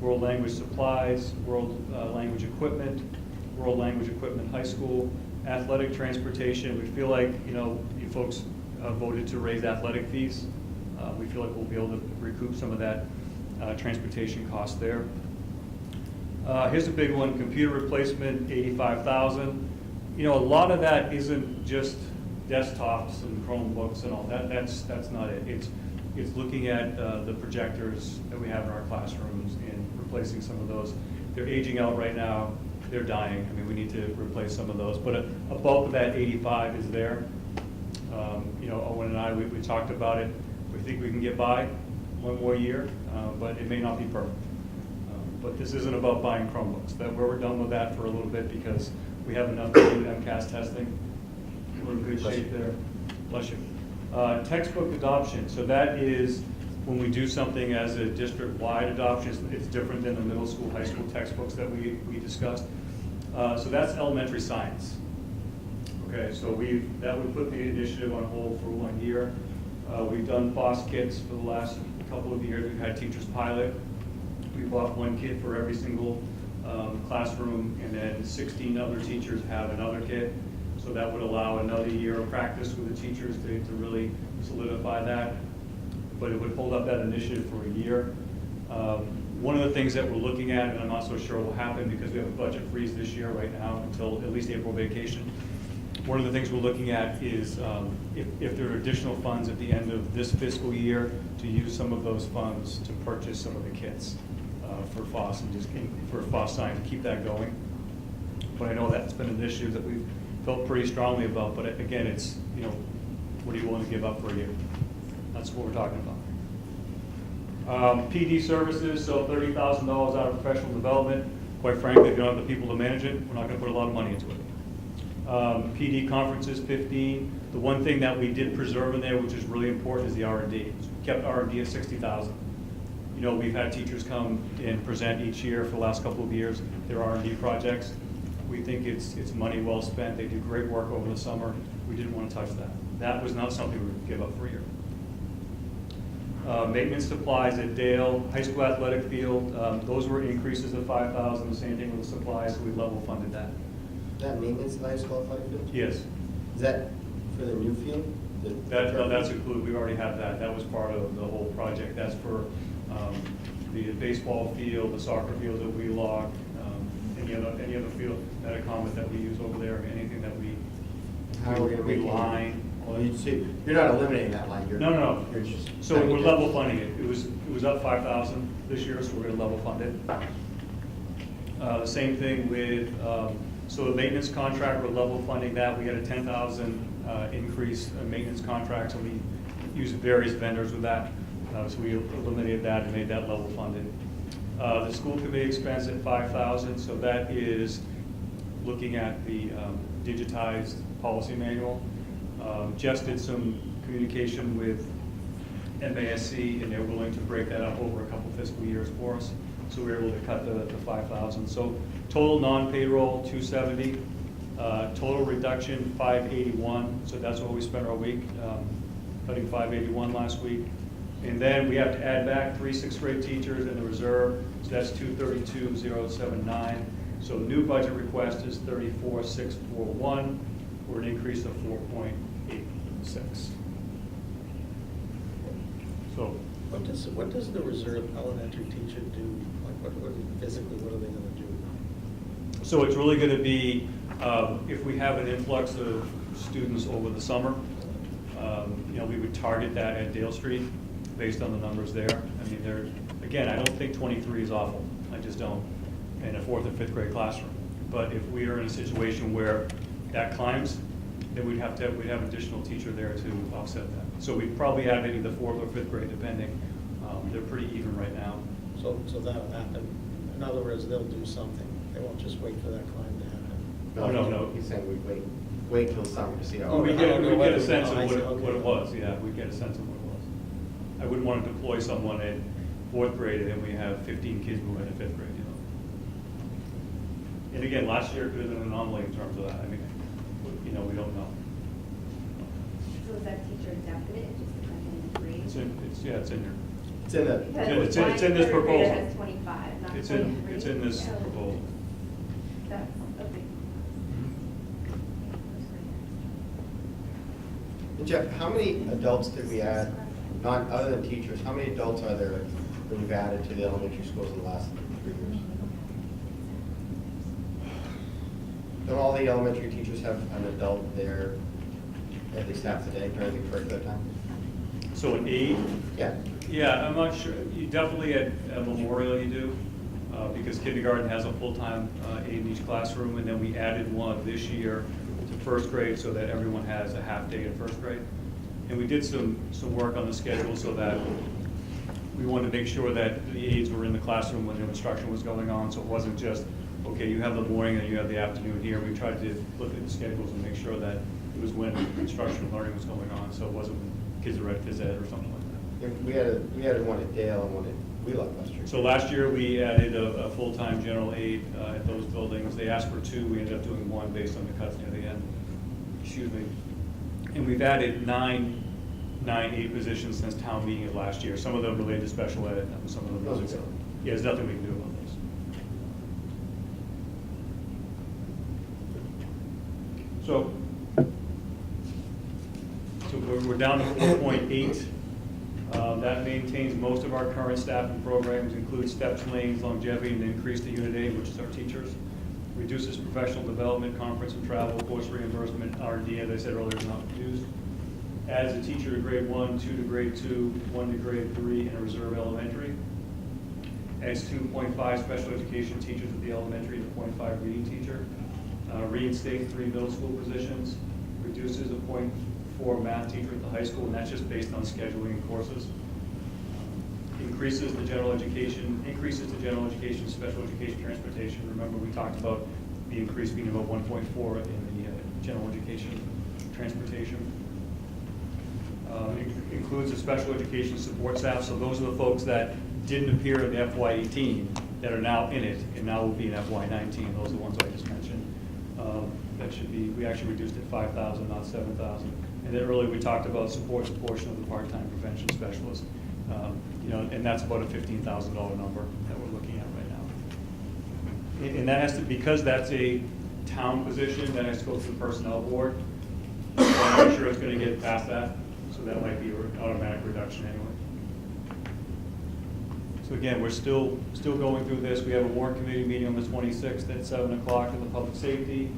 world language supplies, world language equipment, world language equipment high school, athletic transportation. We feel like, you folks voted to raise athletic fees. We feel like we'll be able to recoup some of that transportation cost there. Here's a big one, computer replacement, $85,000. A lot of that isn't just desktops and Chromebooks and all that. That's not it. It's looking at the projectors that we have in our classrooms and replacing some of those. They're aging out right now. They're dying. I mean, we need to replace some of those. But a bulk of that 85 is there. Owen and I, we talked about it. We think we can get by 1 more year, but it may not be perfect. But this isn't about buying Chromebooks. We're done with that for a little bit because we have enough to do MCAS testing. We're in good shape there. Bless you. Textbook adoption. So that is when we do something as a district-wide adoption. It's different than the middle school, high school textbooks that we discussed. So that's elementary science. Okay, so that would put the initiative on hold for 1 year. We've done FOSS kits for the last couple of years. We've had teachers pilot. We bought one kit for every single classroom, and then 16 other teachers have another kit. So that would allow another year of practice with the teachers to really solidify that. But it would hold up that initiative for a year. One of the things that we're looking at, and I'm not so sure will happen because we have a budget freeze this year right now until at least April vacation. One of the things we're looking at is if there are additional funds at the end of this fiscal year to use some of those funds to purchase some of the kits for FOSS and just for FOSS Science to keep that going. But I know that's been an issue that we've felt pretty strongly about. But again, it's, you know, what are you willing to give up for a year? That's what we're talking about. PD services, so $30,000 out of professional development. Quite frankly, if you don't have the people to manage it, we're not going to put a lot of money into it. PD conferences, 15. The one thing that we did preserve in there, which is really important, is the R&D. So we kept R&D at 60,000. You know, we've had teachers come and present each year for the last couple of years their R&D projects. We think it's money well spent. They do great work over the summer. We didn't want to touch that. That was not something we would give up for a year. Maintenance supplies at Dale, high school athletic field, those were increases of 5,000, the same thing with the supplies, so we level funded that. That maintenance of the high school athletic field? Yes. Is that for the new field? No, that's included, we already have that. That was part of the whole project. That's for the baseball field, the soccer field that we log, any other field, Metacommet that we use over there, anything that we line. Well, you're not eliminating that line. No. You're just So we're level funding it. It was up 5,000 this year, so we're going to level fund it. The same thing with so the maintenance contract, we're level funding that. We had a 10,000 increase in maintenance contracts, and we used various vendors with that. So we eliminated that and made that level funded. The school committee expense at 5,000. So that is looking at the digitized policy manual. Jess did some communication with MASC, and they're willing to break that up over a couple fiscal years for us. So we were able to cut the 5,000. So total non-payroll 270, total reduction 581. So that's what we spent our week, cutting 581 last week. And then we have to add back 3 6th grade teachers in the reserve. So that's 232,079. So new budget request is 34,641 for an increase of 4.86. So what does the reserve elementary teacher do? Like, what are they going to do? So it's really going to be if we have an influx of students over the summer, you know, we would target that at Dale Street based on the numbers there. I mean, again, I don't think 23 is awful. I just don't, in a 4th and 5th grade classroom. But if we are in a situation where that climbs, then we'd have additional teacher there to offset that. So we'd probably have maybe the 4th or 5th grade, depending. They're pretty even right now. So that'll happen. In other words, they'll do something. They won't just wait for that climb to happen. No. He's saying we'd wait till summer to see how. We get a sense of what it was. Yeah, we get a sense of what it was. I wouldn't want to deploy someone in 4th grade and then we have 15 kids moving into 5th grade. You know. And again, last year could have been an anomaly in terms of that. I mean, you know, we don't know. So is that teacher definite, just depending on It's in here. It's in the. It's in this proposal. Has 25, not It's 23. in this proposal. That's a big. And Jeff, how many adults did we add, other than teachers, how many adults are there that we've added to the elementary schools in the last 3 years? Don't all the elementary teachers have an adult there at least half the day during the curricular time? So an aide? Yeah. Yeah, I'm not sure. You definitely at Memorial you do, because kindergarten has a full-time aide in each classroom, and then we added one this year to 1st grade so that everyone has a half day in 1st grade. And we did some work on the schedule so that we wanted to make sure that the aides were in the classroom when the instruction was going on, so it wasn't just, okay, you have the morning and you have the afternoon here. We tried to look at the schedules and make sure that it was when instructional learning was going on, so it wasn't when kids were at phys ed or something like that. We added one at Dale and one at Wheelock last year. So last year we added a full-time general aide at those buildings. They asked for 2. We ended up doing 1 based on the cuts near the end. Excuse me. And we've added 9 aide positions since town meeting of last year. Some of them related to special ed, and some of them. yeah, there's nothing we can do about those. So we're down to 4.8. That maintains most of our current staffing programs, includes steps, lanes, longevity, and increase the unit aid, which is our teachers. Reduces professional development, conference and travel, course reimbursement, R&D, as I said earlier, is not used. Adds a teacher to grade 1, 2 to grade 2, 1 to grade 3, and a reserve elementary. Adds 2.5 special education teachers at the elementary and a 0.5 reading teacher. Reinstates 3 middle school positions. Reduces a 0.4 math teacher at the high school, and that's just based on scheduling courses. Increases the general education special education transportation. Remember, we talked about the increase being about 1.4 in the general education transportation. Includes the special education support staff, so those are the folks that didn't appear in the FY18 that are now in it, and now will be in FY19. Those are the ones I just mentioned. That should be, we actually reduced it 5,000, not 7,000. And then earlier we talked about supports a portion of the part-time prevention specialist. You know, and that's about a $15,000 number that we're looking at right now. And that has to, because that's a town position, that has to go through the personnel board. So I'm not sure it's going to get past that, so that might be an automatic reduction anyway. So again, we're still going through this. We have a warrant committee meeting on the 26th at 7 o'clock in the public safety.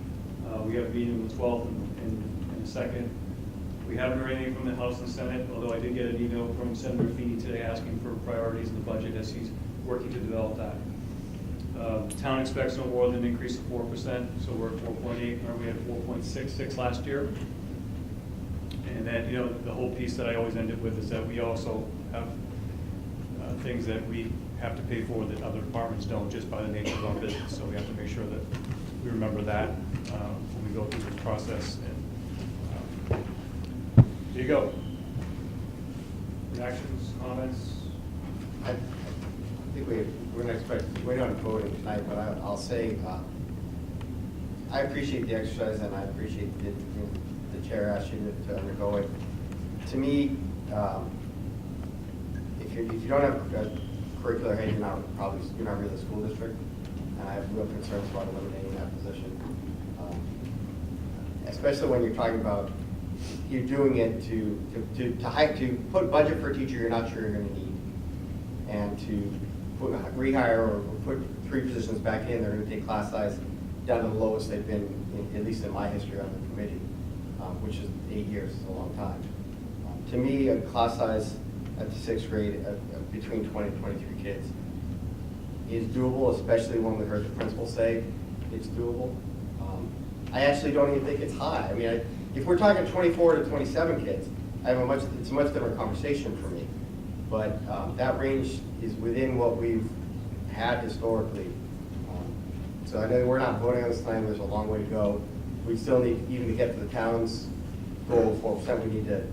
We have a meeting on the 12th and the 2nd. We haven't heard anything from the House and Senate, although I did get an email from Senator Feeney today asking for priorities in the budget as he's working to develop that. Town expects no more than an increase of 4%, so we're at 4.8, or we had 4.66 last year. And then, you know, the whole piece that I always end it with is that we also have things that we have to pay for that other departments don't, just by the nature of our business. So we have to make sure that we remember that when we go through this process. And there you go. Reactions, comments? I think we're not voting tonight, but I'll say I appreciate the exercise, and I appreciate the chair asked you to undergo it. To me, if you don't have a curricular head, you're not really a school district, and I have real concerns about eliminating that position, especially when you're talking about you're doing it to put budget for a teacher you're not sure you're going to need, and to rehire or put 3 positions back in. They're going to take class size down to the lowest they've been, at least in my history on the committee, which is 8 years. It's a long time. To me, a class size at the 6th grade between 20 and 23 kids is doable, especially when we heard the principal say it's doable. I actually don't even think it's high. I mean, if we're talking 24 to 27 kids, it's a much different conversation for me. But that range is within what we've had historically. So I know we're not voting on this tonight. There's a long way to go. We still need, even to get to the town's goal of 4%, we need to,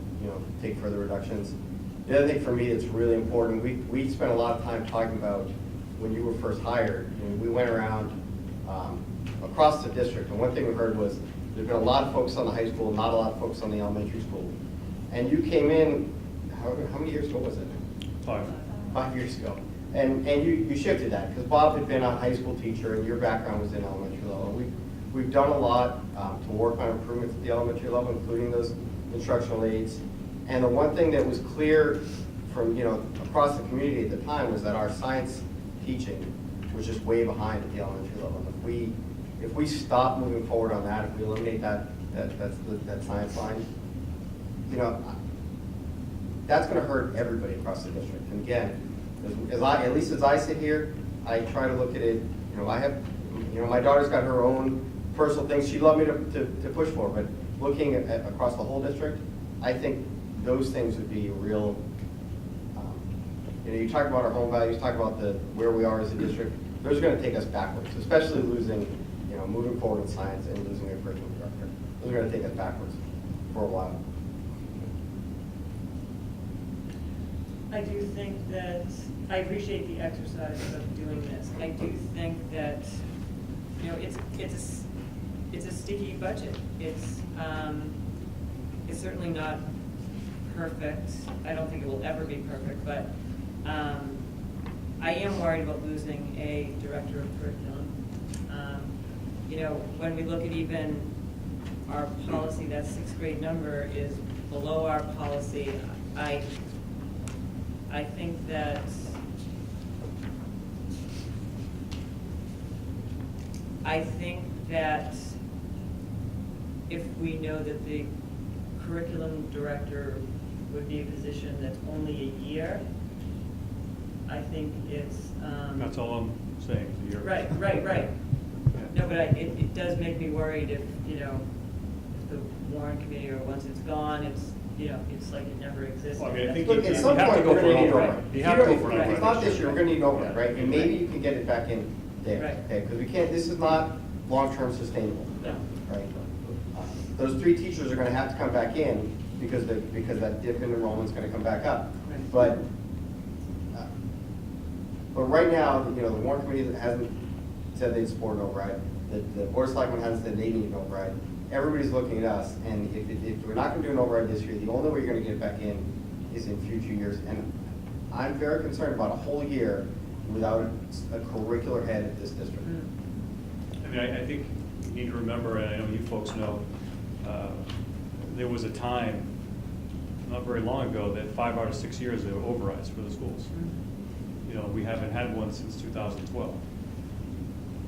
take further reductions. The other thing for me that's really important, we spent a lot of time talking about when you were first hired. We went around across the district, and one thing we heard was there's been a lot of focus on the high school, not a lot of focus on the elementary school. And you came in, how many years ago was it? 5. 5 years ago. And you shifted that, because Bob had been a high school teacher, and your background was in elementary level. We've done a lot to work on improvements at the elementary level, including those instructional aids. And the one thing that was clear from across the community at the time was that our science teaching was just way behind at the elementary level. And if we stop moving forward on that, if we eliminate that science line, that's going to hurt everybody across the district. And again, at least as I sit here, I try to look at it. I have, my daughter's got her own personal things she'd love me to push for, but looking at across the whole district, I think those things would be real. You talk about our home values, talk about where we are as a district. Those are going to take us backwards, especially losing, moving forward in science and losing a curriculum director. Those are going to take us backwards for a while. I do think that, I appreciate the exercise of doing this. I do think that, it's a sticky budget. It's certainly not perfect. I don't think it will ever be perfect, but I am worried about losing a director of curriculum. You know, when we look at even our policy, that sixth grade number is below our policy. I think that if we know that the curriculum director would be a position that's only a year, I think it's. That's all I'm saying, is a year. Right. No, but it does make me worried if, you know, if the warrant committee, or once it's gone, it's, you know, it's like it never existed. Well, I mean, I think Look, at some point, we're gonna need an override. You have to go for an If it's override. not this year, we're gonna need an override, right? And maybe you can get it back in there, Right. okay? Because we can't, this is not long-term sustainable, No. right? Those 3 teachers are gonna have to come back in because that dip in enrollment's gonna come back up. Right. But right now, you know, the warrant committee hasn't said they'd support an override. The board of selectmen hasn't said they need an override. Everybody's looking at us, and if we're not gonna do an override this year, the only way you're gonna get it back in is in future years. And I'm very concerned about a whole year without a curricular head at this district. I mean, I think you need to remember, and I know you folks know, there was a time, not very long ago, that 5 out of 6 years there were overrides for the schools. You know, we haven't had one since 2012.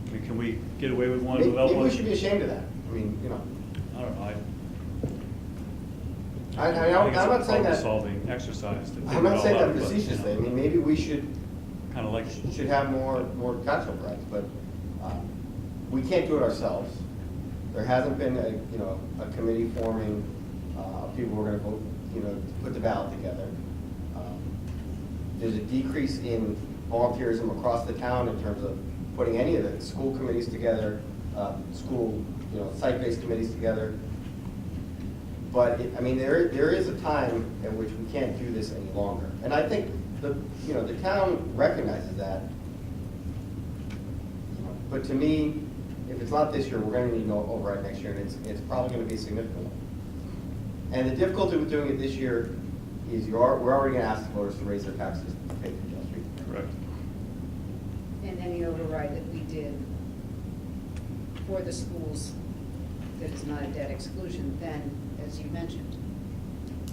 I mean, can we get away with one without one? Maybe we should be ashamed of that. I mean, you know. I don't know. I'm I think not it's saying a that. problem-solving exercise. to I'm figure not it saying all that out, but, facetiously. I you know, mean, maybe we should kind of like should have more tax overrides, but we can't do it ourselves. There hasn't been a committee forming of people who are going to vote, you know, to put the ballot together. There's a decrease in volunteerism across the town in terms of putting any of the school committees together, school, you know, site-based committees together. But I mean, there is a time at which we can't do this any longer, and I think the town recognizes that. But to me, if it's not this year, we're going to need an override next year, and it's probably going to be a significant one. And the difficulty with doing it this year is we're already going to ask the voters to raise their taxes to pay for Dale Street. Correct. And any override that we did for the schools that is not a debt exclusion, then, as you mentioned,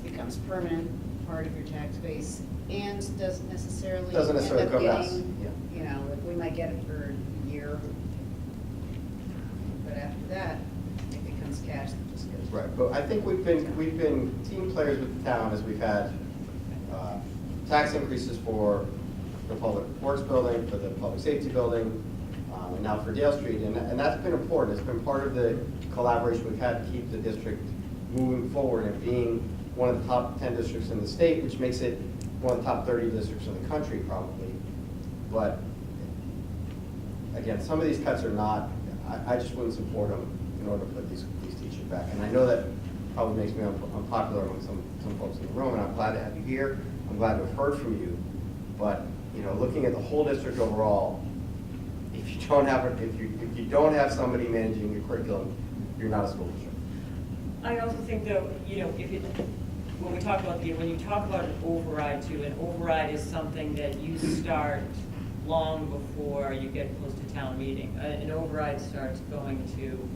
becomes permanent, part of your tax base, and doesn't necessarily Doesn't necessarily end up come back, getting, yeah. you know, we might get it for a year, but after that, it becomes cash that just goes. Right, but I think we've been team players with the town as we've had tax increases for the public works building, for the public safety building, and now for Dale Street, and that's been important. It's been part of the collaboration we've had to keep the district moving forward and being one of the top 10 districts in the state, which makes it one of the top 30 districts in the country probably. But again, some of these cuts are not, I just wouldn't support them in order to put these teachers back. And I know that probably makes me unpopular among some folks in the room, and I'm glad to have you here. I'm glad to have heard from you. But, you know, looking at the whole district overall, if you don't have somebody managing your curriculum, you're not a school district. I also think though, you know, when you talk about an override too, an override is something that you start long before you get close to town meeting. An override starts going to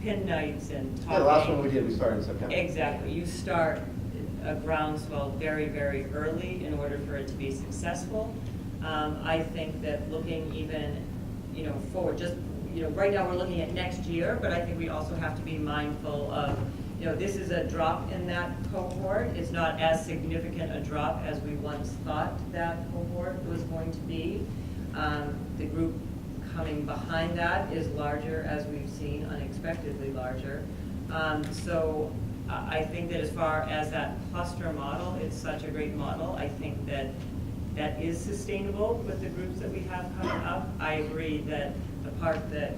pin nights and talking. Yeah, the last one we did, we started in September. Exactly. You start a groundswell very, very early in order for it to be successful. I think that looking even, you know, forward, just, you know, right now we're looking at next year, but I think we also have to be mindful of, you know, this is a drop in that cohort. It's not as significant a drop as we once thought that cohort was going to be. The group coming behind that is larger, as we've seen, unexpectedly larger. So I think that as far as that cluster model, it's such a great model. I think that that is sustainable with the groups that we have coming up. I agree that the part that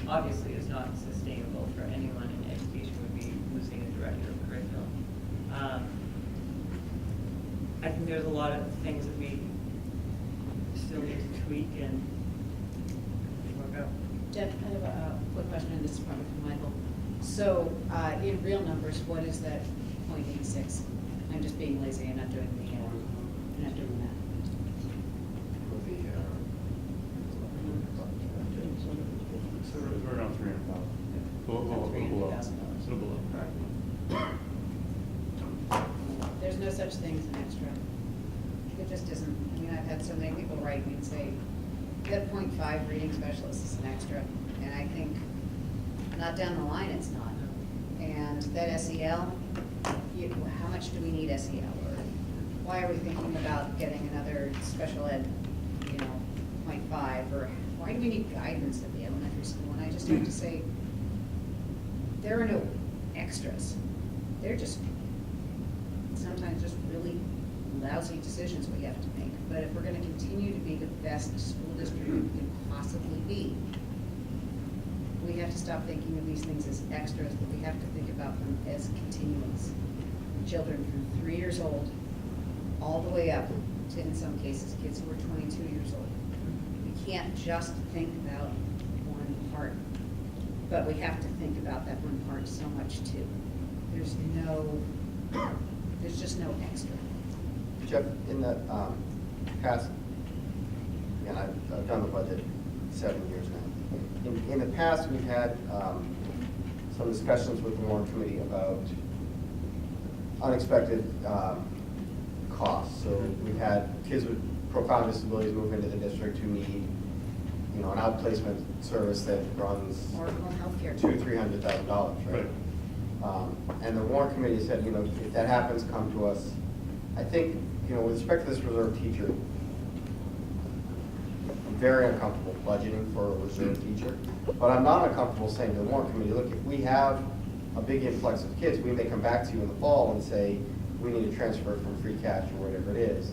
obviously is not sustainable for anyone in education would be losing a director of curriculum. I think there's a lot of things that we still need to tweak and work out. Deb, I have a quick question, and this is probably for Michael. So, in real numbers, what is that 0.86? I'm just being lazy and not doing the, not doing that. $300,000. Below. Little below. There's no such thing as an extra. It just isn't. I mean, I've had so many people write me and say, get .5 reading specialist is an extra. And I think, not down the line, it's not. And that SEL, how much do we need SEL? Or why are we thinking about getting another special ed, you know, .5? Or why do we need guidance at the elementary school? And I just have to say, there are no extras. They're just sometimes just really lousy decisions we have to make. But if we're going to continue to be the best school district we can possibly be, we have to stop thinking of these things as extras, but we have to think about them as continuums. Children from 3 years old all the way up to, in some cases, kids who are 22 years old. We can't just think about one part, but we have to think about that one part so much too. There's just no extra. Jeff, in the past, and I've done the budget 7 years now. In the past, we've had some discussions with the warrant committee about unexpected costs. So we've had kids with profound disabilities move into the district who need, you know, an outplacement service that runs Or healthcare. $200,000-300,000, right? And the warrant committee said, you know, if that happens, come to us. I think, you know, with respect to this reserve teacher, I'm very uncomfortable budgeting for a reserve teacher, but I'm not uncomfortable saying to the warrant committee, look, if we have a big influx of kids, we may come back to you in the fall and say, we need to transfer from free cash or whatever it is.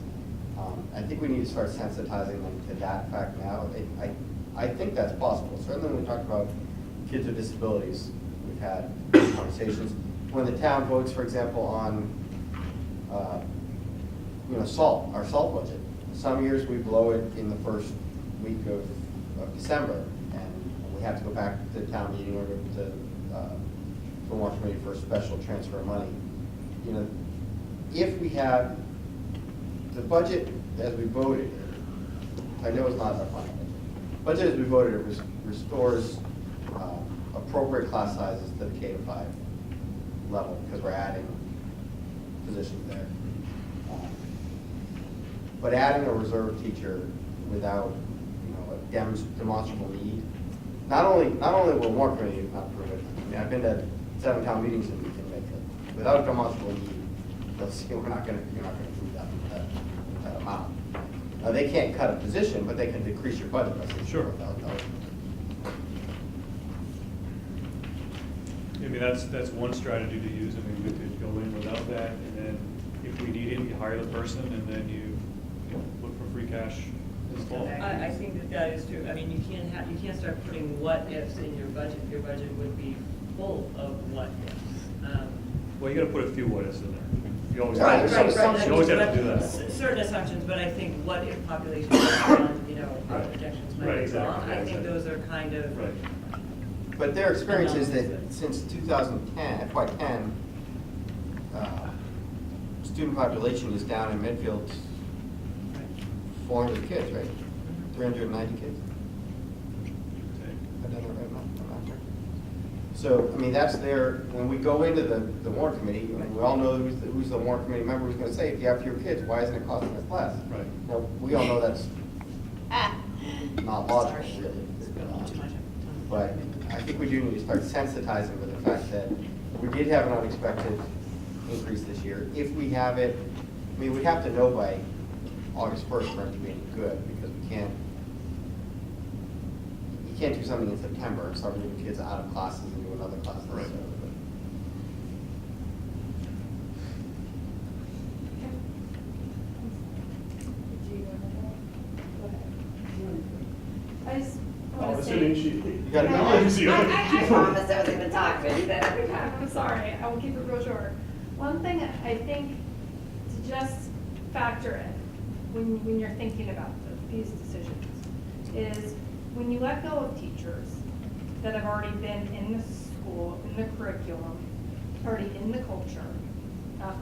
I think we need to start sensitizing them to that fact now. I think that's possible. Certainly when we talk about kids with disabilities, we've had conversations. When the town votes, for example, on you know, our salt budget, some years we blow it in the first week of December, and we have to go back to the town meeting or to the warrant committee for a special transfer of money. You know, if we have the budget as we voted, I know it's not our final budget as we voted, it restores appropriate class sizes to the K-5 level because we're adding positions there. But adding a reserve teacher without, you know, a demonstrable need, not only will warrant committee not approve it. I mean, I've been to 7 town meetings in Medfield. Without a demonstrable need, they'll say you're not going to approve that amount. They can't cut a position, but they can decrease your budget by $64,000. I mean, that's one strategy to use. I mean, we could go in without that, and then if we need it, you hire the person, and then you look for free cash in the fall. I think that is true. I mean, you can't start putting what ifs in your budget. Your budget would be full of what ifs. Well, you got to put a few what ifs in there. You always Right. You always have to do that. Certain assumptions, but I think what if population goes down, you know, our projections might be wrong. I think those are kind of. Right. But their experience is that since 2010, FY10, student population is down in Medfield 400 kids, right? 390 kids. I've done that right now. I'm not sure. So, I mean, that's their, when we go into the warrant committee, we all know who's the warrant committee member who's going to say, if you have fewer kids, why isn't it costing us less? Right. Now, we all know that's not logical, really. But I think we do need to start sensitizing to the fact that we did have an unexpected increase this year. If we have it, I mean, we'd have to know by August 1st for it to be any good, because you can't do something in September and start moving kids out of classes into another class. Right. I just Oh, want to assuming say. you gotta I promised I was going to talk, but every time, I'm sorry, I will keep it real short. One thing I think to just factor in when you're thinking about these decisions is when you let go of teachers that have already been in the school, in the curriculum, already in the culture,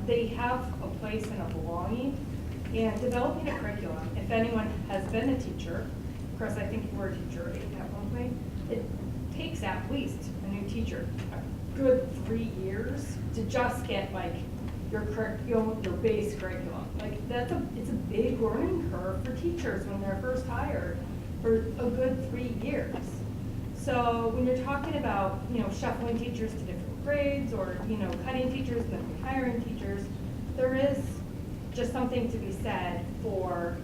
they have a place and a belonging. And developing a curriculum, if anyone has been a teacher, Chris, I think you were a teacher at one point, it takes at least a new teacher a good 3 years to just get like your curriculum, your base curriculum. Like it's a big learning curve for teachers when they're first hired for a good 3 years. So when you're talking about, shuffling teachers to different grades or, cutting teachers and then hiring teachers, there is just something to be said for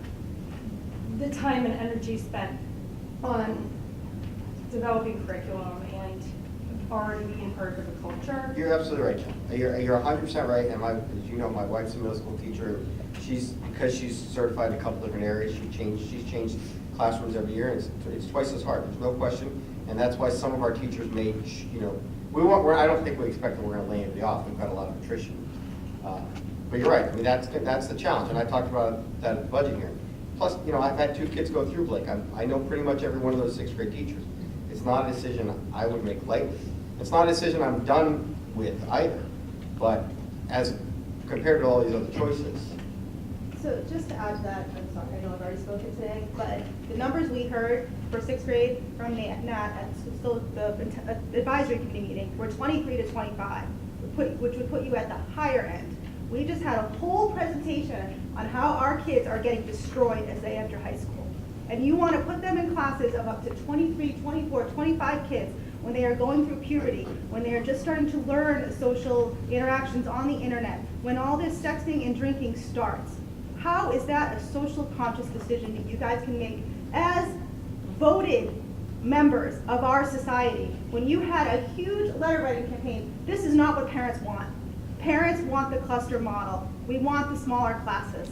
the time and energy spent on developing curriculum and already being part of the culture. You're absolutely right, Jen. You're 100% right, and as you know, my wife's a middle school teacher. Because she's certified in a couple different areas, she's changed classrooms every year, and it's twice as hard, there's no question. And that's why some of our teachers may, I don't think we expect that we're gonna lay anybody off. We've got a lot of attrition. But you're right, I mean, that's the challenge, and I talked about that at the budget hearing. Plus, I've had 2 kids go through Blake. I know pretty much every one of those 6th grade teachers. It's not a decision I would make lightly. It's not a decision I'm done with either, but as compared to all these other choices. So just to add to that, I'm sorry, I know I've already spoken today, but the numbers we heard for 6th grade from Nat at the advisory committee meeting were 23 to 25, which would put you at the higher end. We just had a whole presentation on how our kids are getting destroyed as they enter high school. And you want to put them in classes of up to 23, 24, 25 kids when they are going through puberty, when they are just starting to learn social interactions on the internet, when all this sexting and drinking starts. How is that a social conscious decision that you guys can make as voted members of our society when you had a huge letter writing campaign? This is not what parents want. Parents want the cluster model. We want the smaller classes.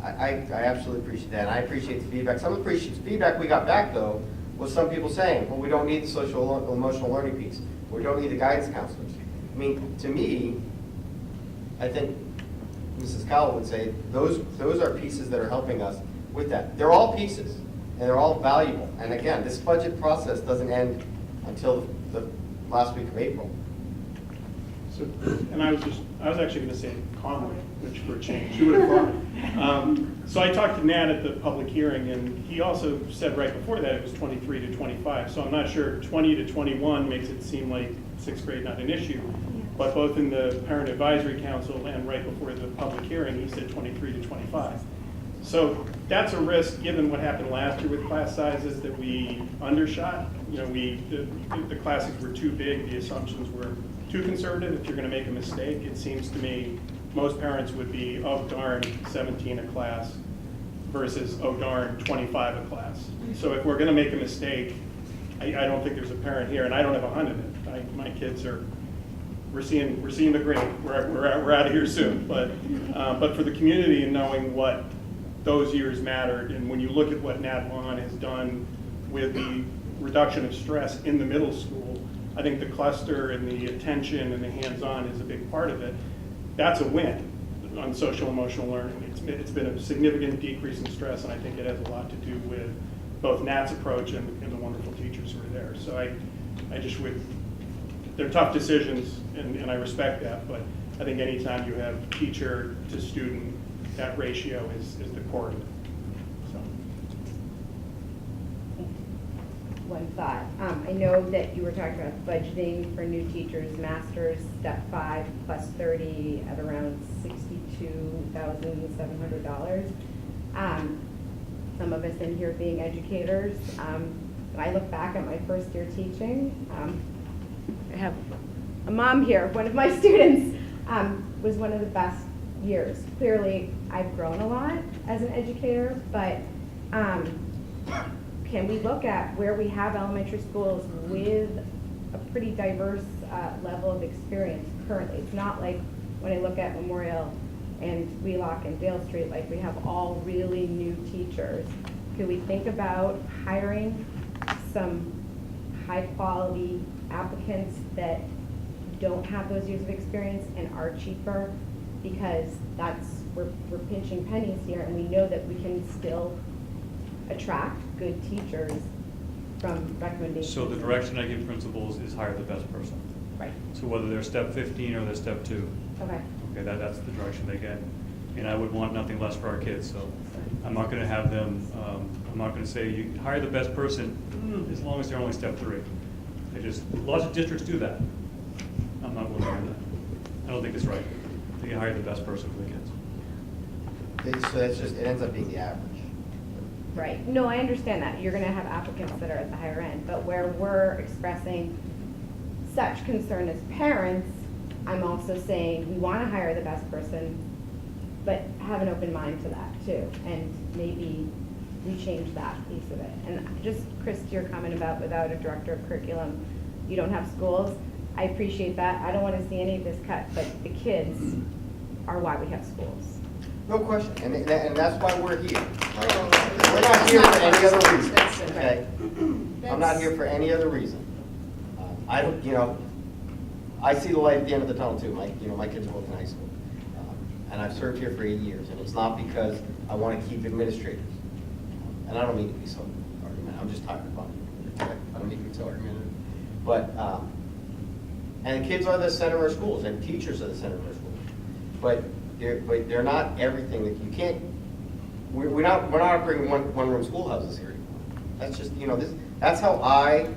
I absolutely appreciate that, and I appreciate the feedback. Some of the feedback we got back, though, was some people saying, well, we don't need the social emotional learning piece. We don't need the guidance counselors. I mean, to me, I think Mrs. Cowell would say, those are pieces that are helping us with that. They're all pieces, and they're all valuable. And again, this budget process doesn't end until the last week of April. So, and I was actually going to say Conway, which for a change, who would have thought? So I talked to Nat at the public hearing, and he also said right before that it was 23 to 25. So I'm not sure 20 to 21 makes it seem like 6th grade not an issue. But both in the Parent Advisory Council and right before the public hearing, he said 23 to 25. So that's a risk, given what happened last year with class sizes, that we undershot. The classes were too big, the assumptions were too conservative. If you're going to make a mistake, it seems to me most parents would be, oh darn, 17 a class versus, oh darn, 25 a class. So if we're going to make a mistake, I don't think there's a parent here, and I don't have a hunt in it. My kids are, we're seeing the grade. We're out of here soon. But for the community and knowing what those years mattered, and when you look at what Nat Vaughn has done with the reduction of stress in the middle school, I think the cluster and the attention and the hands-on is a big part of it. That's a win on social emotional learning. It's been a significant decrease in stress, and I think it has a lot to do with both Nat's approach and the wonderful teachers who are there. So I just would, they're tough decisions, and I respect that, but I think anytime you have teacher to student, that ratio is the core of it. So. One thought. I know that you were talking about budgeting for new teachers, masters, step 5 plus 30 at around $62,700. Some of us in here being educators, when I look back at my first year teaching, I have a mom here. One of my students was one of the best years. Clearly, I've grown a lot as an educator, but can we look at where we have elementary schools with a pretty diverse level of experience currently? It's not like when I look at Memorial and Wheelock and Dale Street, like we have all really new teachers. Could we think about hiring some high quality applicants that don't have those years of experience and are cheaper? Because we're pinching pennies here, and we know that we can still attract good teachers from recommendations. So the direction I give principals is hire the best person. Right. So whether they're step 15 or they're step 2. Okay. Okay, that's the direction they get. And I would want nothing less for our kids, so I'm not going to have them, I'm not going to say you hire the best person as long as they're only step 3. Lots of districts do that. I'm not willing to do that. I don't think it's right. I think you hire the best person for the kids. So that's just, it ends up being the average. Right, no, I understand that, you're gonna have applicants that are at the higher end, but where we're expressing such concern as parents, I'm also saying we wanna hire the best person, but have an open mind to that too, and maybe we change that piece of it. And just, Chris, to your comment about without a director of curriculum, you don't have schools, I appreciate that, I don't wanna see any of this cut, but the kids are why we have schools. No question, and that's why we're here. Right? We're not here for any other reason, okay? I'm not here for any other reason. I don't, I see the light at the end of the tunnel too. My kids are both in high school. And I've served here for 8 years, and it's not because I want to keep administrators. And I don't mean to be so argumentative, I'm just talking about it. I don't mean to be so argumentative. But, and kids are the center of our schools, and teachers are the center of our schools. But they're not everything that you can't, we're not operating one-room schoolhouses here anymore. That's just, that's how I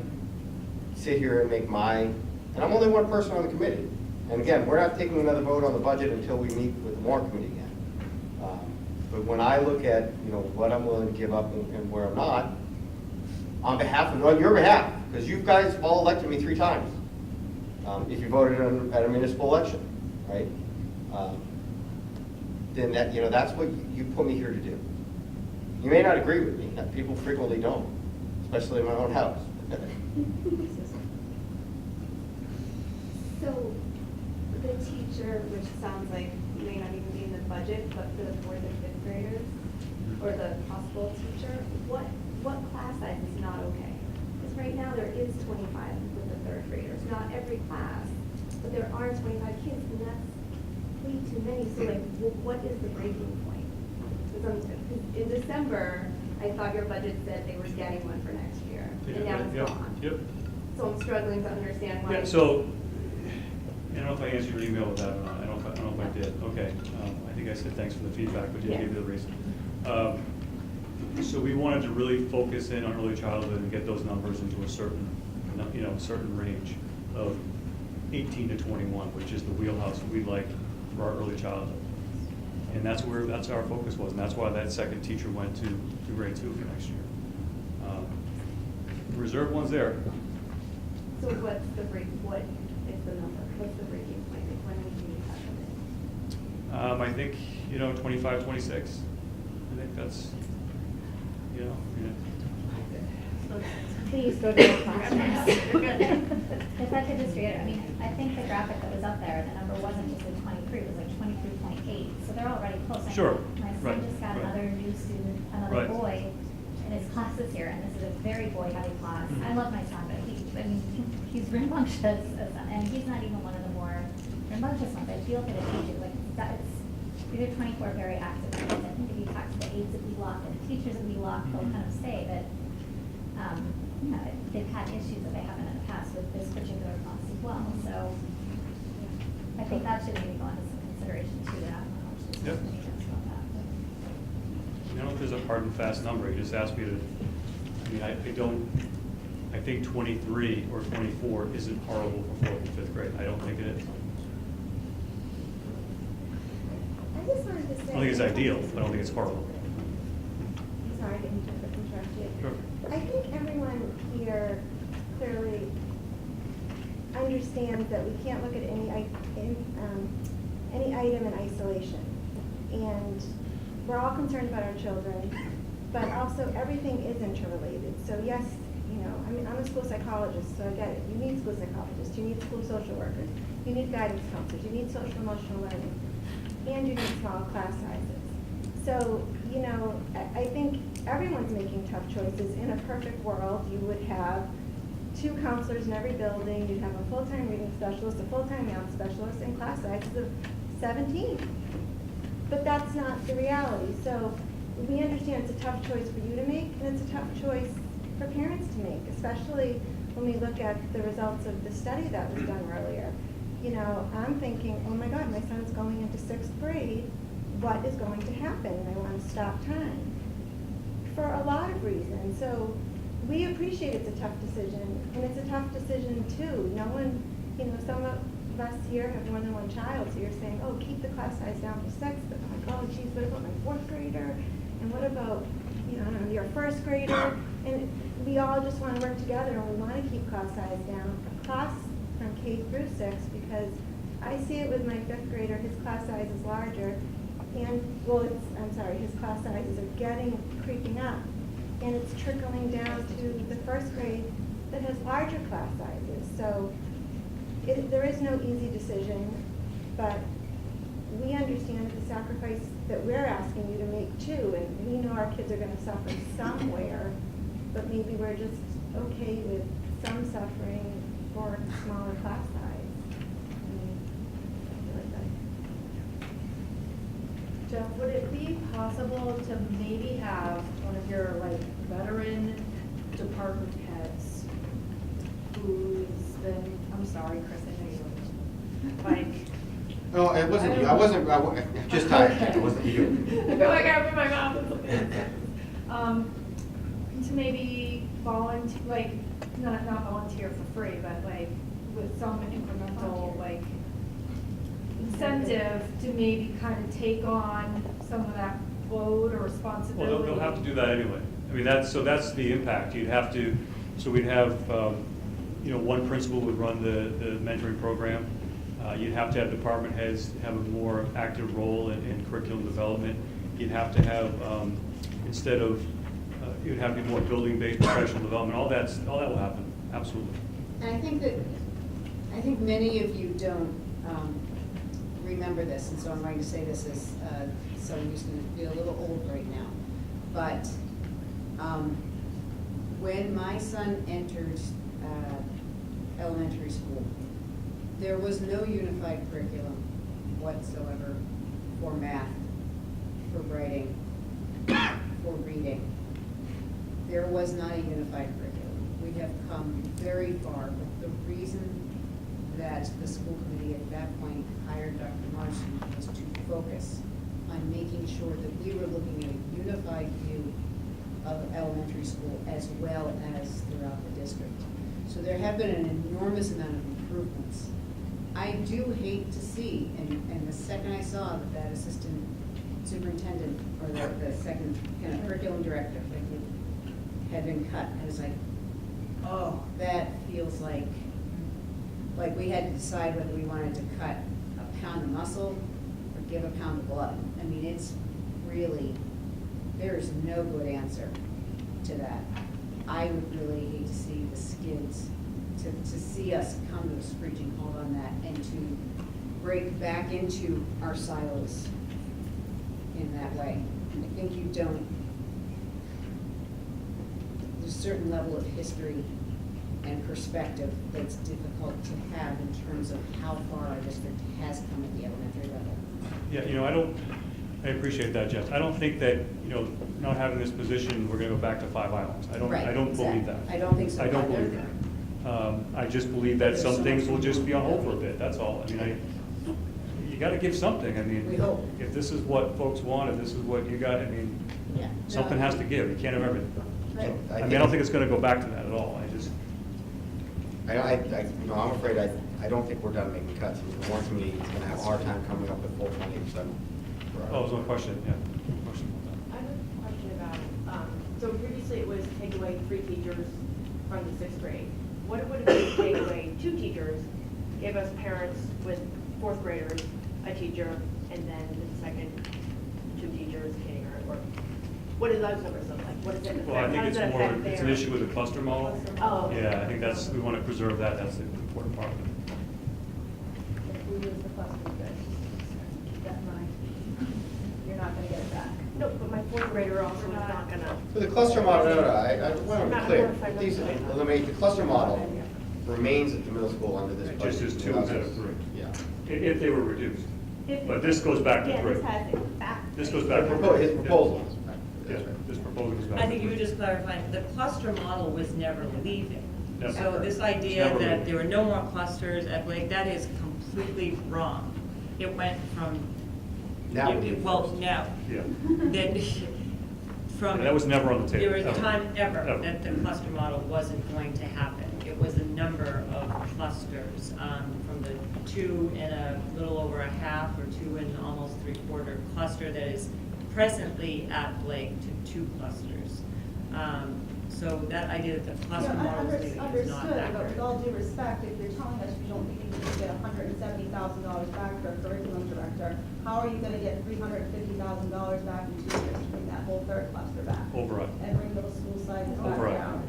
sit here and make and I'm only one person on the committee. And again, we're not taking another vote on the budget until we meet with the warrant committee again. But when I look at, what I'm willing to give up and where I'm not, on your behalf, because you guys all elected me 3 times, if you voted at a municipal election, right? Then that's what you put me here to do. You may not agree with me. People frequently don't, especially in my own house. So the teacher, which sounds like may not even be in the budget, but for the 5th graders or the possible teacher, what class size is not okay? Because right now there is 25 with the 3rd graders, not every class, but there are 25 kids, and that's way too many. So like, what is the breaking point? Because in December, I thought your budget said they were getting one for next year, and now it's gone. Yep. So I'm struggling to understand why. Yeah, so, I don't know if I answered your email with that or not. I don't know if I did. Okay. I think I said thanks for the feedback, but didn't give you the reason. So we wanted to really focus in on early childhood and get those numbers into a certain, certain range of 18 to 21, which is the wheelhouse that we'd like for our early childhood. And that's our focus was, and that's why that second teacher went to grade 2 for next year. The reserve one's there. So what is the number? What's the breaking point? When would you have it? I think, 25, 26. I think that's, Please go to the classrooms. If I could just reiterate, I think the graphic that was up there, the number wasn't just at 23, it was like 23.8, so they're already close. Sure. My son Right. just got Right. another new student, another Right. boy in his class this year, and this is a very boy-heavy class. I love my son, but he's rambunctious, and he's not even one of the more rambunctious ones. I feel for the teachers, these are 24 very active kids. I think if you talk to the aides at Wheelock and the teachers at Wheelock, they'll kind of say that they've had issues that they haven't in the past with this particular class as well. So I think that should maybe go into some consideration too. That I don't know how much Yep. about that. I don't know if there's a hard and fast number. You just asked me to, I think 23 or 24 isn't horrible for 4th and 5th grade. I don't think it is. I just wanted to say. I don't think it's ideal, but I don't think it's horrible. Sorry, I didn't interrupt you. Sure. I think everyone here clearly understands that we can't look at any item in isolation. And we're all concerned about our children, but also everything is interrelated. So yes, I'm a school psychologist, so I get it. You need school psychologists, you need school social workers, you need guidance counselors, you need social emotional learning, and you need small class sizes. So, I think everyone's making tough choices. In a perfect world, you would have 2 counselors in every building, you'd have a full-time reading specialist, a full-time math specialist, and class sizes of 17. But that's not the reality. So we understand it's a tough choice for you to make, and it's a tough choice for parents to make, especially when we look at the results of the study that was done earlier. I'm thinking, oh my God, my son's going into 6th grade. What is going to happen? I want to stop time for a lot of reasons. So we appreciate it's a tough decision, and it's a tough decision too. No one, some of us here have more than one child, so you're saying, oh, keep the class size down to 6, but I'm like, oh geez, what about my 4th grader? And what about, your 1st grader? And we all just want to work together, and we want to keep class size down across from K through 6, because I see it with my 5th grader, his class size is larger, and, his class sizes are creeping up, and it's trickling down to the 1st grade that has larger class sizes. So there is no easy decision, but we understand the sacrifice that we're asking you to make too, and we know our kids are going to suffer somewhere, but maybe we're just okay with some suffering for a smaller class size. Jeff, would it be possible to maybe have one of your veteran department heads who's been, I'm sorry, Chris, I know you No, it wasn't you. I wasn't, just tired. It wasn't you. I feel like I opened my mouth to maybe volunteer, not volunteer for free, but with some incremental incentive to maybe kind of take on some of that load or responsibility. Well, they'll have to do that anyway. I mean, that's the impact. We'd have, one principal would run the mentoring program. You'd have to have department heads have a more active role in curriculum development. You'd have to have, you'd have to be more building-based professional development. All that will happen, absolutely. And I think many of you don't remember this, and so I'm going to say this as someone who's going to be a little old right now. But when my son entered elementary school, there was no unified curriculum whatsoever for math, for writing, for reading. There was not a unified curriculum. We have come very far, but the reason that the school committee at that point hired Dr. Marson was to focus on making sure that we were looking at a unified view of elementary school as well as throughout the district. So there have been an enormous amount of improvements. I do hate to see, and the second I saw that assistant superintendent, or the second kind of curriculum director had been cut, I was like, oh, that feels like we had to decide whether we wanted to cut a pound of muscle or give a pound of blood. I mean, it's really, there is no good answer to that. I would really hate to see the skids, to see us come to a screeching halt on that, and to break back into our silos in that way. I think you don't, there's a certain level of history and perspective that's difficult to have in terms of how far our district has come at the elementary level. Yeah, I appreciate that, Jess. I don't think that, not having this position, we're gonna go back to 5 islands. I don't believe that. I don't think so. I don't believe that. I just believe that some things will just be on hold for a bit, that's all. I mean, you gotta give something. I mean, we hope. If this is what folks want, if this is what you got, I mean, Yeah. something has to give. You can't have everything. Right. So, I don't think it's gonna go back to that at all. I'm afraid I don't think we're done making cuts. The warrant committee is going to have a hard time coming up with full 20%. Oh, there's one question, yeah. Question. I have a question about, so previously it was take away 3 teachers from the 6th grade. What would it be to take away 2 teachers, give us parents with 4th graders a teacher, and then the second 2 teachers kindergarten? Or what do those numbers look like? What does it affect? Well, I think it's an issue with the cluster model. Oh, okay. Yeah, I think we want to preserve that. That's the important part of it. If we lose the cluster, good. Keep that in mind. You're not gonna get it back. No, but my 4th grader also is not gonna. So the cluster model, I want to be clear. The cluster model remains at the middle school under this budget. Just as 2 instead of 3. Yeah. If they were reduced. But this goes back to 3. This goes back to 3. His proposal. Yeah, this proposal goes back to 3. I think you were just clarifying, the cluster model was never leaving. Never. So this idea Never that leaving. there were no more clusters at Blake, that is completely wrong. It went from, Now. well, now. Yeah. That from. And that was never on the table, There was a ever. time ever Ever. that the cluster model wasn't going to happen. It was a number of clusters, from the 2 and a little over a half, or 2 and almost 3/4 cluster that is presently at Blake to 2 clusters. So that idea that the cluster model is not Understood, but accurate. with all due respect, if you're telling us you don't think you can get $170,000 back for a curriculum director, how are you gonna get $350,000 back in 2 years to bring that whole third cluster back? Override. And bring those school sizes back Override. down?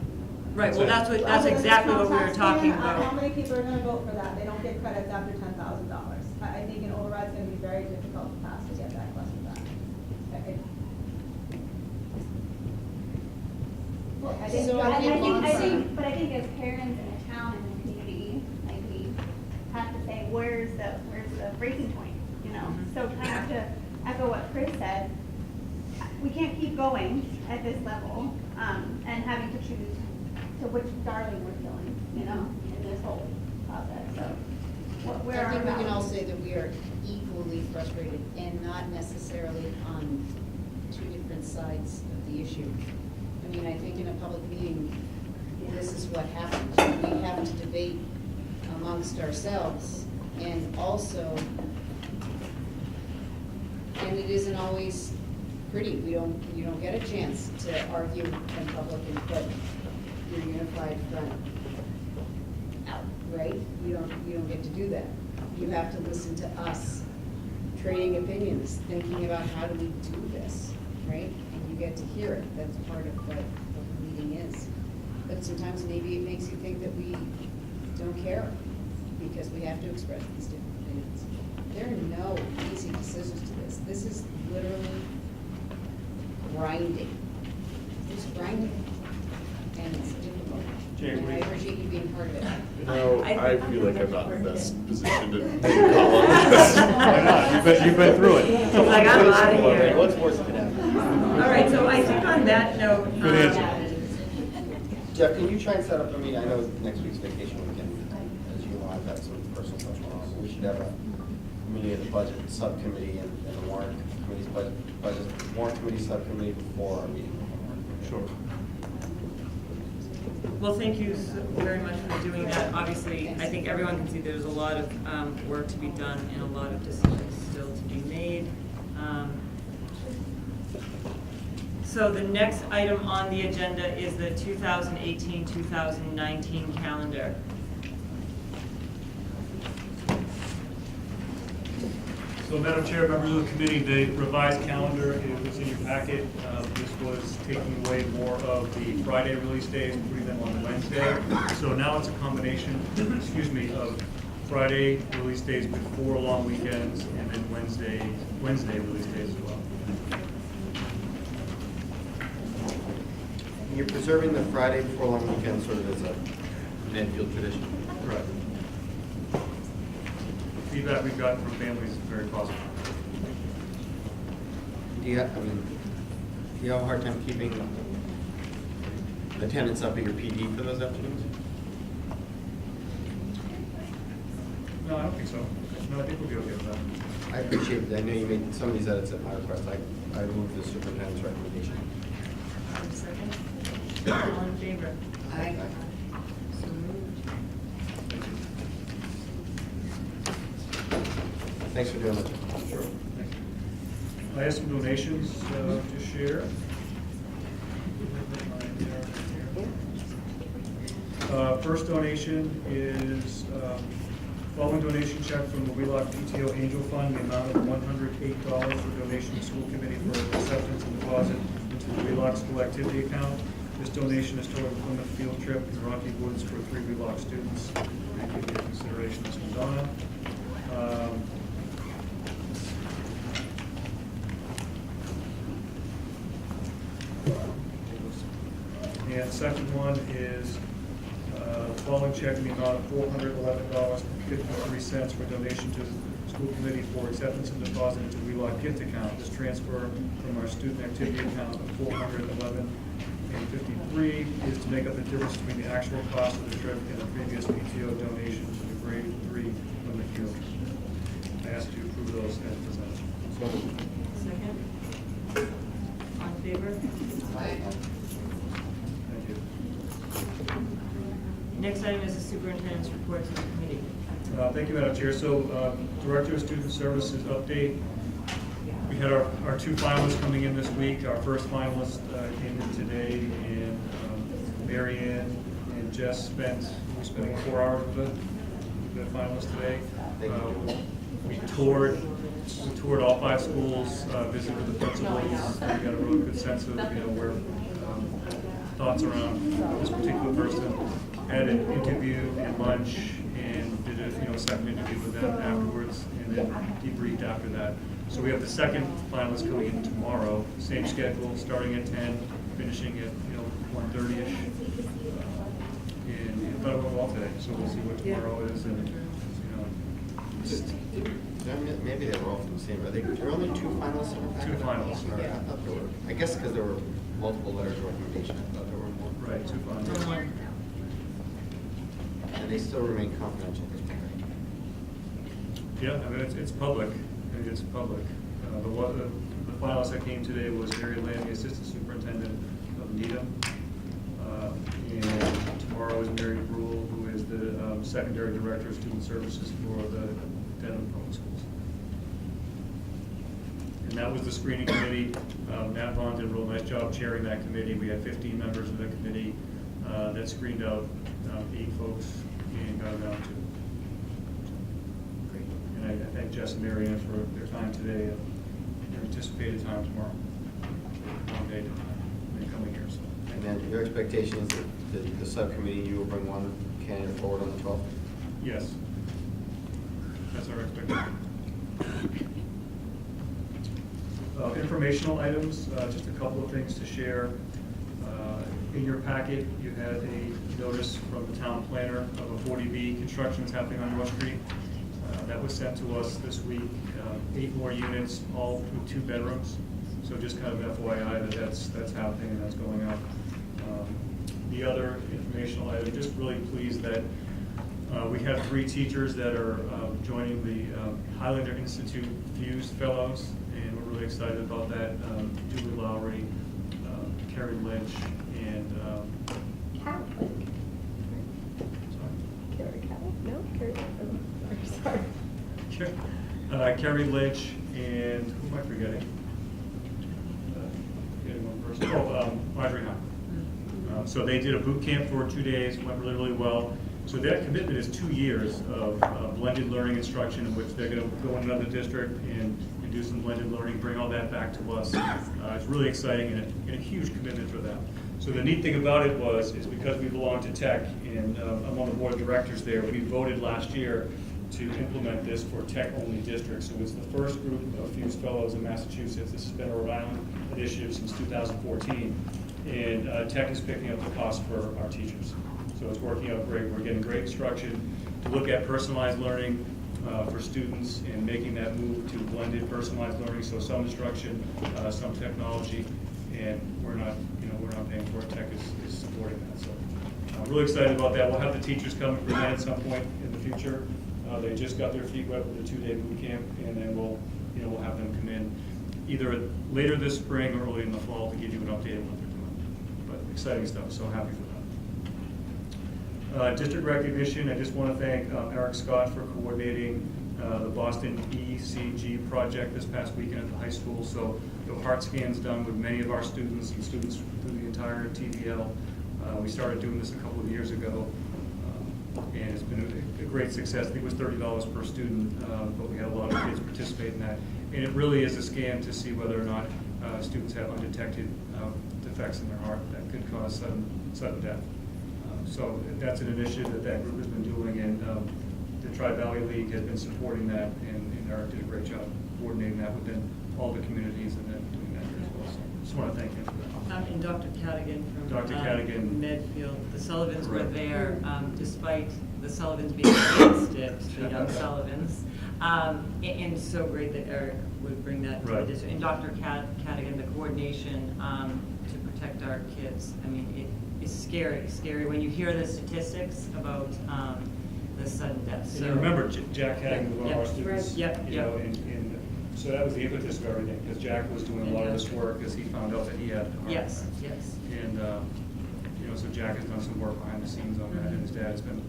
Right, well, that's exactly what we were talking How about. many people are gonna vote for that? They don't get credits after $10,000. I think an override's gonna be very difficult to pass to get that cluster back. I think as parents in the town and the community, like we have to say, where's the breaking point, you know? So kind of to echo what Chris said, we can't keep going at this level, and having to choose to which darling we're killing, you know, in this whole process, so. Where I are think we can all bounds? say that we are equally frustrated and not necessarily on 2 different sides of the issue. I mean, I think in a public meeting, this is what happens. We have to debate amongst ourselves, and also, and it isn't always pretty. You don't get a chance to argue in public and put your unified front out, right? You don't get to do that. You have to listen to us, trading opinions, thinking about how do we do this, right? And you get to hear it. That's part of what the meeting is. But sometimes maybe it makes you think that we don't care because we have to express these different opinions. There are no easy decisions to this. This is literally grinding. Just grinding. And it's difficult. And I appreciate you being part of it. No, I feel like I'm not in the best position to make a call on this. Why not? You've been through it. Like, I'm out of here. What's worse than that? All right, so I think on that note. Good answer. Jeff, can you try and set up, I mean, I know next week's vacation weekend, as you know, I've got some personal stuff going on. We should have a meeting of the budget subcommittee and the warrant committee's warrant committee subcommittee before our meeting. Sure. Well, thank you so very much for doing that. Obviously, I think everyone can see there's a lot of work to be done and a lot of decisions still to be made. So the next item on the agenda is the 2018-2019 calendar. So, Madam Chair, members of the committee, the revised calendar is in your packet. This was taking away more of the Friday release days and putting them on Wednesday. So now it's a combination, of Friday release days before long weekends and then Wednesday release days as well. And you're preserving the Friday before long weekend sort of as a Medfield tradition. Correct. Feedback we've gotten from families is very positive. Do you have a hard time keeping attendance up at your PD for those afternoons? No, I don't think so. No, I think we'll be okay with that. I appreciate it. I know you made some of these edits at my request. I moved the superintendent's recommendation. Second. All in favor? Aye. So moved. Thanks for doing that. Sure. I have some donations to share. First donation is following donation check from the Wheelock PTO Angel Fund, the amount of $108 for donation to school committee for acceptance and deposit into the Wheelock School Activity Account. This donation is toward the Plymouth field trip in the Rocky Woods for 3 Wheelock students. Thank you for your consideration, Ms. Madonna. And the second one is following check in the amount of $411.53 for donation to the school committee for acceptance and deposit into Wheelock gift account. This transfer from our student activity account of $411.53 is to make up the difference between the actual cost of the trip and the previous PTO donation to the grade 3 Plymouth field. I ask you to approve those as presented. Second. On favor? next item is the superintendent's report to the committee. Thank you, Madam Chair. So, Director of Student Services update. We had our two finalists coming in this week. Our first finalist came in today, and Mary Ann and Jess we're spending 4 hours with the finalists today. We toured all 5 schools, visited with the principals. We got a really good sense of where thoughts around this particular person. Had an interview and lunch, and did a second interview with them afterwards, and then debriefed after that. So we have the second finalist coming in tomorrow. Same schedule, starting at 10, finishing at 1:30ish. And I thought it went well today, so we'll see what tomorrow is, and Maybe they were all from the same, are there only 2 finalists in our packet? 2 finalists. All right, I thought there were, I guess because there were multiple letters of recommendation, I thought there were more. Right, 2 finalists. And they still remain confidential. Yeah, I mean, it's public. It's public. The finalist that came today was Mary Lamb, the Assistant Superintendent of Needham. And tomorrow is Mary Brule, who is the Secondary Director of Student Services for the Denham Public Schools. And that was the screening committee. Matt Vaughn did a real nice job chairing that committee. We had 15 members of the committee that screened out 8 folks and got around to. And I thank Jess and Mary Ann for their time today and their anticipated time tomorrow. Long day to coming here. So. And then your expectation is that the subcommittee, you will bring one candidate forward on the 12th? Yes. That's our expectation. Informational items, just a couple of things to share. In your packet, you had a notice from the town planner of a 40B construction that's happening on North Street. That was sent to us this week. 8 more units, all with 2 bedrooms. So just kind of FYI that's happening and that's going up. The other informational item, just really pleased that we have 3 teachers that are joining the Highlander Institute Fuse Fellows, and we're really excited about that. Julie Lowry, Carrie Lynch, and Carrie Lynch, and who am I forgetting? Forgetting one person. Marjorie Hunt. So they did a boot camp for 2 days, went really, really well. So that commitment is 2 years of blended learning instruction, in which they're going to go in another district and do some blended learning, bring all that back to us. It's really exciting and a huge commitment for them. So the neat thing about it is because we belong to Tech, and I'm on the board of directors there, we voted last year to implement this for Tech-only districts. So it's the first group of Fuse Fellows in Massachusetts. This has been a Rhode Island initiative since 2014. And Tech is picking up the cost for our teachers. So it's working out great. We're getting great instruction to look at personalized learning for students and making that move to blended personalized learning. So some instruction, some technology, and we're not paying for it. Tech is supporting that. So I'm really excited about that. We'll have the teachers come and present at some point in the future. They just got their feet wet with a 2-day boot camp, and then we'll have them come in either later this spring or early in the fall to give you an update on what they're doing. But exciting stuff. So happy for that. District recognition, I just want to thank Eric Scott for coordinating the Boston ECG project this past weekend at the high school. So the heart scans done with many of our students and students through the entire TVL. We started doing this a couple of years ago, and it's been a great success. I think it was $30 per student, but we had a lot of kids participate in that. And it really is a scan to see whether or not students have undetected defects in their heart that could cause sudden death. So that's an initiative that group has been doing, and the Tri-Valley League has been supporting that, and Eric did a great job coordinating that within all the communities and then doing that here as well. So just want to thank him for that. And Dr. Cadigan from Dr. Cadigan. Medfield. The Sullivans were Correct. there, despite the Sullivans being against it, the young Sullivans. And so great that Eric would bring that to the district. And Dr. Cadigan, the coordination to protect our kids. I mean, it is scary when you hear the statistics about the sudden deaths. And you remember Jack Cadigan was one of our students. Yep. And so that was the impetus of everything, because Jack was doing a lot of this work as he found out that he had a heart attack. Yes. And so Jack has done some work behind the scenes on that, and his dad has been a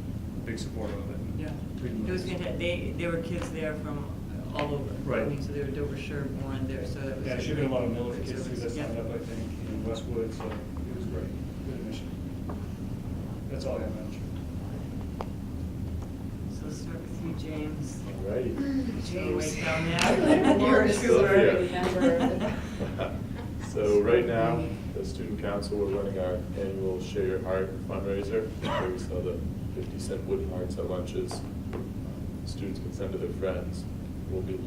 big supporter of it. Yeah, Tweeting it was those. fantastic. There were kids there from all over. Right. I mean, so there were Dover born there, so that was. Yeah, there should have been a lot of Millis kids too that Yeah. signed up, I think, in Westwood, so it was great, good initiative. That's all I have, Madam Chair. So let's start with you, James. All righty. You're way down there. You're a Sylvia. So right now, the student council, we're running our annual Share Your Heart fundraiser, where we sell the 50-cent wooden hearts at lunches. Students can send to their friends. We'll be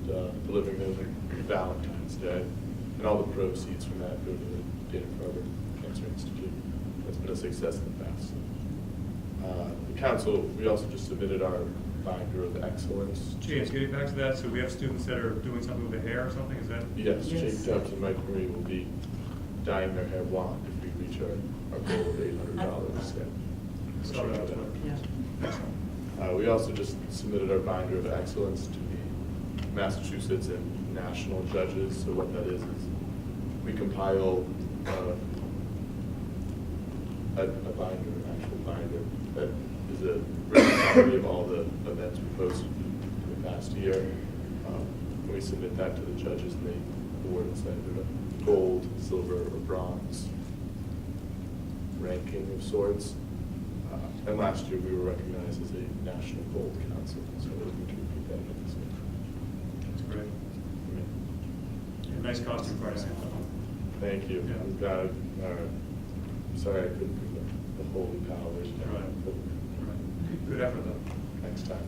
delivering those on Valentine's Day, and all the proceeds from that go to the Dana-Farber Cancer Institute. That's been a success in the past. The council, we also just submitted our binder of excellence. James, getting back to that, so we have students that are doing something with the hair or something, is that? Yes, Jake Tubbs and Mike Marie will be dyeing their hair blonde if we reach our goal of $800. Saw that on Twitter. Yeah. We also just submitted our binder of excellence to the Massachusetts and national judges. So what that is we compile a binder, an actual binder, that is a written summary of all the events we posted in the past year. We submit that to the judges, and they award us either a gold, silver, or bronze ranking of sorts. And last year, we were recognized as a National Gold Council, so we can repeat that again this year. That's great. Yeah, nice costume party. Thank you. Yeah. I'm glad. Sorry I couldn't bring the holy powers down. Right. But Right. Good effort, though. next time.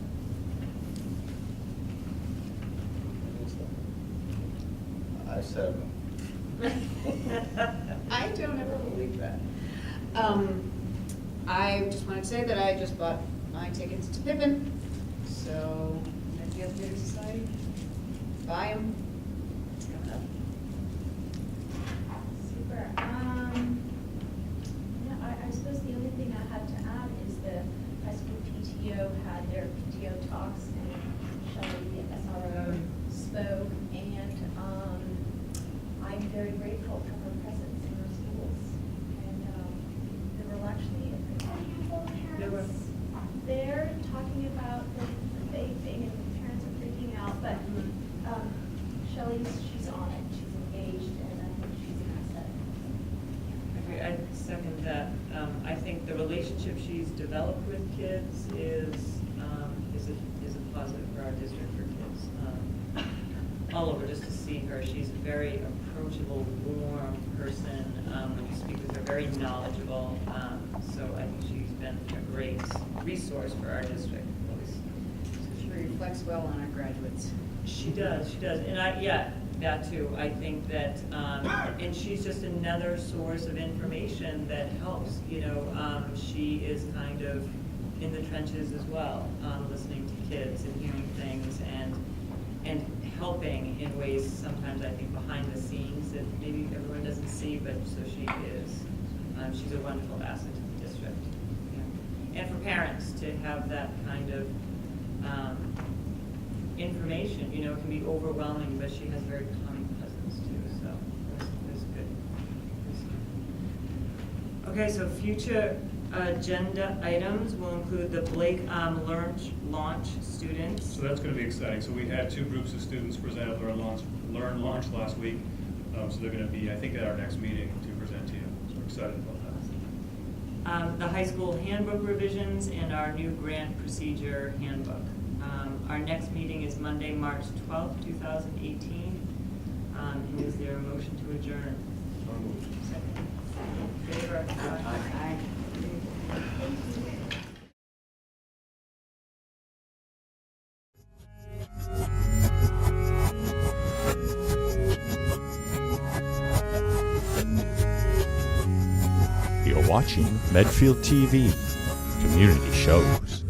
I said, I don't ever believe that. I just wanted to say that I just bought my tickets to Pippin, so Medfield Theater Society, buy them, it's coming up. Super. Yeah, I suppose the only thing I had to add is the high school PTO had their PTO talks, and Shelley, the SRO, spoke, and I'm very grateful for her presence in our schools. And there were actually a handful of parents there talking about the vaping, and parents are freaking out, but she's on it, she's engaged, and I think she's an asset. Okay, I second that. I think the relationship she's developed with kids is a positive for our district for kids. All over, just to see her, she's a very approachable, warm person. When you speak with her, very knowledgeable. So I think she's been a great resource for our district. She reflects well on our graduates. She does, and that too. I think that, and she's just another source of information that helps, she is kind of in the trenches as well, listening to kids and hearing things and helping in ways sometimes I think behind the scenes that maybe everyone doesn't see, but so she is. She's a wonderful asset to the district. Yeah. And for parents to have that kind of, information, it can be overwhelming, but she has a very calming presence too, so it was good. Okay, so future agenda items will include the Blake launch students. So that's going to be exciting. So we had two groups of students present at Learn Launch last week. So they're going to be, I think, at our next meeting to present to you. So we're excited about that. The high school handbook revisions and our new grant procedure handbook. Our next meeting is Monday, March 12th, 2018. And is there a motion to adjourn? Second. Favor? Aye. You're watching Medfield TV, community shows.